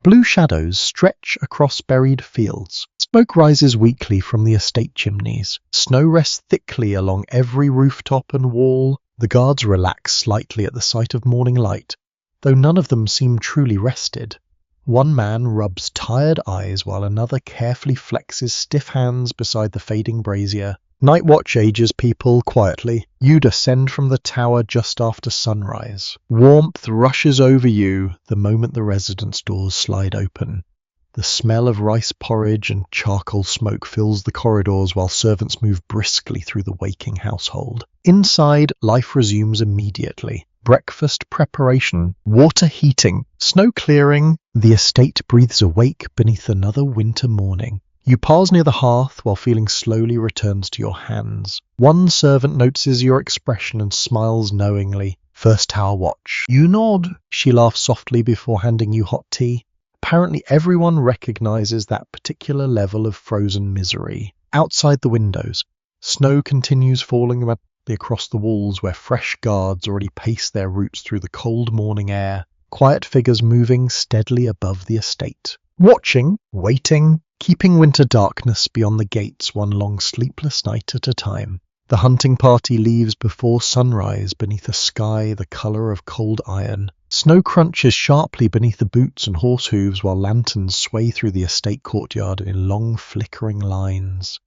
Blue shadows stretch across buried fields. Smoke rises weakly from the estate chimneys. Snow rests thickly along every rooftop and wall. The guards relax slightly at the sight of morning light, though none of them seem truly rested. One man rubs tired eyes while another carefully flexes stiff hands beside the fading brazier. Night watch ages people quietly. You descend from the tower just after sunrise. Warmth rushes over you the moment the residence doors slide open. The smell of rice porridge and charcoal smoke fills the corridors while servants move briskly through the waking household. Inside, life resumes immediately. Breakfast preparation, water heating, snow clearing. The estate breathes awake beneath another winter morning. You pause near the hearth while feeling slowly returns to your hands. One servant notices your expression and smiles knowingly. First tower watch. You nod. She laughs softly before handing you hot tea. Apparently everyone recognizes that particular level of frozen misery. Outside the windows, snow continues falling across the walls where fresh guards already pace their routes through the cold morning air, quiet figures moving steadily above the estate. Watching, waiting, keeping winter darkness beyond the gates one long sleepless night at a time. The hunting party leaves before sunrise beneath a sky the colour of cold iron. Snow crunches sharply beneath the boots and horse hooves while lanterns sway through the estate courtyard in long flickering lines.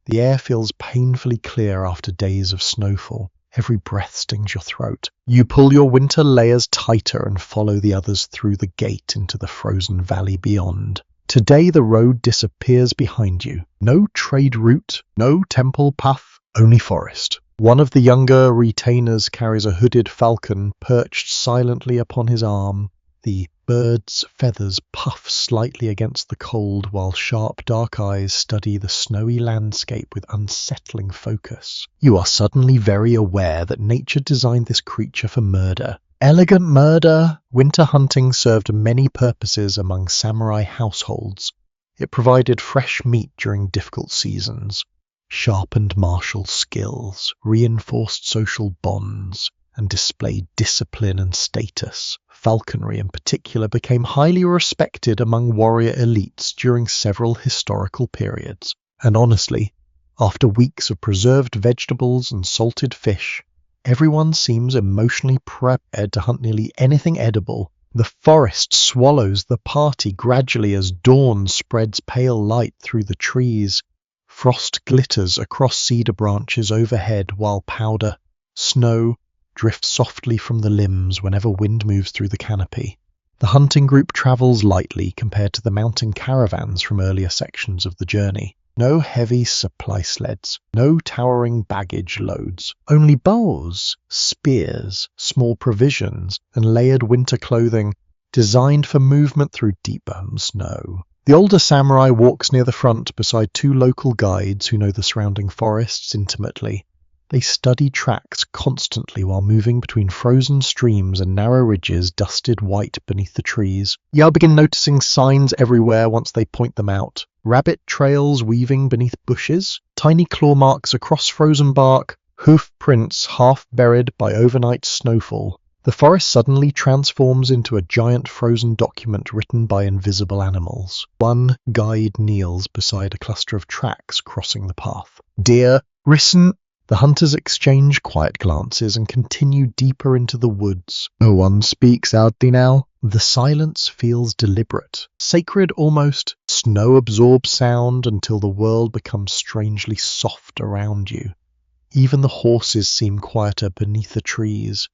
The air feels painfully clear after days of snowfall. Every breath stings your throat. You pull your winter layers tighter and follow the others through the gate into the frozen valley beyond. Today the road disappears behind you. No trade route, no temple path, only forest. One of the younger retainers carries a hooded falcon perched silently upon his arm. The bird's feathers puff slightly against the cold while sharp dark eyes study the snowy landscape with unsettling focus. You are suddenly very aware that nature designed this creature for murder. Elegant murder. Winter hunting served many purposes among samurai households. It provided fresh meat during difficult seasons, sharpened martial skills, reinforced social bonds, and displayed discipline and status. Falconry in particular became highly respected among warrior elites during several historical periods. And honestly, after weeks of preserved vegetables and salted fish, everyone seems emotionally prepared to hunt nearly anything edible. The forest swallows the party gradually as dawn spreads pale light through the trees. Frost glitters across cedar branches overhead while powder, snow, drifts softly from the limbs whenever wind moves through the canopy. The hunting group travels lightly compared to the mountain caravans from earlier sections of the journey. No heavy supply sleds, no towering baggage loads, only bows, spears, small provisions, and layered winter clothing designed for movement through deep snow. The older samurai walks near the front beside two local guides who know the surrounding forests intimately. They study tracks constantly while moving between frozen streams and narrow ridges dusted white beneath the trees. You'll begin noticing signs everywhere once they point them out. Rabbit trails weaving beneath bushes, tiny claw marks across frozen bark, hoof prints half buried by overnight snowfall. The forest suddenly transforms into a giant frozen document written by invisible animals. One guide kneels beside a cluster of tracks crossing the path. Deer, risen. The hunters exchange quiet glances and continue deeper into the woods. No one speaks outly now. The silence feels deliberate, sacred almost. Snow absorbs sound until the world becomes strangely soft around you. Even the horses seem quieter beneath the trees.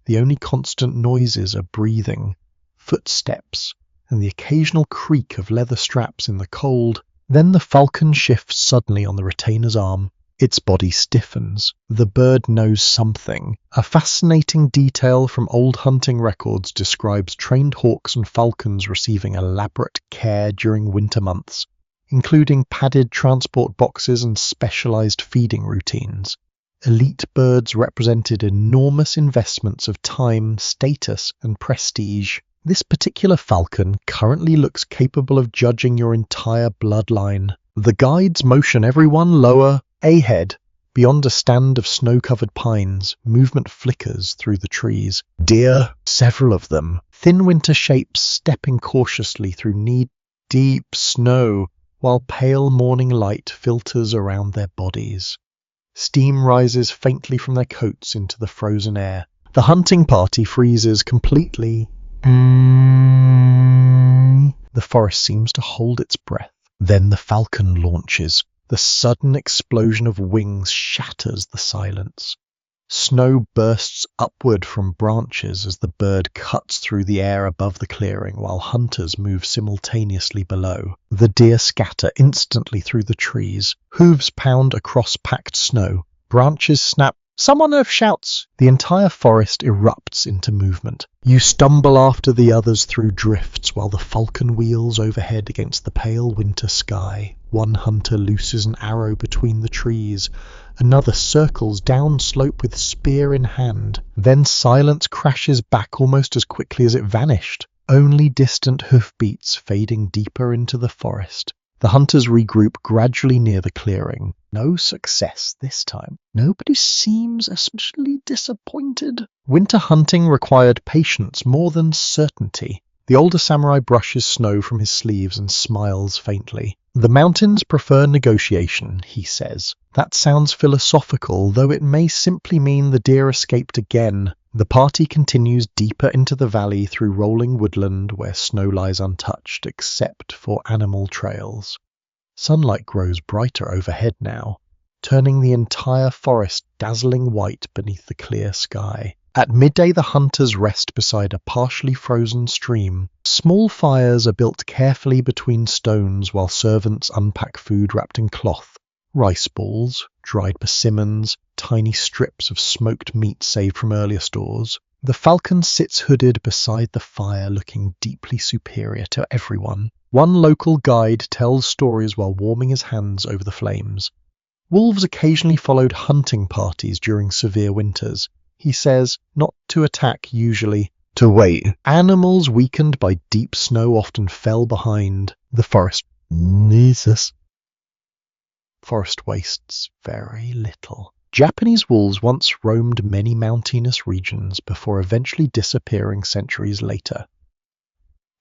The only constant noises are breathing, footsteps, and the occasional creak of leather straps in the cold. Then the falcon shifts suddenly on the retainer's arm. Its body stiffens. The bird knows something. A fascinating detail from old hunting records describes trained hawks and falcons receiving elaborate care during winter months, including padded transport boxes and specialized feeding routines. Elite birds represented enormous investments of time, status, and prestige. This particular falcon currently looks capable of judging your entire bloodline. The guides motion everyone lower, ahead. Beyond a stand of snow-covered pines, movement flickers through the trees. Deer, several of them, thin winter shapes stepping cautiously through knee-deep snow, while pale morning light filters around their bodies. Steam rises faintly from their coats into the frozen air. The hunting party freezes completely. The forest seems to hold its breath. Then the falcon launches. The sudden explosion of wings shatters the silence. Snow bursts upward from branches as the bird cuts through the air above the clearing, while hunters move simultaneously below. The deer scatter instantly through the trees. Hooves pound across packed snow. Branches snap. Someone on earth shouts. The entire forest erupts into movement. You stumble after the others through drifts while the falcon wheels overhead against the pale winter sky. One hunter looses an arrow between the trees. Another circles down slope with spear in hand. Then silence crashes back almost as quickly as it vanished. Only distant hoofbeats fading deeper into the forest. The hunters regroup gradually near the clearing. No success this time. Nobody seems especially disappointed. Winter hunting required patience more than certainty. The older samurai brushes snow from his sleeves and smiles faintly. The mountains prefer negotiation, he says. That sounds philosophical, though it may simply mean the deer escaped again. The party continues deeper into the valley through rolling woodland where snow lies untouched except for animal trails. Sunlight grows brighter overhead now, turning the entire forest dazzling white beneath the clear sky. At midday the hunters rest beside a partially frozen stream. Small fires are built carefully between stones while servants unpack food wrapped in cloth. Rice balls, dried persimmons, tiny strips of smoked meat saved from earlier stores. The falcon sits hooded beside the fire looking deeply superior to everyone. One local guide tells stories while warming his hands over the flames. Wolves occasionally followed hunting parties during severe winters. He says, not to attack usually, to wait. Animals weakened by deep snow often fell behind. The forest wastes very little. Japanese wolves once roamed many mountainous regions before eventually disappearing centuries later.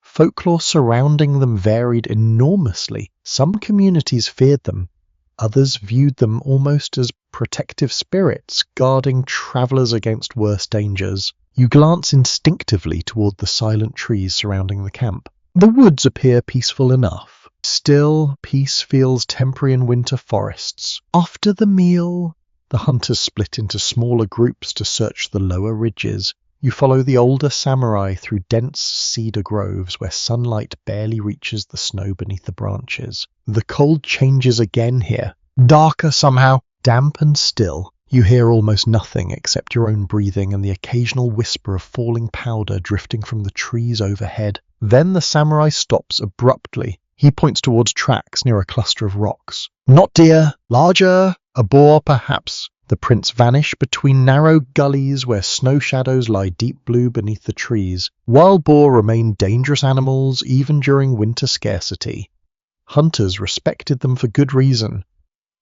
Folklore surrounding them varied enormously. Some communities feared them. Others viewed them almost as protective spirits, guarding travelers against worse dangers. You glance instinctively toward the silent trees surrounding the camp. The woods appear peaceful enough. Still, peace feels temporary in winter forests. After the meal, the hunters split into smaller groups to search the lower ridges. You follow the older samurai through dense cedar groves where sunlight barely reaches the snow beneath the branches. The cold changes again here. Darker somehow. Damp and still. You hear almost nothing except your own breathing and the occasional whisper of falling powder drifting from the trees overhead. Then the samurai stops abruptly. He points towards tracks near a cluster of rocks. Not deer. Larger. A boar, perhaps. The prints vanish between narrow gullies where snow shadows lie deep blue beneath the trees. Wild boar remain dangerous animals even during winter scarcity. Hunters respected them for good reason.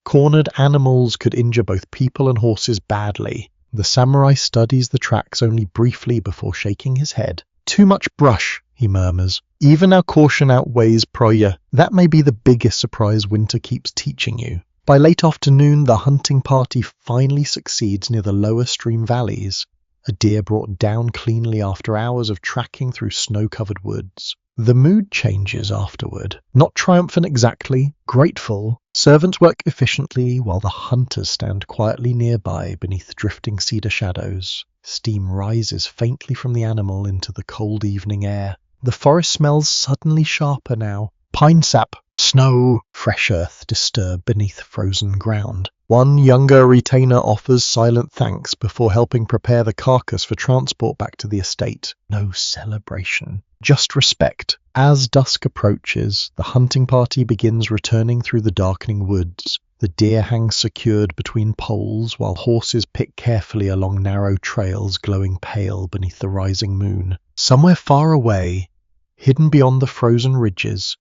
Cornered animals could injure both people and horses badly. The samurai studies the tracks only briefly before shaking his head. Too much brush, he murmurs. Even our caution outweighs Proya. That may be the biggest surprise winter keeps teaching you. By late afternoon, the hunting party finally succeeds near the lower stream valleys. A deer brought down cleanly after hours of tracking through snow-covered woods. The mood changes afterward. Not triumphant exactly, grateful. Servants work efficiently while the hunters stand quietly nearby beneath drifting cedar shadows. Steam rises faintly from the animal into the cold evening air. The forest smells suddenly sharper now. Pine sap, Snow, fresh earth disturbed beneath frozen ground. One younger retainer offers silent thanks before helping prepare the carcass for transport back to the estate. No celebration, just respect. As dusk approaches, the hunting party begins returning through the darkening woods. The deer hang secured between poles, while horses pick carefully along narrow trails glowing pale beneath the rising moon. Somewhere far away, hidden beyond the frozen ridges,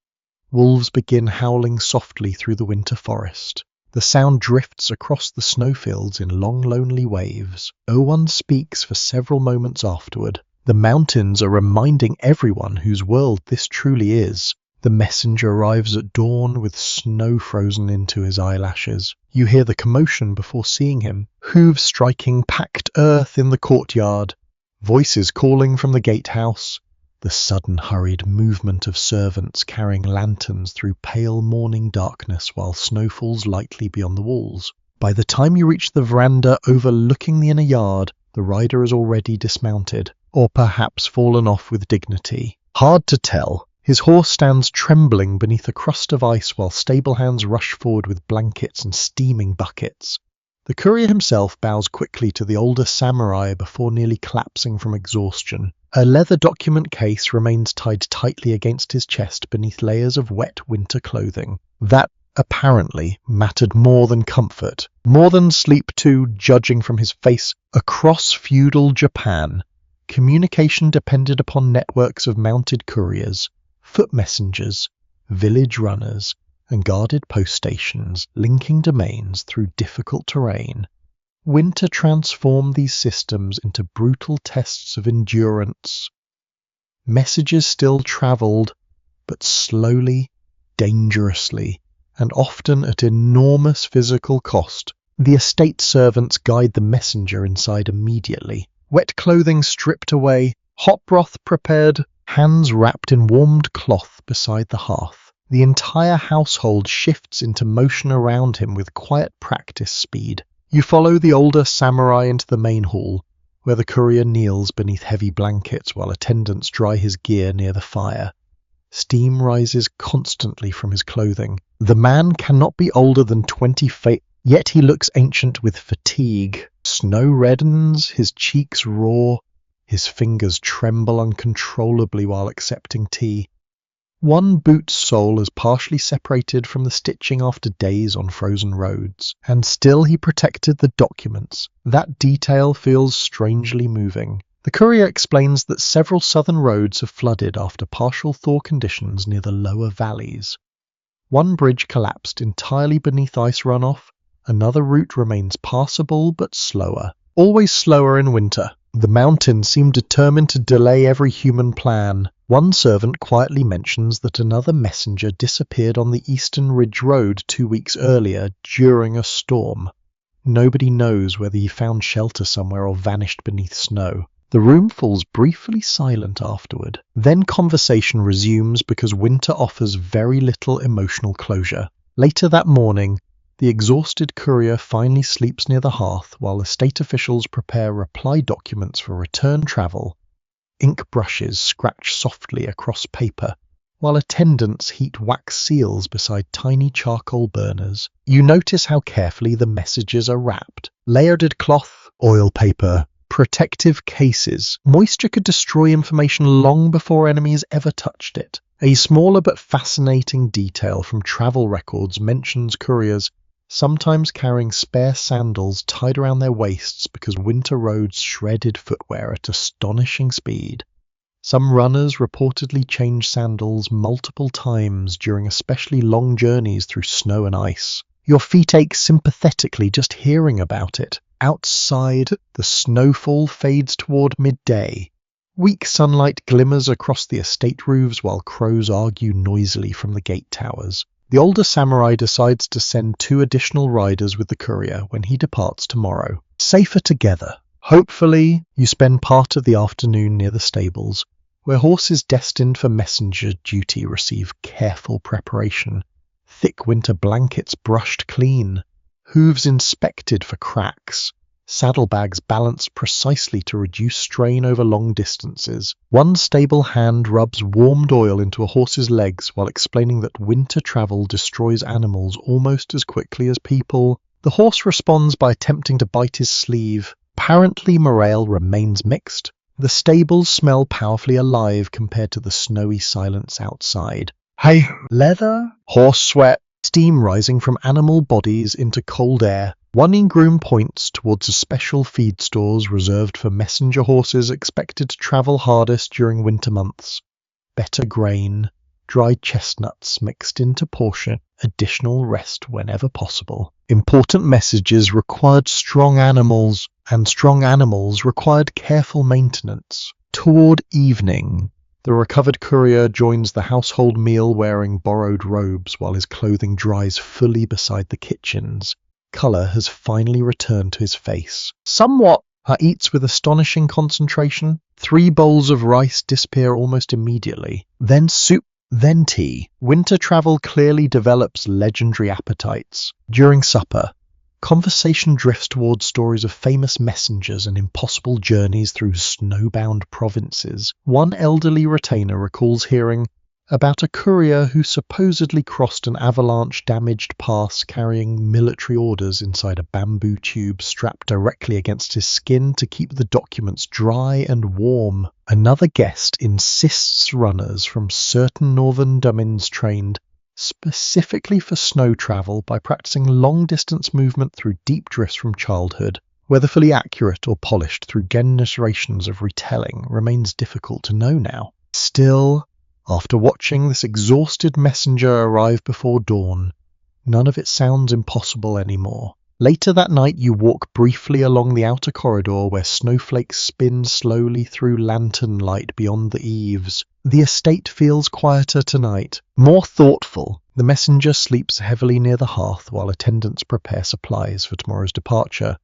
wolves begin howling softly through the winter forest. The sound drifts across the snowfields in long, lonely waves. No one speaks for several moments afterward. The mountains are reminding everyone whose world this truly is. The messenger arrives at dawn with snow frozen into his eyelashes. You hear the commotion before seeing him. Hooves striking packed earth in the courtyard. Voices calling from the gatehouse. The sudden hurried movement of servants carrying lanterns through pale morning darkness while snow falls lightly beyond the walls. By the time you reach the veranda overlooking the inner yard, the rider is already dismounted, or perhaps fallen off with dignity. Hard to tell. His horse stands trembling beneath a crust of ice while stable hands rush forward with blankets and steaming buckets. The courier himself bows quickly to the older samurai before nearly collapsing from exhaustion. A leather document case remains tied tightly against his chest beneath layers of wet winter clothing. That, apparently, mattered more than comfort, more than sleep too, judging from his face. Across feudal Japan, communication depended upon networks of mounted couriers, foot messengers, village runners, and guarded post stations linking domains through difficult terrain. Winter transformed these systems into brutal tests of endurance. Messages still travelled, but slowly, dangerously, and often at enormous physical cost. The estate servants guide the messenger inside immediately. Wet clothing stripped away, hot broth prepared, hands wrapped in warmed cloth beside the hearth. The entire household shifts into motion around him with quiet practice speed. You follow the older samurai into the main hall, where the courier kneels beneath heavy blankets while attendants dry his gear near the fire. Steam rises constantly from his clothing. The man cannot be older than 20, yet he looks ancient with fatigue. Snow reddens, his cheeks raw, his fingers tremble uncontrollably while accepting tea. One boot's sole is partially separated from the stitching after days on frozen roads, and still he protected the documents. That detail feels strangely moving. The courier explains that several southern roads have flooded after partial thaw conditions near the lower valleys. One bridge collapsed entirely beneath ice runoff, another route remains passable but slower. Always slower in winter. The mountains seem determined to delay every human plan. One servant quietly mentions that another messenger disappeared on the Eastern Ridge Road 2 weeks earlier during a storm. Nobody knows whether he found shelter somewhere or vanished beneath snow. The room falls briefly silent afterward. Then conversation resumes because winter offers very little emotional closure. Later that morning, the exhausted courier finally sleeps near the hearth while estate officials prepare reply documents for return travel. Ink brushes scratch softly across paper, while attendants heat wax seals beside tiny charcoal burners. You notice how carefully the messages are wrapped. Layered cloth, oil paper, protective cases. Moisture could destroy information long before enemies ever touched it. A smaller but fascinating detail from travel records mentions couriers sometimes carrying spare sandals tied around their waists because winter roads shredded footwear at astonishing speed. Some runners reportedly changed sandals multiple times during especially long journeys through snow and ice. Your feet ache sympathetically just hearing about it. Outside, the snowfall fades toward midday. Weak sunlight glimmers across the estate roofs while crows argue noisily from the gate towers. The older samurai decides to send 2 additional riders with the courier when he departs tomorrow. Safer together. Hopefully, you spend part of the afternoon near the stables, where horses destined for messenger duty receive careful preparation. Thick winter blankets brushed clean, hooves inspected for cracks, saddlebags balanced precisely to reduce strain over long distances. One stable hand rubs warmed oil into a horse's legs while explaining that winter travel destroys animals almost as quickly as people. The horse responds by attempting to bite his sleeve. Apparently, morale remains mixed. The stables smell powerfully alive compared to the snowy silence outside. Hay, leather, horse sweat, steam rising from animal bodies into cold air. One groom points towards a special feed stores reserved for messenger horses expected to travel hardest during winter months. Better grain, dried chestnuts mixed into portion, additional rest whenever possible. Important messages required strong animals, and strong animals required careful maintenance. Toward evening, the recovered courier joins the household meal wearing borrowed robes while his clothing dries fully beside the kitchens. Colour has finally returned to his face. Somewhat. Eats with astonishing concentration. 3 bowls of rice disappear almost immediately. Then soup. Then tea. Winter travel clearly develops legendary appetites. During supper, conversation drifts towards stories of famous messengers and impossible journeys through snowbound provinces. One elderly retainer recalls hearing about a courier who supposedly crossed an avalanche-damaged pass carrying military orders inside a bamboo tube strapped directly against his skin to keep the documents dry and warm. Another guest insists runners from certain northern domains trained specifically for snow travel by practicing long-distance movement through deep drifts from childhood. Whether fully accurate or polished through generations of retelling remains difficult to know now. Still, after watching this exhausted messenger arrive before dawn, none of it sounds impossible anymore. Later that night you walk briefly along the outer corridor where snowflakes spin slowly through lantern light beyond the eaves. The estate feels quieter tonight, more thoughtful. The messenger sleeps heavily near the hearth while attendants prepare supplies for tomorrow's departure.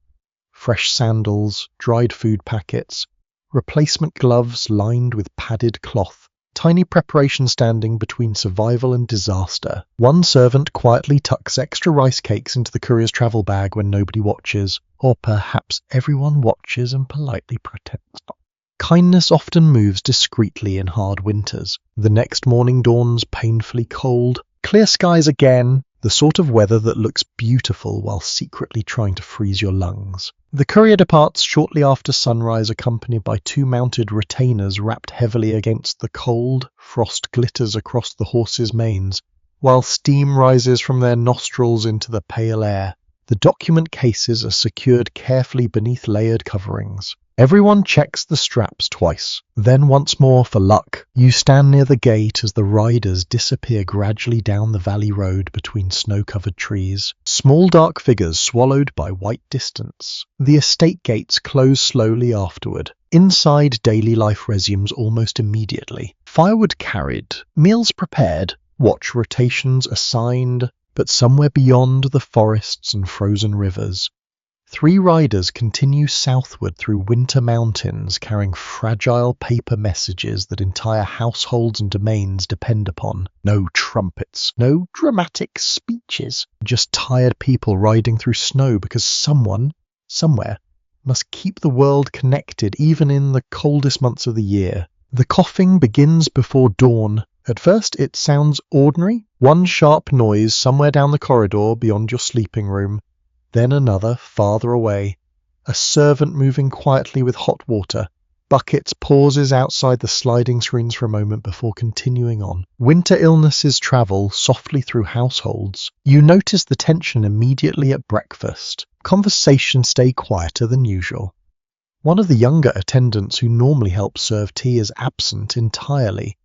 Fresh sandals, dried food packets, replacement gloves lined with padded cloth. Tiny preparation standing between survival and disaster. One servant quietly tucks extra rice cakes into the courier's travel bag when nobody watches, or perhaps everyone watches and politely pretends not. Kindness often moves discreetly in hard winters. The next morning dawns painfully cold. Clear skies again, the sort of weather that looks beautiful while secretly trying to freeze your lungs. The courier departs shortly after sunrise, accompanied by 2 mounted retainers wrapped heavily against the cold. Frost glitters across the horses' manes, while steam rises from their nostrils into the pale air. The document cases are secured carefully beneath layered coverings. Everyone checks the straps twice, then once more for luck. You stand near the gate as the riders disappear gradually down the valley road between snow-covered trees. Small dark figures swallowed by white distance. The estate gates close slowly afterward. Inside, daily life resumes almost immediately. Firewood carried, meals prepared, watch rotations assigned, but somewhere beyond the forests and frozen rivers, 3 riders continue southward through winter mountains carrying fragile paper messages that entire households and domains depend upon. No trumpets, no dramatic speeches, just tired people riding through snow because someone, somewhere, must keep the world connected even in the coldest months of the year. The coughing begins before dawn. At first it sounds ordinary, one sharp noise somewhere down the corridor beyond your sleeping room. Then another, farther away. A servant moving quietly with hot water. Buckets pauses outside the sliding screens for a moment before continuing on. Winter illnesses travel softly through households. You notice the tension immediately at breakfast. Conversations stay quieter than usual. One of the younger attendants who normally helps serve tea is absent entirely.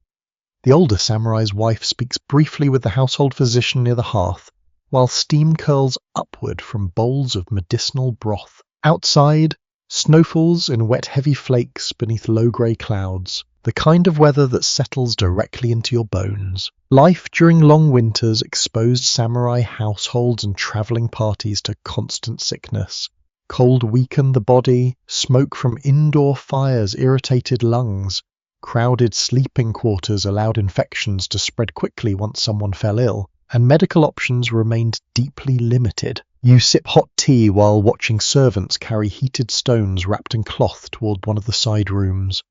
The older samurai's wife speaks briefly with the household physician near the hearth, while steam curls upward from bowls of medicinal broth. Outside, snow falls in wet heavy flakes beneath low grey clouds, the kind of weather that settles directly into your bones. Life during long winters exposed samurai households and travelling parties to constant sickness. Cold weakened the body, smoke from indoor fires irritated lungs, crowded sleeping quarters allowed infections to spread quickly once someone fell ill, and medical options remained deeply limited. You sip hot tea while watching servants carry heated stones wrapped in cloth toward one of the side rooms.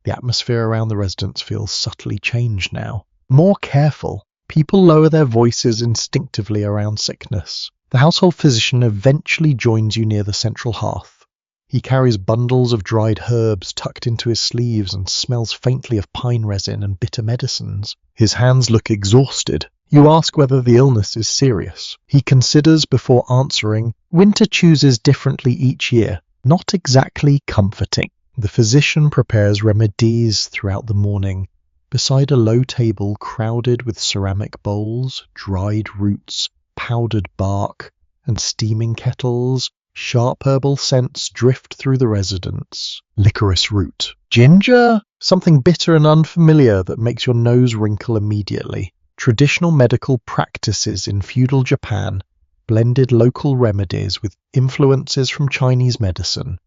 The atmosphere around the residence feels subtly changed now. More careful, people lower their voices instinctively around sickness. The household physician eventually joins you near the central hearth. He carries bundles of dried herbs tucked into his sleeves and smells faintly of pine resin and bitter medicines. His hands look exhausted. You ask whether the illness is serious. He considers before answering. Winter chooses differently each year. Not exactly comforting. The physician prepares remedies throughout the morning, beside a low table crowded with ceramic bowls, dried roots, powdered bark, and steaming kettles. Sharp herbal scents drift through the residence. Licorice root. Ginger? Something bitter and unfamiliar that makes your nose wrinkle immediately. Traditional medical practices in feudal Japan blended local remedies with influences from Chinese medicine,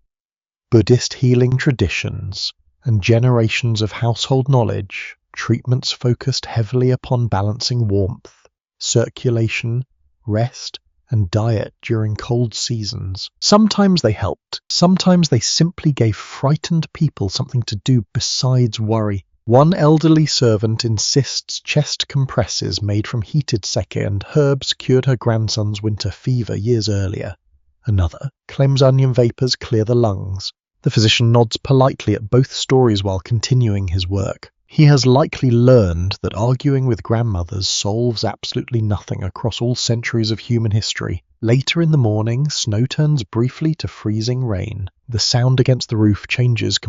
Buddhist healing traditions, and generations of household knowledge. Treatments focused heavily upon balancing warmth, circulation, rest, and diet during cold seasons. Sometimes they helped. Sometimes they simply gave frightened people something to do besides worry. One elderly servant insists chest compresses made from heated sake and herbs cured her grandson's winter fever years earlier. Another claims onion vapors clear the lungs. The physician nods politely at both stories while continuing his work. He has likely learned that arguing with grandmothers solves absolutely nothing across all centuries of human history. Later in the morning, snow turns briefly to freezing rain. The sound against the roof changes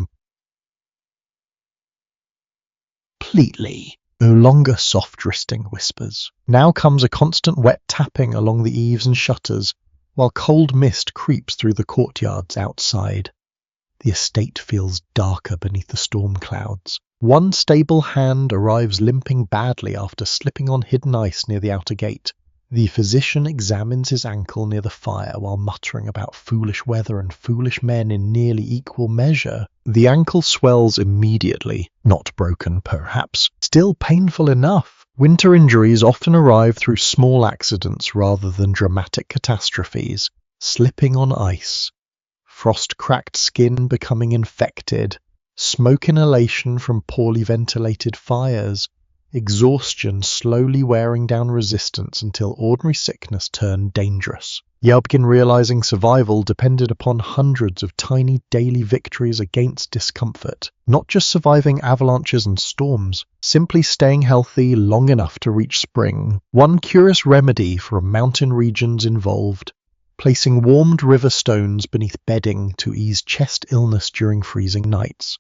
completely. No longer soft wristing whispers. Now comes a constant wet tapping along the eaves and shutters, while cold mist creeps through the courtyards outside. The estate feels darker beneath the storm clouds. One stable hand arrives limping badly after slipping on hidden ice near the outer gate. The physician examines his ankle near the fire while muttering about foolish weather and foolish men in nearly equal measure. The ankle swells immediately, not broken perhaps, still painful enough. Winter injuries often arrive through small accidents rather than dramatic catastrophes. Slipping on ice, frost-cracked skin becoming infected, smoke inhalation from poorly ventilated fires, exhaustion slowly wearing down resistance until ordinary sickness turned dangerous. Yelbkin realizing survival depended upon hundreds of tiny daily victories against discomfort, not just surviving avalanches and storms, simply staying healthy long enough to reach spring. One curious remedy for mountain regions involved placing warmed river stones beneath bedding to ease chest illness during freezing nights.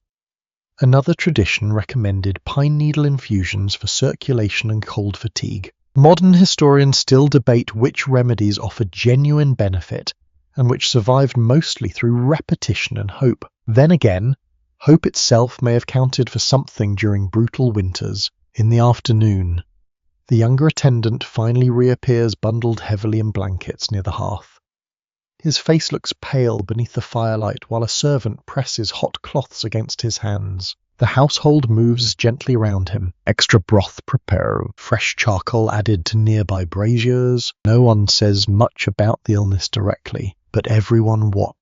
Another tradition recommended pine needle infusions for circulation and cold fatigue. Modern historians still debate which remedies offered genuine benefit and which survived mostly through repetition and hope. Then again, hope itself may have counted for something during brutal winters. In the afternoon, the younger attendant finally reappears bundled heavily in blankets near the hearth. His face looks pale beneath the firelight while a servant presses hot cloths against his hands. The household moves gently around him. Extra broth prepared, fresh charcoal added to nearby braziers. No one says much about the illness directly, but everyone watches.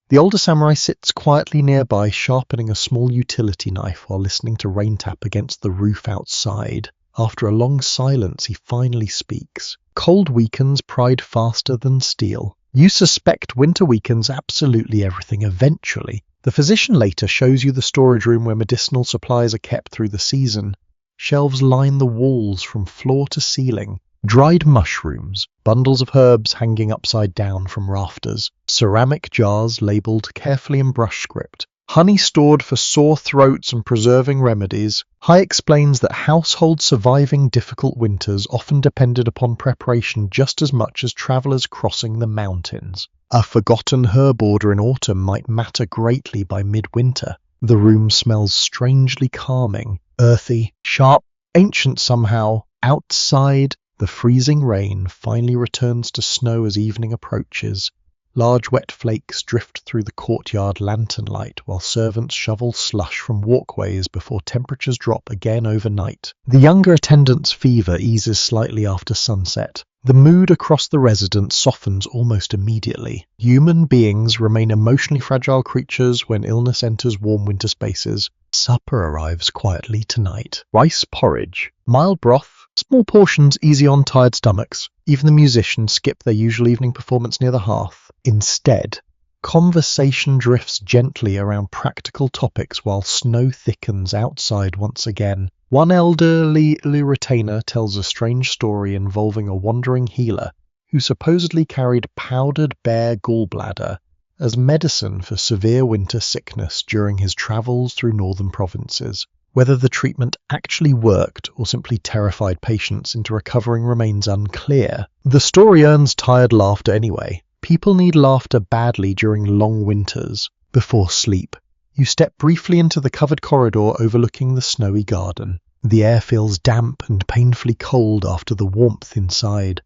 The older samurai sits quietly nearby, sharpening a small utility knife while listening to rain tap against the roof outside. After a long silence, he finally speaks. Cold weakens pride faster than steel. You suspect winter weakens absolutely everything eventually. The physician later shows you the storage room where medicinal supplies are kept through the season. Shelves line the walls from floor to ceiling. Dried mushrooms, bundles of herbs hanging upside down from rafters, ceramic jars labelled carefully in brush script, honey stored for sore throats and preserving remedies. Hai explains that households surviving difficult winters often depended upon preparation just as much as travellers crossing the mountains. A forgotten herb order in autumn might matter greatly by midwinter. The room smells strangely calming, earthy, sharp, ancient somehow. Outside, the freezing rain finally returns to snow as evening approaches. Large wet flakes drift through the courtyard lantern light while servants shovel slush from walkways before temperatures drop again overnight. The younger attendant's fever eases slightly after sunset. The mood across the residence softens almost immediately. Human beings remain emotionally fragile creatures when illness enters warm winter spaces. Supper arrives quietly tonight. Rice porridge, mild broth, small portions easy on tired stomachs. Even the musicians skip their usual evening performance near the hearth. Instead, conversation drifts gently around practical topics while snow thickens outside once again. One elderly retainer tells a strange story involving a wandering healer who supposedly carried powdered bear gallbladder as medicine for severe winter sickness during his travels through northern provinces. Whether the treatment actually worked or simply terrified patients into recovering remains unclear. The story earns tired laughter anyway. People need laughter badly during long winters. Before sleep, you step briefly into the covered corridor overlooking the snowy garden. The air feels damp and painfully cold after the warmth inside.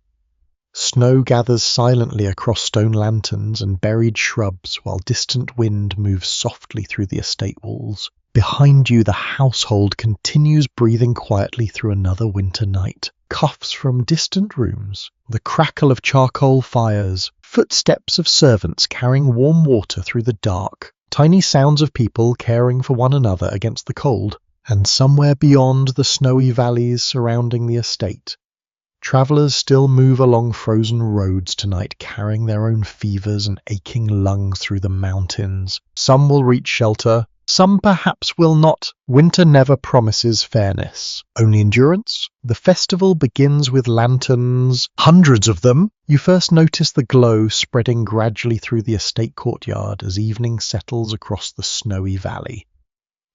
Snow gathers silently across stone lanterns and buried shrubs while distant wind moves softly through the estate walls. Behind you, the household continues breathing quietly through another winter night. Coughs from distant rooms, the crackle of charcoal fires, footsteps of servants carrying warm water through the dark, tiny sounds of people caring for one another against the cold, and somewhere beyond the snowy valleys surrounding the estate, travellers still move along frozen roads tonight, carrying their own fevers and aching lungs through the mountains. Some will reach shelter, some perhaps will not. Winter never promises fairness, only endurance. The festival begins with lanterns, hundreds of them. You first notice the glow spreading gradually through the estate courtyard as evening settles across the snowy valley.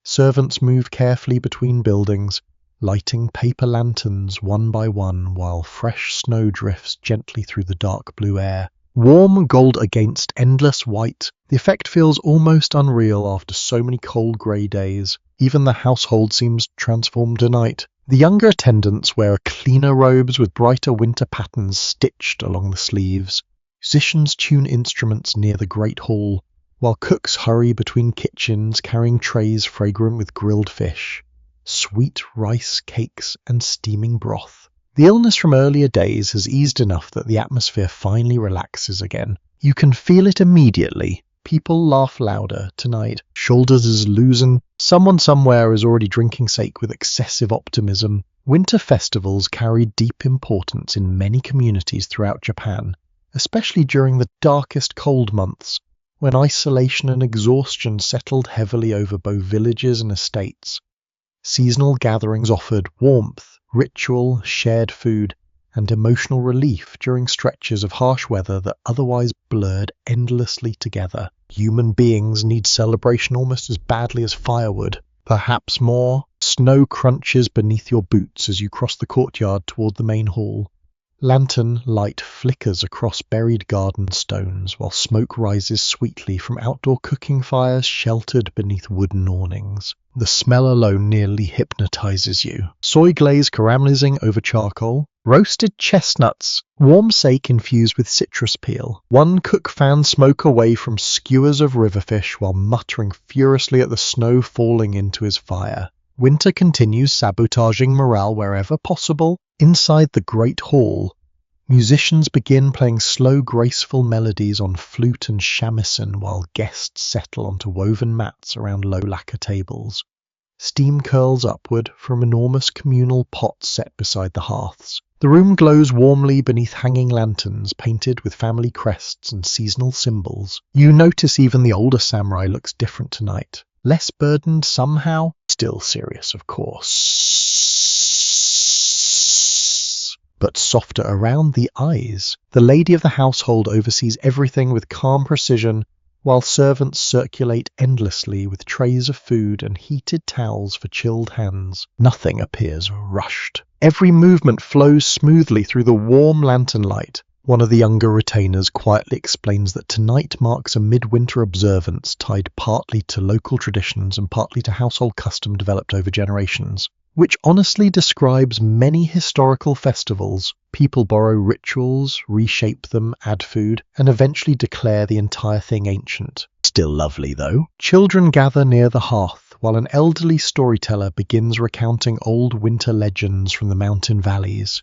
Servants move carefully between buildings, lighting paper lanterns one by one while fresh snow drifts gently through the dark blue air. Warm gold against endless white, the effect feels almost unreal after so many cold grey days. Even the household seems transformed tonight. The younger attendants wear cleaner robes with brighter winter patterns stitched along the sleeves. Musicians tune instruments near the great hall, while cooks hurry between kitchens carrying trays fragrant with grilled fish, sweet rice cakes and steaming broth. The illness from earlier days has eased enough that the atmosphere finally relaxes again. You can feel it immediately. People laugh louder tonight. Shoulders is loosened. Someone somewhere is already drinking sake with excessive optimism. Winter festivals carry deep importance in many communities throughout Japan, especially during the darkest cold months, when isolation and exhaustion settled heavily over both villages and estates. Seasonal gatherings offered warmth, ritual, shared food, and emotional relief during stretches of harsh weather that otherwise blurred endlessly together. Human beings need celebration almost as badly as firewood, perhaps more. Snow crunches beneath your boots as you cross the courtyard toward the main hall. Lantern light flickers across buried garden stones while smoke rises sweetly from outdoor cooking fires sheltered beneath wooden awnings. The smell alone nearly hypnotizes you. Soy glaze caramelizing over charcoal, roasted chestnuts, warm sake infused with citrus peel. One cook fans smoke away from skewers of riverfish while muttering furiously at the snow falling into his fire. Winter continues sabotaging morale wherever possible. Inside the great hall, musicians begin playing slow, graceful melodies on flute and shamisen while guests settle onto woven mats around low lacquer tables. Steam curls upward from enormous communal pots set beside the hearths. The room glows warmly beneath hanging lanterns painted with family crests and seasonal symbols. You notice even the older samurai looks different tonight. Less burdened somehow, still serious of course, but softer around the eyes. The lady of the household oversees everything with calm precision, while servants circulate endlessly with trays of food and heated towels for chilled hands. Nothing appears rushed. Every movement flows smoothly through the warm lantern light. One of the younger retainers quietly explains that tonight marks a midwinter observance tied partly to local traditions and partly to household custom developed over generations, which honestly describes many historical festivals. People borrow rituals, reshape them, add food, and eventually declare the entire thing ancient. Still lovely, though. Children gather near the hearth, while an elderly storyteller begins recounting old winter legends from the mountain valleys.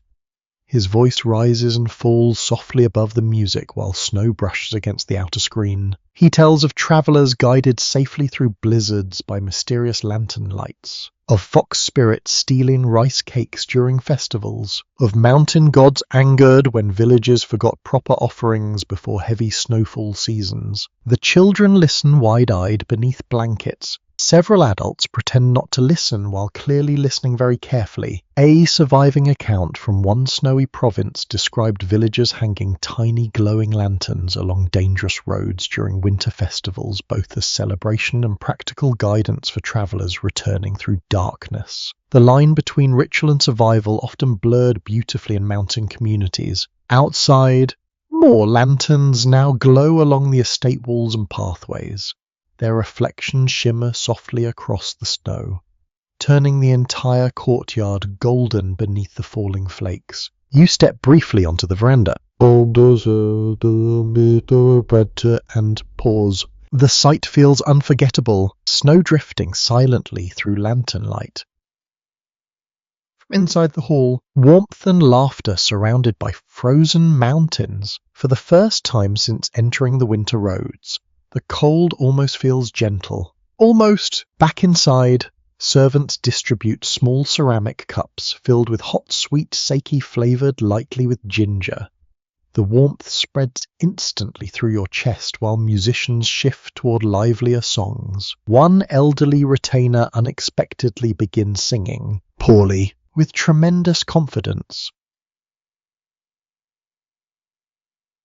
His voice rises and falls softly above the music while snow brushes against the outer screen. He tells of travelers guided safely through blizzards by mysterious lantern lights, of fox spirits stealing rice cakes during festivals, of mountain gods angered when villages forgot proper offerings before heavy snowfall seasons. The children listen wide-eyed beneath blankets. Several adults pretend not to listen while clearly listening very carefully. A surviving account from one snowy province described villagers hanging tiny glowing lanterns along dangerous roads during winter festivals, both as celebration and practical guidance for travelers returning through darkness. The line between ritual and survival often blurred beautifully in mountain communities. Outside, more lanterns now glow along the estate walls and pathways. Their reflections shimmer softly across the snow, turning the entire courtyard golden beneath the falling flakes. You step briefly onto the veranda, and pause. The sight feels unforgettable, snow drifting silently through lantern light. From inside the hall, warmth and laughter surrounded by frozen mountains. For the first time since entering the winter roads, the cold almost feels gentle. Almost. Back inside, servants distribute small ceramic cups filled with hot sweet sake flavoured lightly with ginger. The warmth spreads instantly through your chest while musicians shift toward livelier songs. One elderly retainer unexpectedly begins singing, poorly, with tremendous confidence.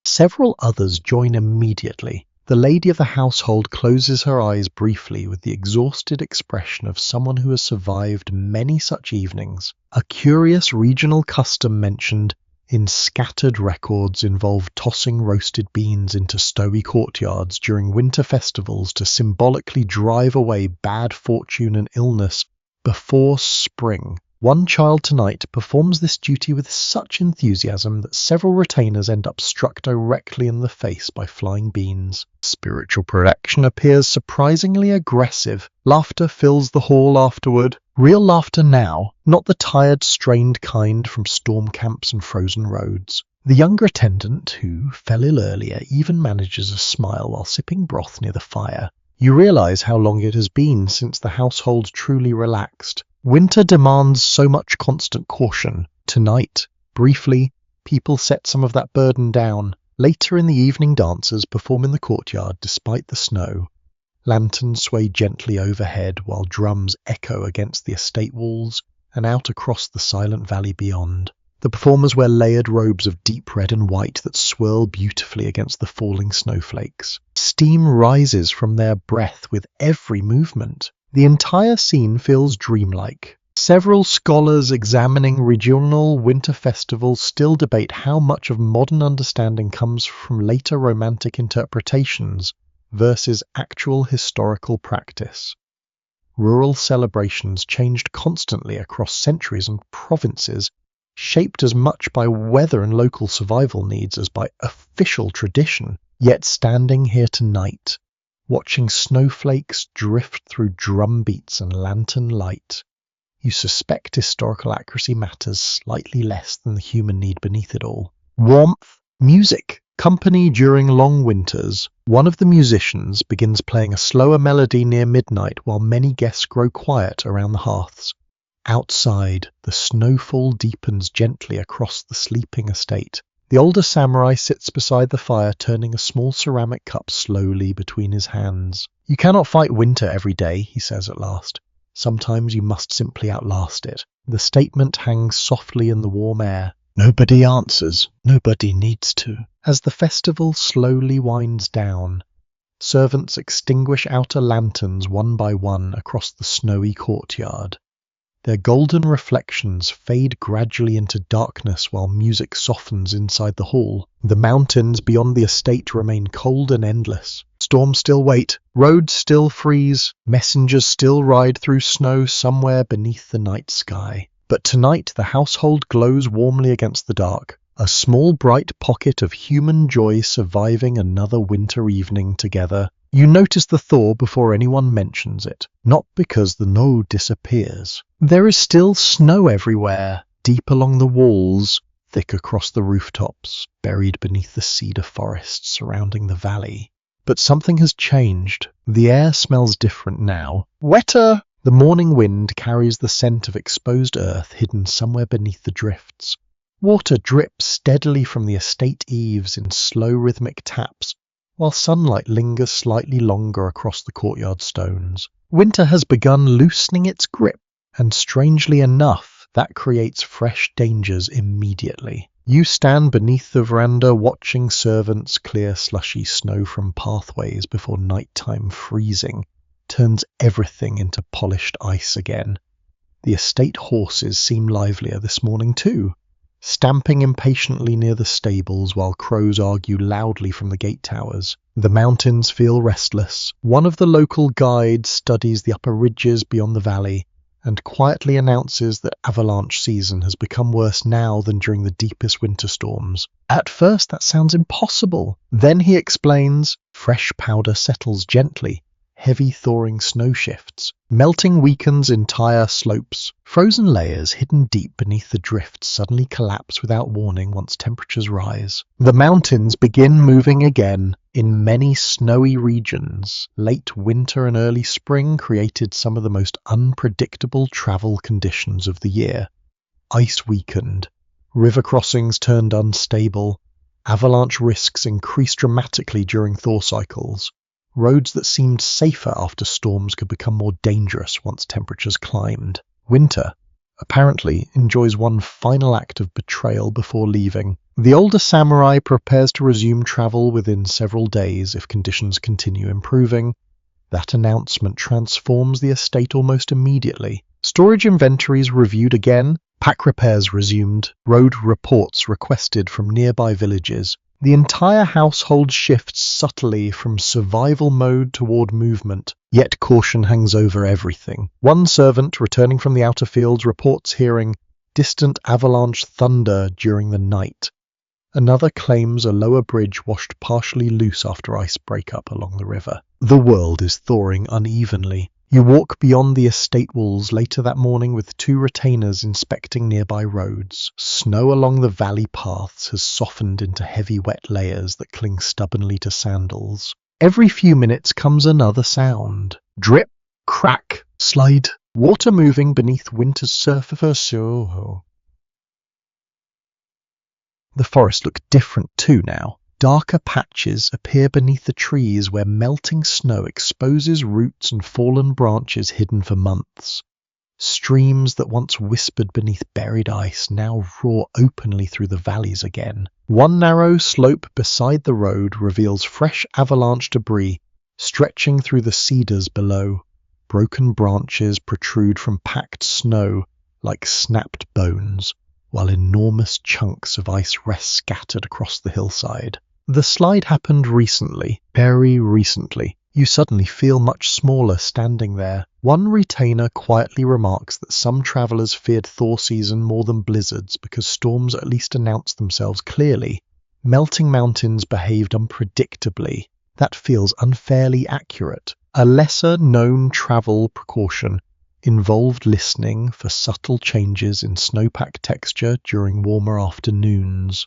Several others join immediately. The lady of the household closes her eyes briefly with the exhausted expression of someone who has survived many such evenings. A curious regional custom mentioned in scattered records involved tossing roasted beans into snowy courtyards during winter festivals to symbolically drive away bad fortune and illness before spring. One child tonight performs this duty with such enthusiasm that several retainers end up struck directly in the face by flying beans. Spiritual protection appears surprisingly aggressive. Laughter fills the hall afterward. Real laughter now, not the tired, strained kind from storm camps and frozen roads. The younger attendant, who fell ill earlier, even manages a smile while sipping broth near the fire. You realize how long it has been since the household truly relaxed. Winter demands so much constant caution. Tonight, briefly, people set some of that burden down. Later in the evening, dancers perform in the courtyard despite the snow. Lanterns sway gently overhead while drums echo against the estate walls and out across the silent valley beyond. The performers wear layered robes of deep red and white that swirl beautifully against the falling snowflakes. Steam rises from their breath with every movement. The entire scene feels dreamlike. Several scholars examining regional winter festivals still debate how much of modern understanding comes from later romantic interpretations versus actual historical practice. Rural celebrations changed constantly across centuries and provinces, shaped as much by weather and local survival needs as by official tradition. Yet standing here tonight, watching snowflakes drift through drum beats and lantern light, you suspect historical accuracy matters slightly less than the human need beneath it all. Warmth, music, company during long winters. One of the musicians begins playing a slower melody near midnight while many guests grow quiet around the hearths. Outside, the snowfall deepens gently across the sleeping estate. The older samurai sits beside the fire, turning a small ceramic cup slowly between his hands. You cannot fight winter every day, he says at last. Sometimes you must simply outlast it. The statement hangs softly in the warm air. Nobody answers. Nobody needs to. As the festival slowly winds down, servants extinguish outer lanterns one by one across the snowy courtyard. Their golden reflections fade gradually into darkness while music softens inside the hall. The mountains beyond the estate remain cold and endless. Storms still wait, roads still freeze, messengers still ride through snow somewhere beneath the night sky. But tonight the household glows warmly against the dark, a small bright pocket of human joy surviving another winter evening together. You notice the thaw before anyone mentions it, not because the snow disappears. There is still snow everywhere, deep along the walls, thick across the rooftops, buried beneath the cedar forests surrounding the valley. But something has changed. The air smells different now. Wetter! The morning wind carries the scent of exposed earth hidden somewhere beneath the drifts. Water drips steadily from the estate eaves in slow rhythmic taps, while sunlight lingers slightly longer across the courtyard stones. Winter has begun loosening its grip, and strangely enough, that creates fresh dangers immediately. You stand beneath the veranda watching servants clear slushy snow from pathways before nighttime freezing turns everything into polished ice again. The estate horses seem livelier this morning too, stamping impatiently near the stables while crows argue loudly from the gate towers. The mountains feel restless. One of the local guides studies the upper ridges beyond the valley and quietly announces that avalanche season has become worse now than during the deepest winter storms. At first that sounds impossible. Then he explains, fresh powder settles gently. Heavy thawing snow shifts. Melting weakens entire slopes. Frozen layers hidden deep beneath the drifts suddenly collapse without warning once temperatures rise. The mountains begin moving again. In many snowy regions, late winter and early spring created some of the most unpredictable travel conditions of the year. Ice weakened. River crossings turned unstable. Avalanche risks increased dramatically during thaw cycles. Roads that seemed safer after storms could become more dangerous once temperatures climbed. Winter, apparently, enjoys one final act of betrayal before leaving. The older samurai prepares to resume travel within several days if conditions continue improving. That announcement transforms the estate almost immediately. Storage inventories reviewed again, pack repairs resumed, road reports requested from nearby villages. The entire household shifts subtly from survival mode toward movement, yet caution hangs over everything. One servant, returning from the outer fields, reports hearing distant avalanche thunder during the night. Another claims a lower bridge washed partially loose after ice breakup along the river. The world is thawing unevenly. You walk beyond the estate walls later that morning with two retainers inspecting nearby roads. Snow along the valley paths has softened into heavy wet layers that cling stubbornly to sandals. Every few minutes comes another sound. Drip, crack, slide, water moving beneath winter's surface. The forest looked different too now. Darker patches appear beneath the trees where melting snow exposes roots and fallen branches hidden for months. Streams that once whispered beneath buried ice now roar openly through the valleys again. One narrow slope beside the road reveals fresh avalanche debris stretching through the cedars below. Broken branches protrude from packed snow like snapped bones, while enormous chunks of ice rest scattered across the hillside. The slide happened recently, very recently. You suddenly feel much smaller standing there. One retainer quietly remarks that some travelers feared thaw season more than blizzards because storms at least announced themselves clearly. Melting mountains behaved unpredictably. That feels unfairly accurate. A lesser-known travel precaution involved listening for subtle changes in snowpack texture during warmer afternoons.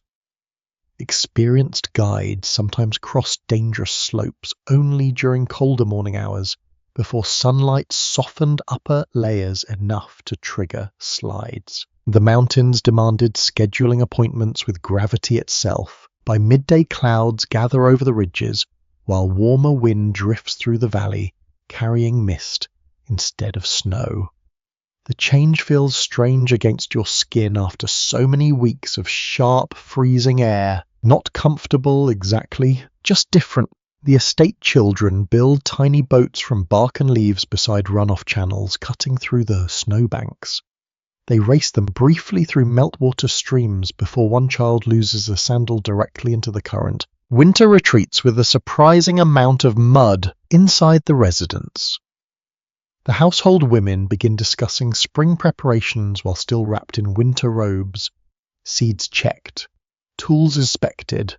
Experienced guides sometimes crossed dangerous slopes only during colder morning hours, before sunlight softened upper layers enough to trigger slides. The mountains demanded scheduling appointments with gravity itself. By midday, clouds gather over the ridges, while warmer wind drifts through the valley, carrying mist instead of snow. The change feels strange against your skin after so many weeks of sharp, freezing air. Not comfortable exactly, just different. The estate children build tiny boats from bark and leaves beside runoff channels, cutting through the snowbanks. They race them briefly through meltwater streams before one child loses a sandal directly into the current. Winter retreats with a surprising amount of mud inside the residence. The household women begin discussing spring preparations while still wrapped in winter robes. Seeds checked, tools inspected,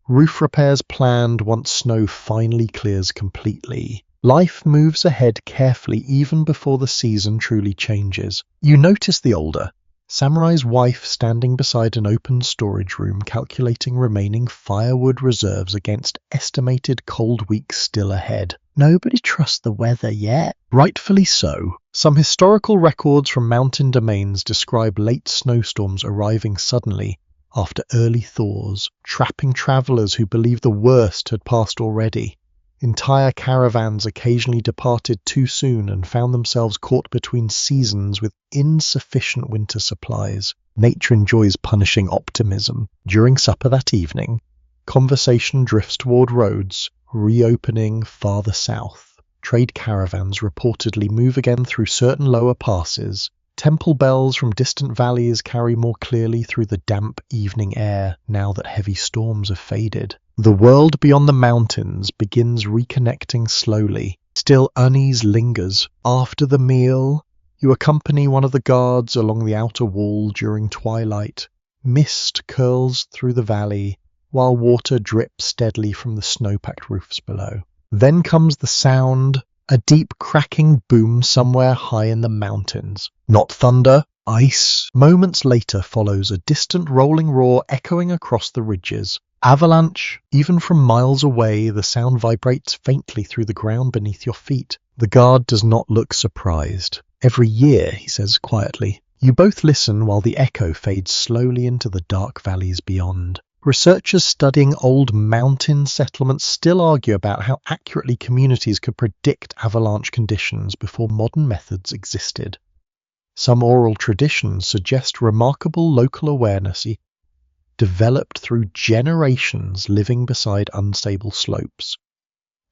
roof repairs planned once snow finally clears completely. Life moves ahead carefully even before the season truly changes. You notice the older, Samurai's wife standing beside an open storage room calculating remaining firewood reserves against estimated cold weeks still ahead. Nobody trusts the weather yet. Rightfully so. Some historical records from mountain domains describe late snowstorms arriving suddenly after early thaws, trapping travelers who believed the worst had passed already. Entire caravans occasionally departed too soon and found themselves caught between seasons with insufficient winter supplies. Nature enjoys punishing optimism. During supper that evening, conversation drifts toward roads, reopening farther south. Trade caravans reportedly move again through certain lower passes. Temple bells from distant valleys carry more clearly through the damp evening air now that heavy storms have faded. The world beyond the mountains begins reconnecting slowly. Still unease lingers. After the meal, you accompany one of the guards along the outer wall during twilight. Mist curls through the valley, while water drips steadily from the snow-packed roofs below. Then comes the sound, a deep cracking boom somewhere high in the mountains. Not thunder, ice. Moments later follows a distant rolling roar echoing across the ridges. Avalanche. Even from miles away, the sound vibrates faintly through the ground beneath your feet. The guard does not look surprised. Every year, he says quietly. You both listen while the echo fades slowly into the dark valleys beyond. Researchers studying old mountain settlements still argue about how accurately communities could predict avalanche conditions before modern methods existed. Some oral traditions suggest remarkable local awareness developed through generations living beside unstable slopes.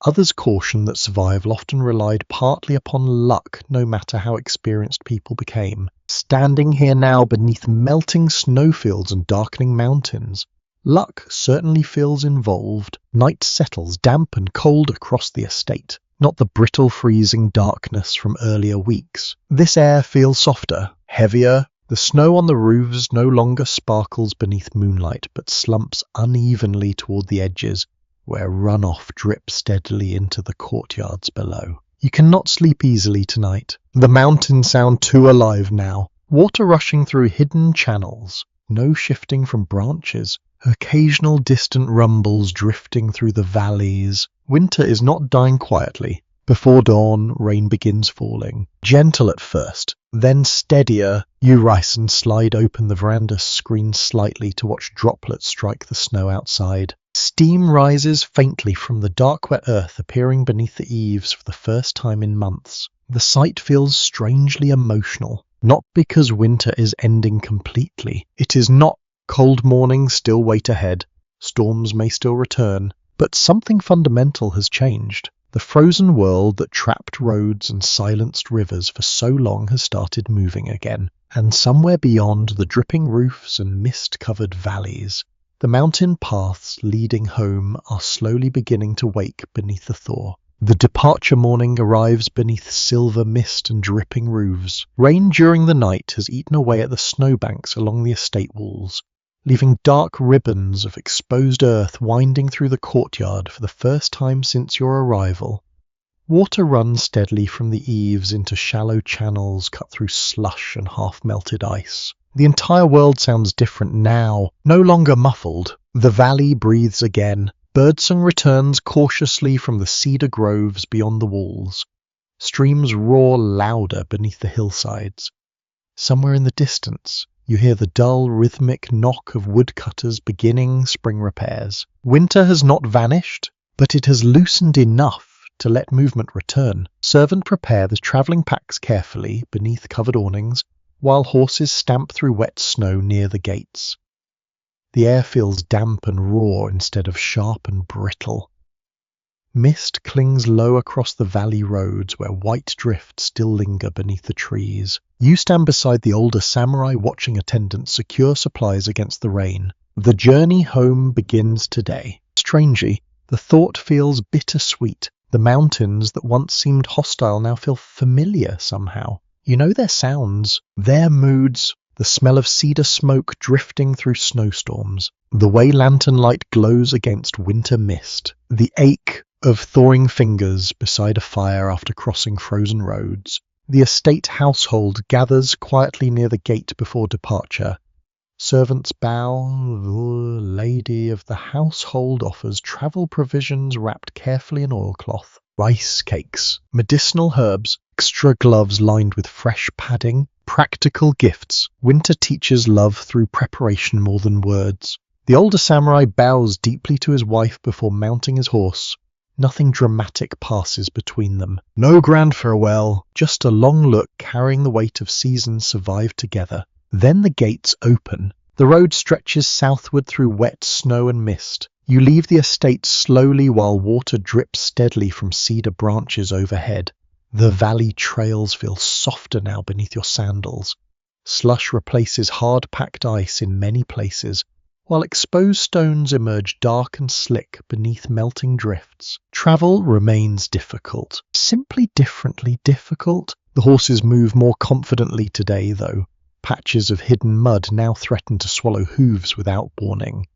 Others caution that survival often relied partly upon luck, no matter how experienced people became. Standing here now beneath melting snowfields and darkening mountains, luck certainly feels involved. Night settles damp and cold across the estate, not the brittle freezing darkness from earlier weeks. This air feels softer, heavier. The snow on the roofs no longer sparkles beneath moonlight, but slumps unevenly toward the edges, where runoff drips steadily into the courtyards below. You cannot sleep easily tonight. The mountains sound too alive now. Water rushing through hidden channels, no shifting from branches, occasional distant rumbles drifting through the valleys. Winter is not dying quietly. Before dawn, rain begins falling. Gentle at first, then steadier. You rise and slide open the veranda screen slightly to watch droplets strike the snow outside. Steam rises faintly from the dark wet earth appearing beneath the eaves for the first time in months. The sight feels strangely emotional, not because winter is ending completely. It is not. Cold mornings still wait ahead. Storms may still return, but something fundamental has changed. The frozen world that trapped roads and silenced rivers for so long has started moving again, and somewhere beyond the dripping roofs and mist-covered valleys, the mountain paths leading home are slowly beginning to wake beneath the thaw. The departure morning arrives beneath silver mist and dripping roofs. Rain during the night has eaten away at the snowbanks along the estate walls, leaving dark ribbons of exposed earth winding through the courtyard for the first time since your arrival. Water runs steadily from the eaves into shallow channels cut through slush and half-melted ice. The entire world sounds different now, no longer muffled. The valley breathes again. Birdsong returns cautiously from the cedar groves beyond the walls. Streams roar louder beneath the hillsides. Somewhere in the distance, you hear the dull, rhythmic knock of woodcutters beginning spring repairs. Winter has not vanished, but it has loosened enough to let movement return. Servants prepare the travelling packs carefully beneath covered awnings, while horses stamp through wet snow near the gates. The air feels damp and raw instead of sharp and brittle. Mist clings low across the valley roads where white drifts still linger beneath the trees. You stand beside the older samurai watching attendants secure supplies against the rain. The journey home begins today. Strangely, the thought feels bittersweet. The mountains that once seemed hostile now feel familiar somehow. You know their sounds, their moods, the smell of cedar smoke drifting through snowstorms, the way lantern light glows against winter mist, the ache of thawing fingers beside a fire after crossing frozen roads. The estate household gathers quietly near the gate before departure. Servants bow. The lady of the household offers travel provisions wrapped carefully in oilcloth, rice cakes, medicinal herbs, extra gloves lined with fresh padding, practical gifts. Winter teaches love through preparation more than words. The older samurai bows deeply to his wife before mounting his horse. Nothing dramatic passes between them. No grand farewell, just a long look carrying the weight of seasons survived together. Then the gates open. The road stretches southward through wet snow and mist. You leave the estate slowly while water drips steadily from cedar branches overhead. The valley trails feel softer now beneath your sandals. Slush replaces hard-packed ice in many places, while exposed stones emerge dark and slick beneath melting drifts. Travel remains difficult, simply differently difficult. The horses move more confidently today, though. Patches of hidden mud now threaten to swallow hooves without warning.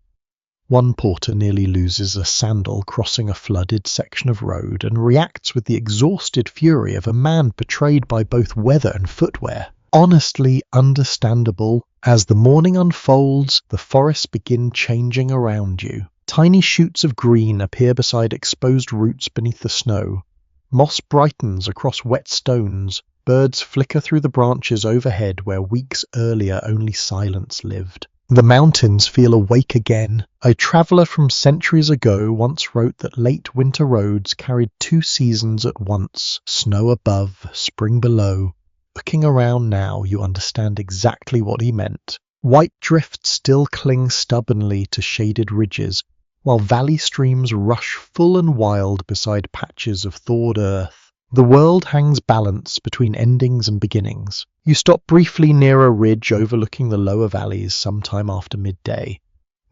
One porter nearly loses a sandal crossing a flooded section of road and reacts with the exhausted fury of a man betrayed by both weather and footwear. Honestly understandable. As the morning unfolds, the forests begin changing around you. Tiny shoots of green appear beside exposed roots beneath the snow. Moss brightens across wet stones. Birds flicker through the branches overhead where weeks earlier only silence lived. The mountains feel awake again. A traveller from centuries ago once wrote that late winter roads carried 2 seasons at once, snow above, spring below. Looking around now, you understand exactly what he meant. White drifts still cling stubbornly to shaded ridges, while valley streams rush full and wild beside patches of thawed earth. The world hangs balanced between endings and beginnings. You stop briefly near a ridge overlooking the lower valleys sometime after midday.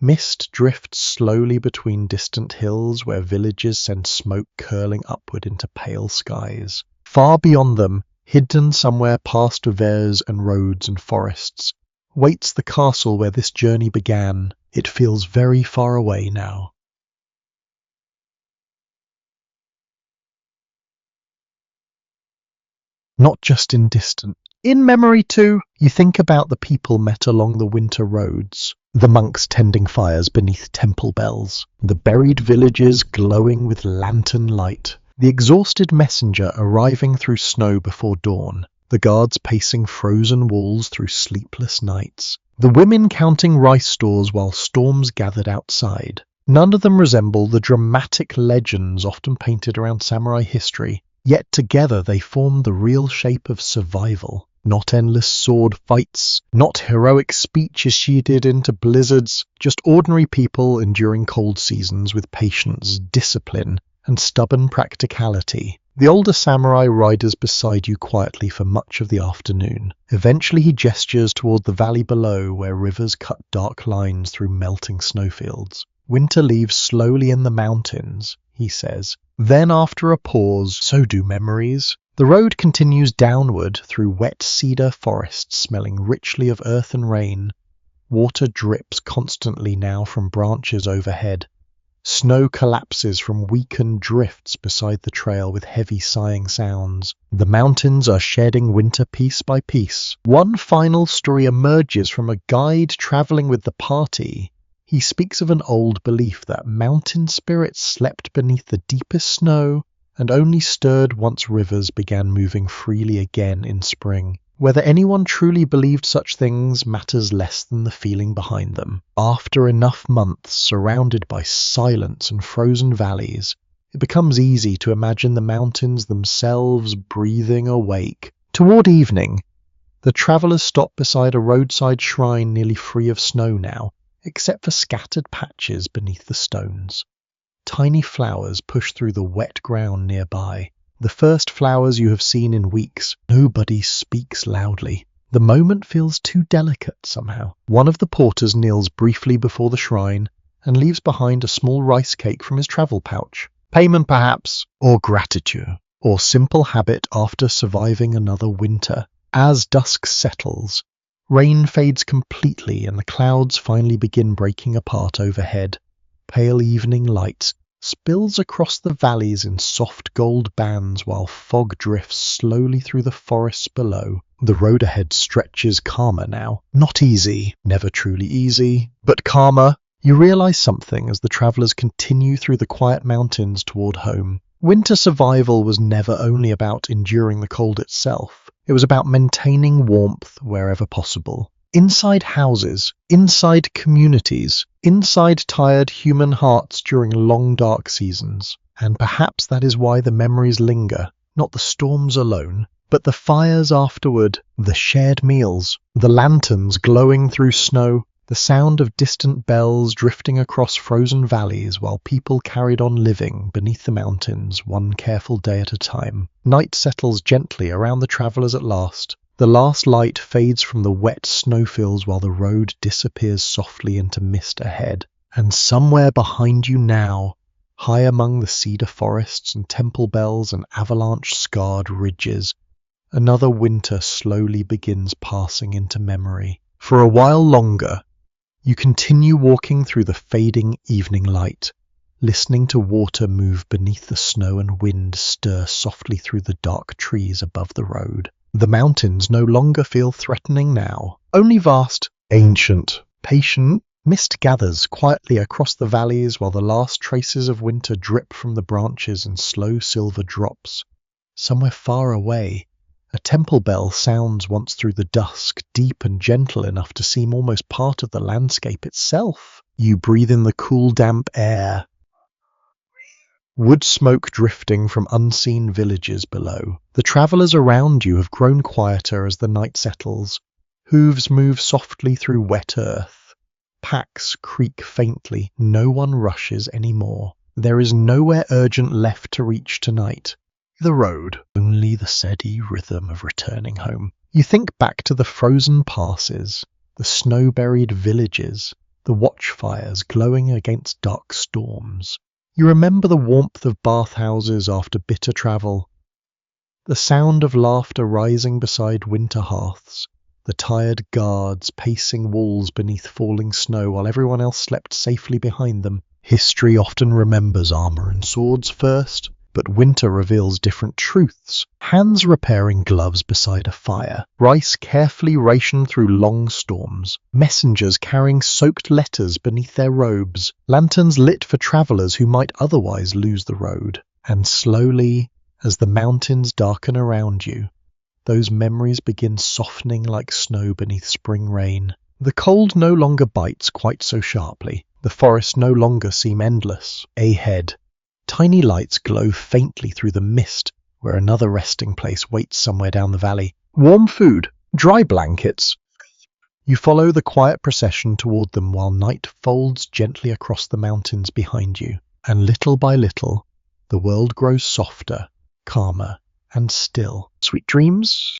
Mist drifts slowly between distant hills where villages send smoke curling upward into pale skies. Far beyond them, hidden somewhere past rivers and roads and forests, waits the castle where this journey began. It feels very far away now. Not just in distance. In memory too, you think about the people met along the winter roads, the monks tending fires beneath temple bells, the buried villages glowing with lantern light, the exhausted messenger arriving through snow before dawn, the guards pacing frozen walls through sleepless nights, the women counting rice stores while storms gathered outside. None of them resemble the dramatic legends often painted around samurai history, yet together they form the real shape of survival. Not endless sword fights, not heroic speeches sheeted into blizzards, just ordinary people enduring cold seasons with patience, discipline, and stubborn practicality. The older samurai riders beside you quietly for much of the afternoon. Eventually he gestures toward the valley below where rivers cut dark lines through melting snowfields. Winter leaves slowly in the mountains, he says. Then after a pause, so do memories. The road continues downward through wet cedar forests smelling richly of earth and rain. Water drips constantly now from branches overhead. Snow collapses from weakened drifts beside the trail with heavy sighing sounds. The mountains are shedding winter piece by piece. One final story emerges from a guide traveling with the party. He speaks of an old belief that mountain spirits slept beneath the deepest snow and only stirred once rivers began moving freely again in spring. Whether anyone truly believed such things matters less than the feeling behind them. After enough months surrounded by silence and frozen valleys, it becomes easy to imagine the mountains themselves breathing awake. Toward evening, the travellers stop beside a roadside shrine nearly free of snow now, except for scattered patches beneath the stones. Tiny flowers push through the wet ground nearby. The first flowers you have seen in weeks. Nobody speaks loudly. The moment feels too delicate somehow. One of the porters kneels briefly before the shrine and leaves behind a small rice cake from his travel pouch. Payment perhaps, or gratitude, or simple habit after surviving another winter. As dusk settles, rain fades completely and the clouds finally begin breaking apart overhead. Pale evening lights spills across the valleys in soft gold bands while fog drifts slowly through the forests below. The road ahead stretches calmer now. Not easy, never truly easy, but calmer. You realize something as the travelers continue through the quiet mountains toward home. Winter survival was never only about enduring the cold itself. It was about maintaining warmth wherever possible. Inside houses, inside communities, inside tired human hearts during long dark seasons. And perhaps that is why the memories linger, not the storms alone, but the fires afterward, the shared meals, the lanterns glowing through snow, the sound of distant bells drifting across frozen valleys while people carried on living beneath the mountains one careful day at a time. Night settles gently around the travelers at last. The last light fades from the wet snowfields while the road disappears softly into mist ahead. And somewhere behind you now, high among the cedar forests and temple bells and avalanche-scarred ridges, another winter slowly begins passing into memory. For a while longer, you continue walking through the fading evening light, listening to water move beneath the snow and wind stir softly through the dark trees above the road. The mountains no longer feel threatening now, only vast, ancient, patient. Mist gathers quietly across the valleys while the last traces of winter drip from the branches in slow silver drops. Somewhere far away, a temple bell sounds once through the dusk, deep and gentle enough to seem almost part of the landscape itself. You breathe in the cool, damp air. Wood smoke drifting from unseen villages below. The travelers around you have grown quieter as the night settles. Hooves move softly through wet earth. Packs creak faintly. No one rushes anymore. There is nowhere urgent left to reach tonight. The road, only the steady rhythm of returning home. You think back to the frozen passes, the snow-buried villages, the watchfires glowing against dark storms. You remember the warmth of bathhouses after bitter travel, the sound of laughter rising beside winter hearths, the tired guards pacing walls beneath falling snow while everyone else slept safely behind them. History often remembers armor and swords first, but winter reveals different truths. Hands repairing gloves beside a fire, rice carefully rationed through long storms, messengers carrying soaked letters beneath their robes, lanterns lit for travelers who might otherwise lose the road. And slowly, as the mountains darken around you, those memories begin softening like snow beneath spring rain. The cold no longer bites quite so sharply. The forests no longer seem endless. Ahead, tiny lights glow faintly through the mist where another resting place waits somewhere down the valley. Warm food, dry blankets. You follow the quiet procession toward them while night folds gently across the mountains behind you. And little by little, the world grows softer, calmer, and still. Sweet dreams.